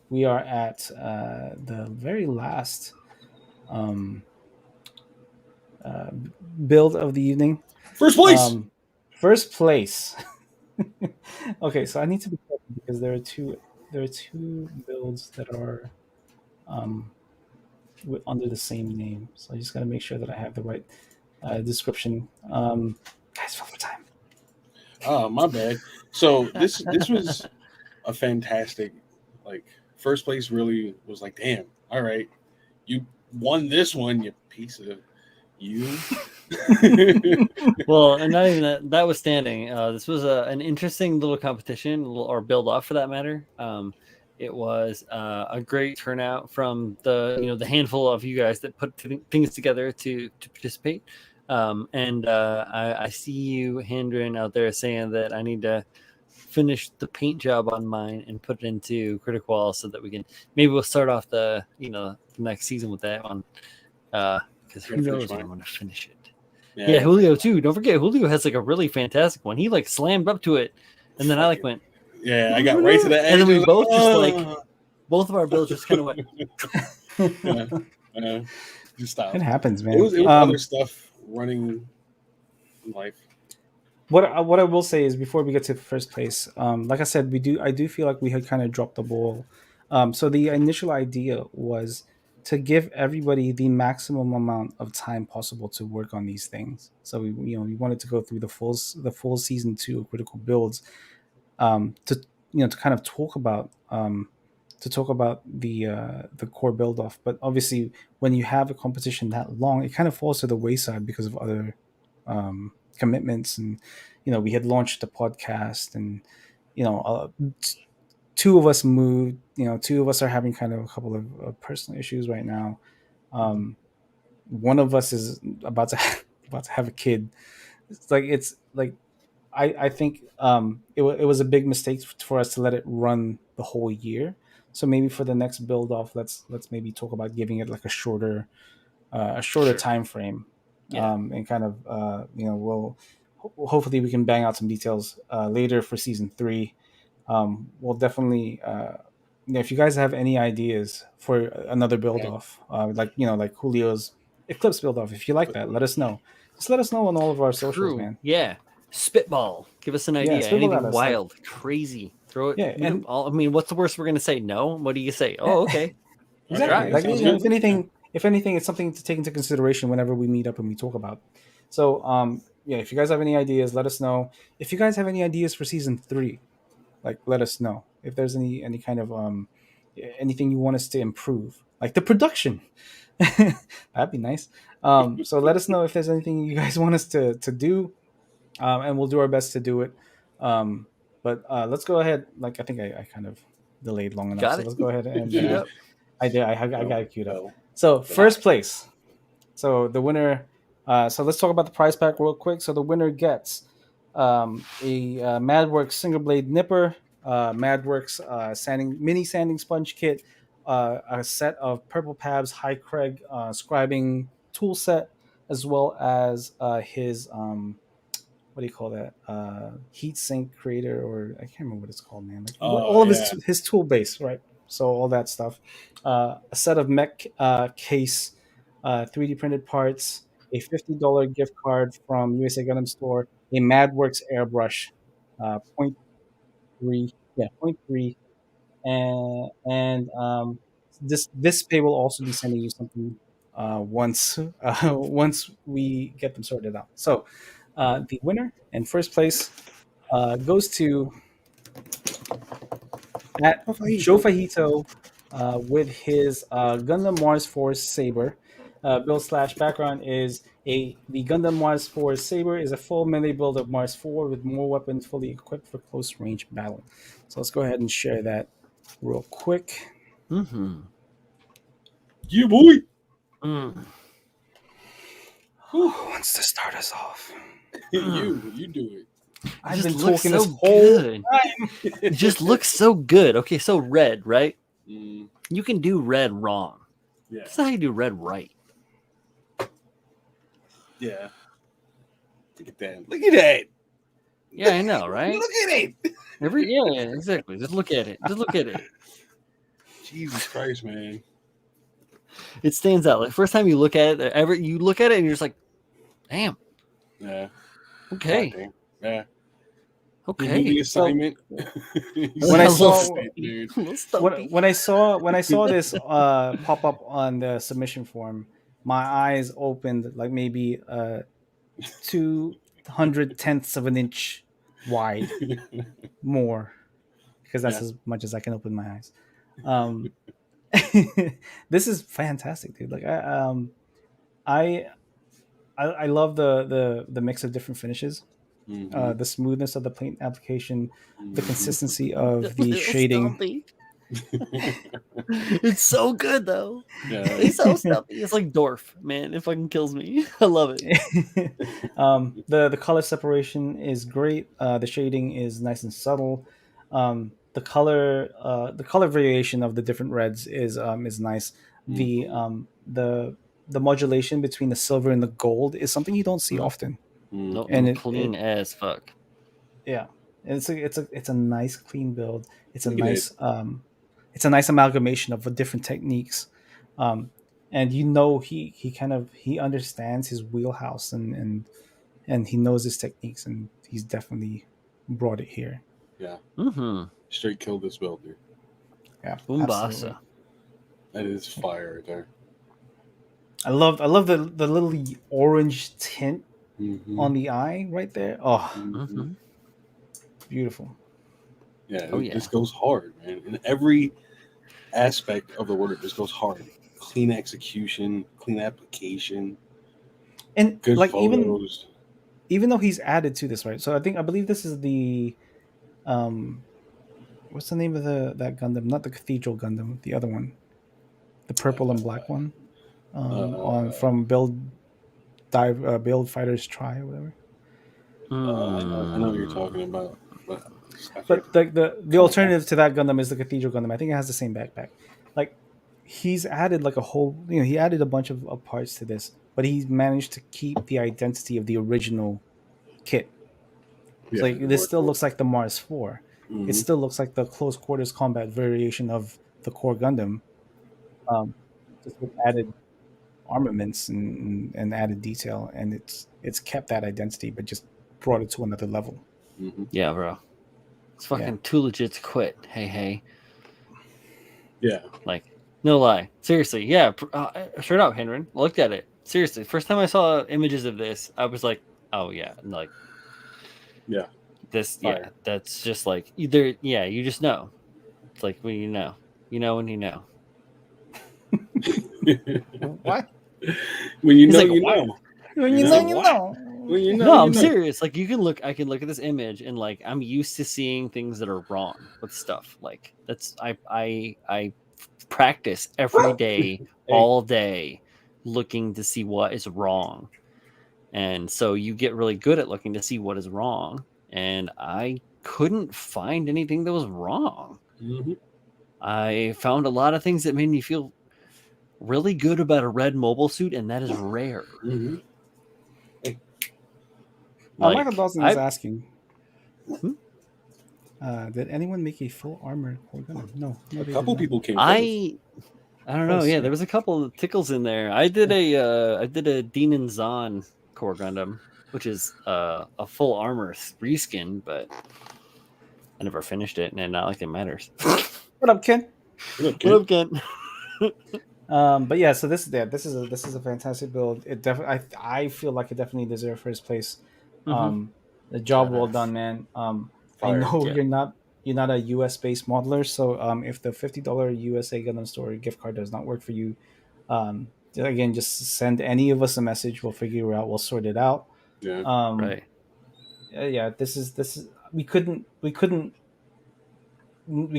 S1: we are at the very last build of the evening.
S2: First place.
S1: First place. Okay, so I need to be careful because there are two builds that are under the same name. So I just got to make sure that I have the right description. Guys, fill for time.
S2: Oh, my bad. So this was a fantastic, like, first place. Really was like, damn, all right, you won this one, you piece of you.
S3: Well, and not even that was standing. This was an interesting little competition, or build off for that matter. It was a great turnout from the handful of you guys that put things together to participate. And I see you, Handren, out there saying that I need to finish the paint job on mine and put it into CritiQual so that we can we'll start off the next season with that one. Because who knows when I'm going to finish it. Yeah, Julio too. Don't forget, Julio has like a really fantastic one. He like slammed up to it, and then I like went.
S2: Yeah, I got right to the edge.
S3: And then we both just like both of our builds just kind of went.
S2: Just stop.
S1: It happens, man.
S2: It was other stuff running in life.
S1: What I will say is, before we get to first place, like I said, I do feel like we had kind of dropped the ball. So the initial idea was to give everybody the maximum amount of time possible to work on these things. So we wanted to go through the full season 2 of Critical Builds, to kind of talk about the core build off. But obviously, when you have a competition that long, it kind of falls to the wayside because of other commitments. And we had launched the podcast, and two of us moved. Two of us are having kind of a couple of personal issues right now. One of us is about to have a kid. It's like I think it was a big mistake for us to let it run the whole year. So maybe for the next build off, let's maybe talk about giving it like a shorter time frame. And kind of we'll hopefully we can bang out some details later for season 3. We'll definitely if you guys have any ideas for another build off, like Julio's Eclipse build off, if you like that, let us know. Just let us know on all of our socials, man.
S3: Yeah, Spitball. Give us an
S1: Yeah,
S3: idea.
S1: spitball at
S3: Anything
S1: us. Like,
S3: wild, crazy. Throw it.
S1: yeah, and
S3: I mean, what's the worst we're gonna say? No. What do you say? Oh, okay.
S1: exactly.
S3: Try.
S2: That
S1: Like,
S2: sounds
S1: you know,
S2: good.
S1: if anything, it's something to take into consideration whenever we meet up and we talk about. So, yeah, if you guys have any ideas, let us know. If you guys have any ideas for season 3, like, let us know. If there's any kind of anything you want us to improve, like the production, that'd be nice. So let us know if there's anything you guys want us to do, and we'll do our best to do it. But let's go ahead. Like, I think I kind of delayed long enough,
S3: Got
S1: so
S3: it.
S1: let's go ahead and
S3: Queued
S2: Yeah.
S3: up.
S1: I did. I
S2: Well,
S1: got it queued up.
S2: well,
S1: So
S2: well.
S1: first place. So the winner. So let's talk about the prize pack real quick. So the winner gets a MadWorks single blade nipper, MadWorks sanding mini sanding sponge kit, a set of Purple Pabs High Craig scribing tool set, as well as his what do you call that? Heat sink creator, or I can't remember what it's called, man. Like,
S2: Oh
S1: all of
S2: yeah.
S1: his tool base, right? So all that stuff. A set of mech case, 3D printed parts, a $50 gift card from USA Gundam Store, a MadWorks airbrush, point three, yeah, point three, and this pay will also be sending you something once once we get them sorted out. So the winner and first place goes to at
S2: Oh,
S1: Joe
S2: Fajito.
S1: Fajito with his Gundam Mars Force Saber. Build slash background is the Gundam Mars Force Saber is a full melee build of Mars 4 with more weapons fully equipped for close range battle. So let's go ahead and share that real quick.
S3: Mm-hmm.
S2: You boy.
S3: Mm.
S1: Who wants to start us off?
S2: You do it.
S1: I've
S3: Just
S1: been
S3: looks
S1: talking
S3: so
S1: this whole
S3: good.
S1: time.
S3: It just looks so good. Okay, so red, right?
S2: Mm,
S3: You can do red wrong.
S2: yeah.
S3: That's not how you do red right.
S2: Yeah. Look at that. Look at that.
S3: Yeah, I know, right?
S2: Look at it.
S3: Yeah, exactly. Just look at it. Just look at it.
S2: Jesus Christ, man.
S3: It stands out. Like first time you look at it, you look at it and you're just like, damn.
S2: Yeah.
S3: Okay.
S2: Goddamn. Yeah. He
S3: Okay.
S2: knew the assignment.
S1: When I saw
S2: dude.
S1: when I saw this pop up on the submission form, my eyes opened like maybe 200 tenths of an inch wide more, because that's
S2: Yeah.
S1: as much as I can open my eyes. This is fantastic, dude. Like I I love the mix of different finishes,
S2: Mhm.
S1: the smoothness of the paint application, the
S2: Mhm.
S1: consistency of the
S3: Little
S1: shading.
S3: stumpy. It's so good though.
S2: Yeah.
S3: It's so stumpy. It's like Dorf, man. It fucking kills me. I love it.
S1: The color separation is great. The shading is nice and subtle. The color variation of the different reds is nice. The
S2: Mhm.
S1: um, the the modulation between the silver and the gold is something you don't see
S3: Mhm.
S1: often,
S3: No,
S1: and
S3: and clean as fuck.
S1: yeah, it's a nice clean build. It's a
S2: Look at it.
S1: nice amalgamation of the different techniques, um, and he kind of he understands his wheelhouse, and he knows his techniques, and he's definitely brought it here.
S2: Yeah.
S3: Mm-hmm.
S2: Straight killed this builder.
S1: Yeah, absolutely.
S3: Boombasa.
S2: That is fire right there.
S1: I love the little orange tint
S2: Mm-hmm.
S1: on the eye right there. Oh,
S3: Mm-hmm.
S1: beautiful.
S2: Yeah,
S3: Oh, yeah.
S2: this goes hard, man. In every aspect of the word, this goes hard. Clean execution, clean application,
S1: And
S2: good
S1: like,
S2: photos.
S1: even though he's added to this, right? So I believe this is the um what's the name of that Gundam? Not the Cathedral Gundam, the other one, the purple and black one. On
S2: Uh,
S1: from Build Fighters Try or whatever.
S2: I know what you're talking about, but I forget
S1: But like the
S2: come on.
S1: alternative to that Gundam is the Cathedral Gundam. I think it has the same backpack. Like, he's added like a whole, he added a bunch of parts to this, but he's managed to keep the identity of the original kit. So
S2: Yeah,
S1: like, this still looks like the Mars 4. It
S2: Mm-hmm.
S1: still looks like the close quarters combat variation of the core Gundam, um, just with added armaments and added detail, and it's kept that identity, but just brought it to another level.
S2: Mm-hmm.
S3: Yeah, bro. It's fucking too legit to quit. Hey.
S2: Yeah.
S3: Like, no lie. Seriously, yeah. Straight up, Henry. Looked at it. Seriously, first time I saw images of this, I was like, oh yeah, and like
S2: Yeah.
S3: this,
S2: Fire.
S3: yeah. That's just like either, yeah. You just know. It's like when you know when you know.
S1: What?
S2: When you
S3: He's
S2: know,
S3: like,
S2: you
S3: what?
S2: know.
S1: When
S2: You
S1: you know,
S2: know?
S1: you know.
S2: When you know,
S3: No,
S2: you
S3: I'm
S2: know.
S3: serious. Like you can look, I can look at this image and like I'm used to seeing things that are wrong with stuff. Like that's I practice every day,
S2: Hey.
S3: all day, looking to see what is wrong. And so you get really good at looking to see what is wrong. And I couldn't find anything that was wrong.
S2: Mm-hmm.
S3: I found a lot of things that made me feel really good about a red mobile suit, and that is rare.
S2: Mm-hmm.
S1: Michael
S3: Like
S1: Dawson is
S3: I
S1: asking,
S3: Hmm?
S1: did anyone make a full armor core Gundam? No,
S2: A
S1: they did
S2: couple
S1: not.
S2: people came close.
S3: I don't know.
S1: Close,
S3: Yeah,
S1: yeah.
S3: there was a couple of tickles in there. I did a Dean and Zahn core Gundam, which is a full armor reskin, but I never finished it, and not like it matters.
S1: What up, Ken?
S2: Look,
S3: What up, Kent?
S1: But yeah, so this is a fantastic build. It definitely I feel like it definitely deserves first place. The job well
S3: Badass.
S1: done, man. I
S2: Fire.
S1: know
S3: Yeah.
S1: you're not a US based modeler, so if the $50 USA Gundam Store gift card does not work for you, again, just send any of us a message. We'll figure it out. We'll sort it out.
S2: Yeah.
S3: Right.
S1: Yeah, this is we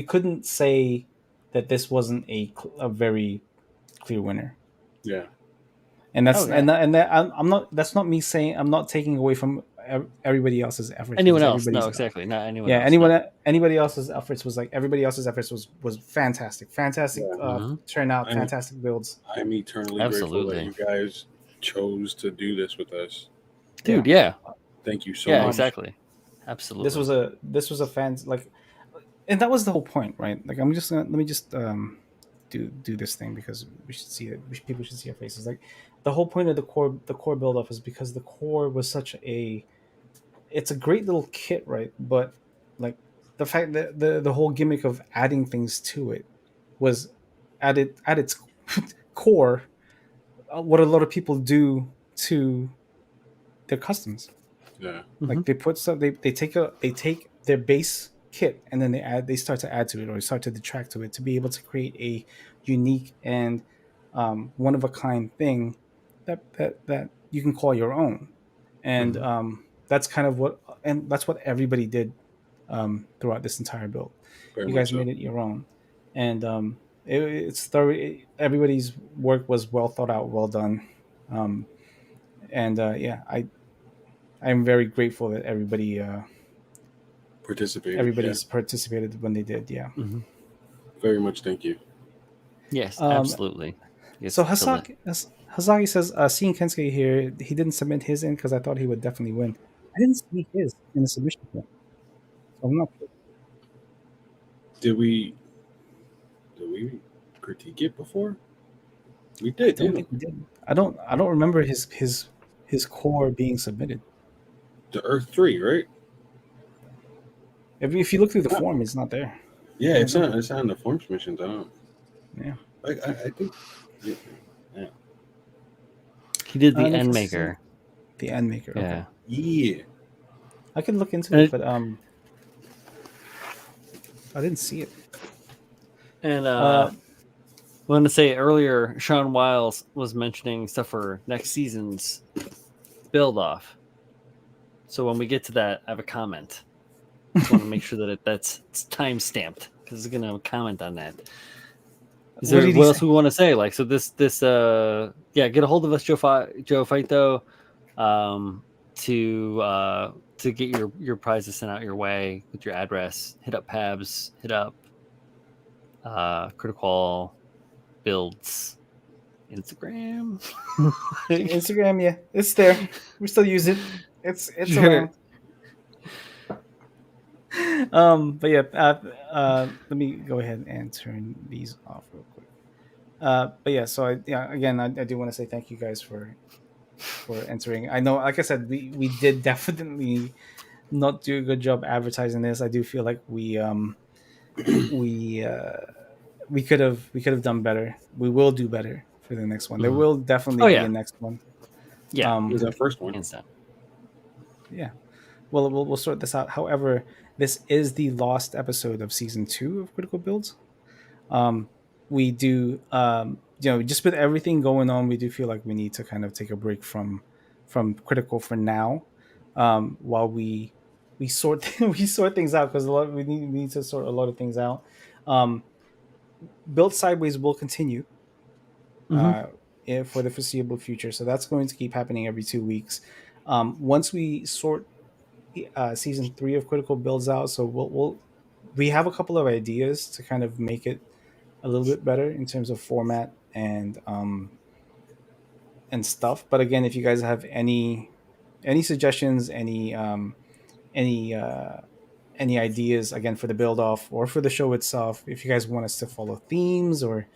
S1: couldn't say that this wasn't a very clear winner.
S2: Yeah.
S1: And that's
S3: Oh, yeah.
S1: I'm not, that's not me saying, I'm not taking away from everybody else's efforts,
S3: Anyone
S1: because
S3: else? No,
S1: everybody's,
S3: exactly. Not anyone
S1: yeah,
S3: else. No.
S1: anybody else's efforts was like, everybody else's efforts was fantastic,
S2: Yeah.
S1: turnout,
S2: I'm
S1: fantastic builds.
S2: I'm eternally grateful that
S3: Absolutely.
S2: you guys chose to do this with us.
S3: Dude, yeah.
S2: Thank you so
S3: Yeah,
S2: much.
S3: exactly. Absolutely.
S1: This was a fan, like, and that was the whole point, right? Like, I'm just gonna, let me just do this thing, because we should see it. People should see our faces. Like, the whole point of the core build up is because the core was such a, it's a great little kit, right? But like, the fact that the whole gimmick of adding things to it was at its core, what a lot of people do to their customs.
S2: Yeah.
S1: Like, they put stuff, they take their base kit, and then they start to add to it, or start to detract to it, to be able to create a unique and one of a kind thing that you can call your own. And that's kind of what, and that's what everybody did throughout this entire build.
S2: Very
S1: You
S2: much
S1: guys
S2: so.
S1: made it your own. And it's thorough. Everybody's work was well thought out, well done. And yeah, I'm very grateful that
S2: Participated. Yeah.
S1: everybody's participated when they did. Yeah.
S2: Very much thank you.
S3: Yes,
S1: Um,
S3: absolutely. Yes,
S1: So Hasaki says, seeing Kensuke here, he didn't submit his in because I thought he would definitely win. I didn't see his in the submission form, so I'm not sure.
S2: Did we critique it before? We
S1: I
S2: did,
S1: don't
S2: didn't
S1: think
S2: we?
S1: we did. I don't remember his core being submitted.
S2: The Earth 3, right?
S1: If you look through the
S2: Yeah.
S1: form, it's not there.
S2: Yeah,
S1: I
S2: it's
S1: don't
S2: not
S1: know.
S2: it's not in the form submissions. I don't.
S1: Yeah.
S2: I think. Yeah.
S3: he did the
S1: Nick
S3: end
S1: says
S3: maker.
S1: the end maker. Okay.
S3: Yeah.
S2: Yeah.
S1: I can look into
S3: And
S1: it, but I didn't see it.
S3: And I wanted to say earlier, Sean Wiles was mentioning stuff for next season's build off. So when we get to that, I have a comment. Just want to make sure that that's time stamped, because it's going to comment on that. Is
S1: What
S3: there
S1: did he
S3: what else
S1: say?
S3: we want to say? Like, so this yeah, get a hold of us, Joe Faito, to get your prizes sent out your way with your address. Hit up Pabs, hit up CritiQual Builds Instagram.
S1: Instagram, yeah, it's there. We still use it. It's
S3: Sure.
S1: around. But yeah, let me go ahead and turn these off real quick. But yeah, so I do want to say thank you guys for for entering. I know, like I said, we did definitely not do a good job advertising this. I do feel like we we could have done better. We will do better for the next one. There will definitely
S3: Oh
S1: be
S3: yeah,
S1: a next one.
S3: yeah,
S2: Here's that first one.
S3: hands down.
S1: Yeah. Well, we'll sort this out. However, this is the last episode of season 2 of Critical Builds. We do, just with everything going on, we do feel like we need to kind of take a break from Critical for now, while we sort we sort things out, because we need to sort a lot of things out. Um, Build Sideways will continue
S3: Mm-hmm.
S1: for the foreseeable future, so that's going to keep happening every 2 weeks. Once we sort season 3 of Critical Builds out, so we have a couple of ideas to kind of make it a little bit better in terms of format and stuff. But again, if you guys have any suggestions, any uh, any ideas, again, for the build off or for the show itself, if you guys want us to follow themes or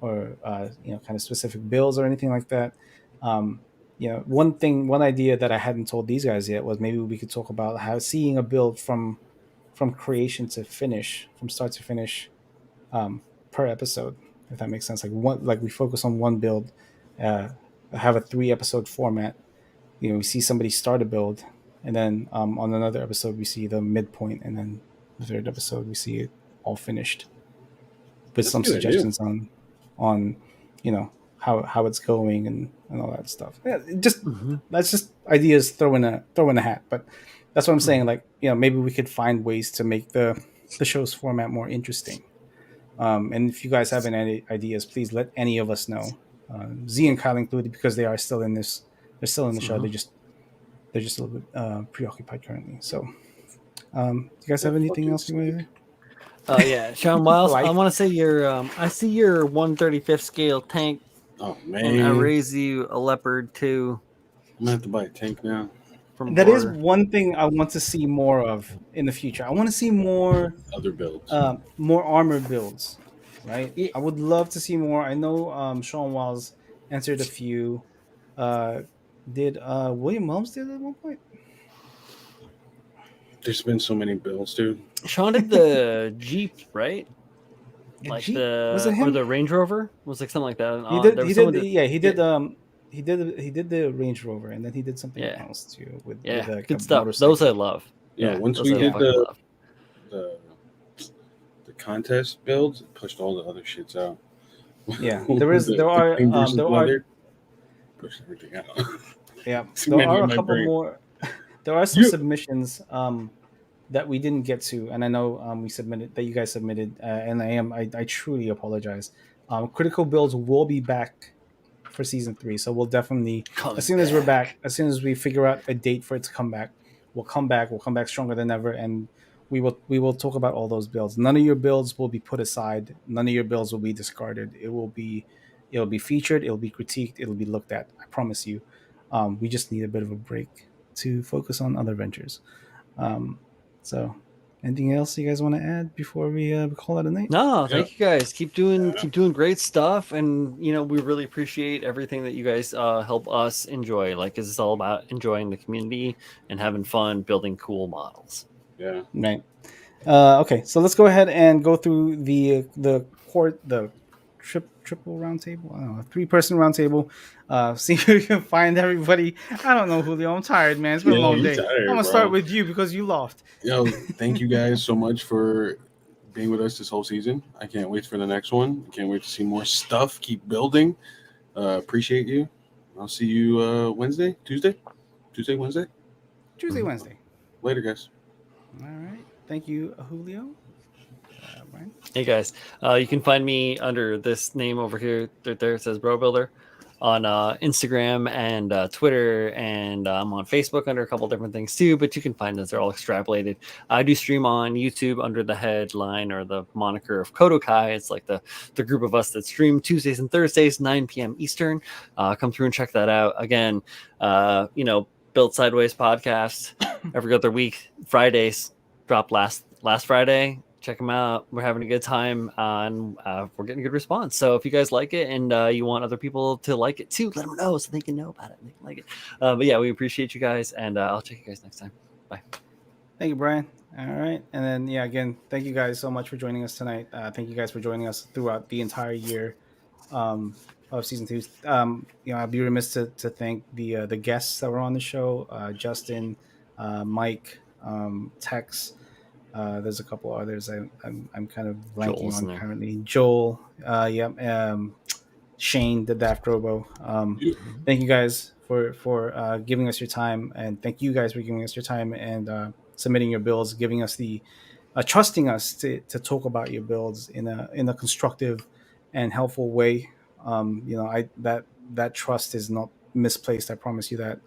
S1: kind of specific builds or anything like that. One idea that I hadn't told these guys yet was maybe we could talk about how seeing a build from creation to finish, from start to finish, per episode, if that makes sense. Like we focus on one build, uh, have a 3 episode format. We see somebody start a build, and then on another episode we see the midpoint, and then the third episode we see it all finished with
S2: That's a
S1: some
S2: good idea.
S1: suggestions on how it's going and all that stuff. Yeah, that's just ideas throw in a hat. But that's what I'm saying. Like, maybe we could find ways to make the show's format more interesting. And if you guys have any ideas, please let any of us know. Z and Kyle included, because they are still in this. They're still in the show. They're just a little bit preoccupied currently. So, do you guys have anything else you want to?
S3: Yeah, Sean Wiles, I
S1: Life.
S3: want to say I see your 1/35th scale tank,
S2: Oh
S3: and I
S2: man,
S3: raise you a leopard too
S2: I'm gonna have to buy a tank now.
S3: from
S1: That is
S3: Border.
S1: one thing I want to see more of in the future. I want to see more
S2: Other builds.
S1: more armor builds, right?
S3: Yeah.
S1: I would love to see more. I know Sean Wiles answered a few. Uh, did William Helms did at one point?
S2: There's been so many builds, dude.
S3: Sean did the Jeep, right? Like
S1: Jeep? Was it him?
S3: the Range Rover was like something like that.
S1: He did.
S3: There
S1: He
S3: was
S1: did.
S3: someone
S1: Yeah, he did.
S3: yeah.
S1: He did the Range Rover, and then he did something
S3: Yeah.
S1: else too with
S3: Yeah,
S1: like a
S3: good stuff.
S1: motorcycle.
S3: Those I love.
S2: Yeah, once
S3: those
S2: we
S3: I
S2: did
S3: fucking love.
S2: the contest builds, it pushed all the other shits out.
S1: Yeah, there are
S2: thing versus leather, pushed everything out.
S1: yeah,
S2: Too
S1: there
S2: many
S1: are
S2: in
S1: a
S2: my
S1: couple
S2: brain.
S1: more. There are some
S2: Yeah.
S1: submissions that we didn't get to, and I know we submitted that you guys submitted, and I truly apologize. Critical Builds will be back for season 3, so we'll definitely, as soon as we're back, as soon as we figure out a date for it to come back, we'll come back. We'll come back stronger than ever, and we will talk about all those builds. None of your builds will be put aside. None of your builds will be discarded. It'll be featured. It'll be critiqued. It'll be looked at. I promise you. We just need a bit of a break to focus on other ventures. So, anything else you guys want to add before we call it a night?
S3: No, thank you guys. Keep doing great stuff, and we really appreciate everything that you guys help us enjoy. Like, it's all about enjoying the community and having fun building cool models.
S2: Yeah.
S1: Right. Okay, so let's go ahead and go through the triple round table. I don't know, 3-person round table. See if we can find everybody. I don't know, Julio. I'm tired, man. It's been a long day.
S2: Tired,
S1: I'm gonna
S2: bro.
S1: start with you because you lost.
S2: Thank you guys so much for being with us this whole season. I can't wait for the next one. I can't wait to see more stuff. Keep building. Appreciate you. I'll see you Wednesday. Wednesday.
S1: Wednesday.
S2: Later, guys.
S1: All right. Thank you, Julio. Brian.
S3: Hey guys, you can find me under this name over here. There it says Bro Builder on Instagram and Twitter, and I'm on Facebook under a couple different things too. But you can find us; they're all extrapolated. I do stream on YouTube under the headline or the moniker of Kodokai. It's like the group of us that stream Tuesdays and Thursdays, 9 p.m. Eastern. Come through and check that out. Again, Build Sideways podcast every other week. Fridays drop last Friday. check them out. We're having a good time, and we're getting a good response. So if you guys like it and you want other people to like it too, let them know so they can know about it and they can like it. But yeah, we appreciate you guys, and I'll check you guys next time. Bye.
S1: Thank you, Brian. All right. And then, yeah, again, thank you guys so much for joining us tonight. Thank you guys for joining us throughout the entire year of season two. I'd be remiss to thank the guests that were on the show, Justin, Mike, Tex. There's a couple others I'm kind of blanking
S3: Joel's in
S1: on
S3: there.
S1: currently. Joel, Shane, the Daft Robo. Thank you guys for giving us your time, and thank you guys for giving us your time and submitting your builds, giving us the trusting us to talk about your builds in a constructive and helpful way. I that trust is not misplaced. I promise you that.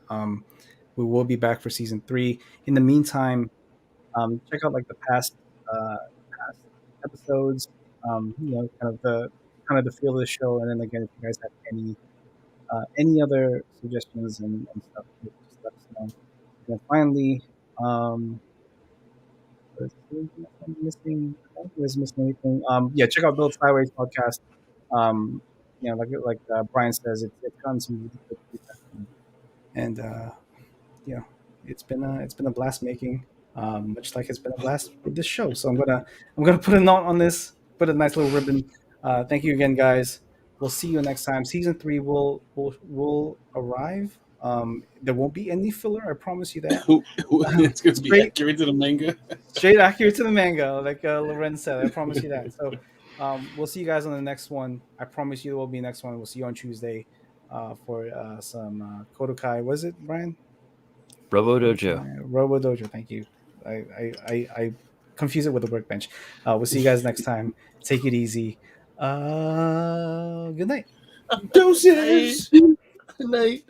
S1: We will be back for season three. In the meantime, check out like the past episodes. Kind of the feel of the show, and then again, if you guys have any other suggestions and stuff, just let us know. And then finally, I'm missing. I don't think there's missing anything. Yeah, check out Build Sideways podcast. Like Brian says, it's gotten some really good feedback, and yeah, it's been a blast making, much like it's been a blast with this show. So I'm gonna put a note on this, put a nice little ribbon. Thank you again, guys. We'll see you next time. Season three will arrive. There won't be any filler. I promise you that.
S2: It's going to be
S1: Straight
S2: accurate to the manga.
S1: straight accurate to the manga, like Loren said. I promise you that. So we'll see you guys on the next one. I promise you there will be next one. We'll see you on Tuesday for some Kodokai. Was it, Brian?
S3: Robo Dojo.
S1: Robo Dojo. Thank you. I confuse it with the workbench. We'll see you guys next time. Take it easy. Good night.
S2: Doses.
S3: Good night.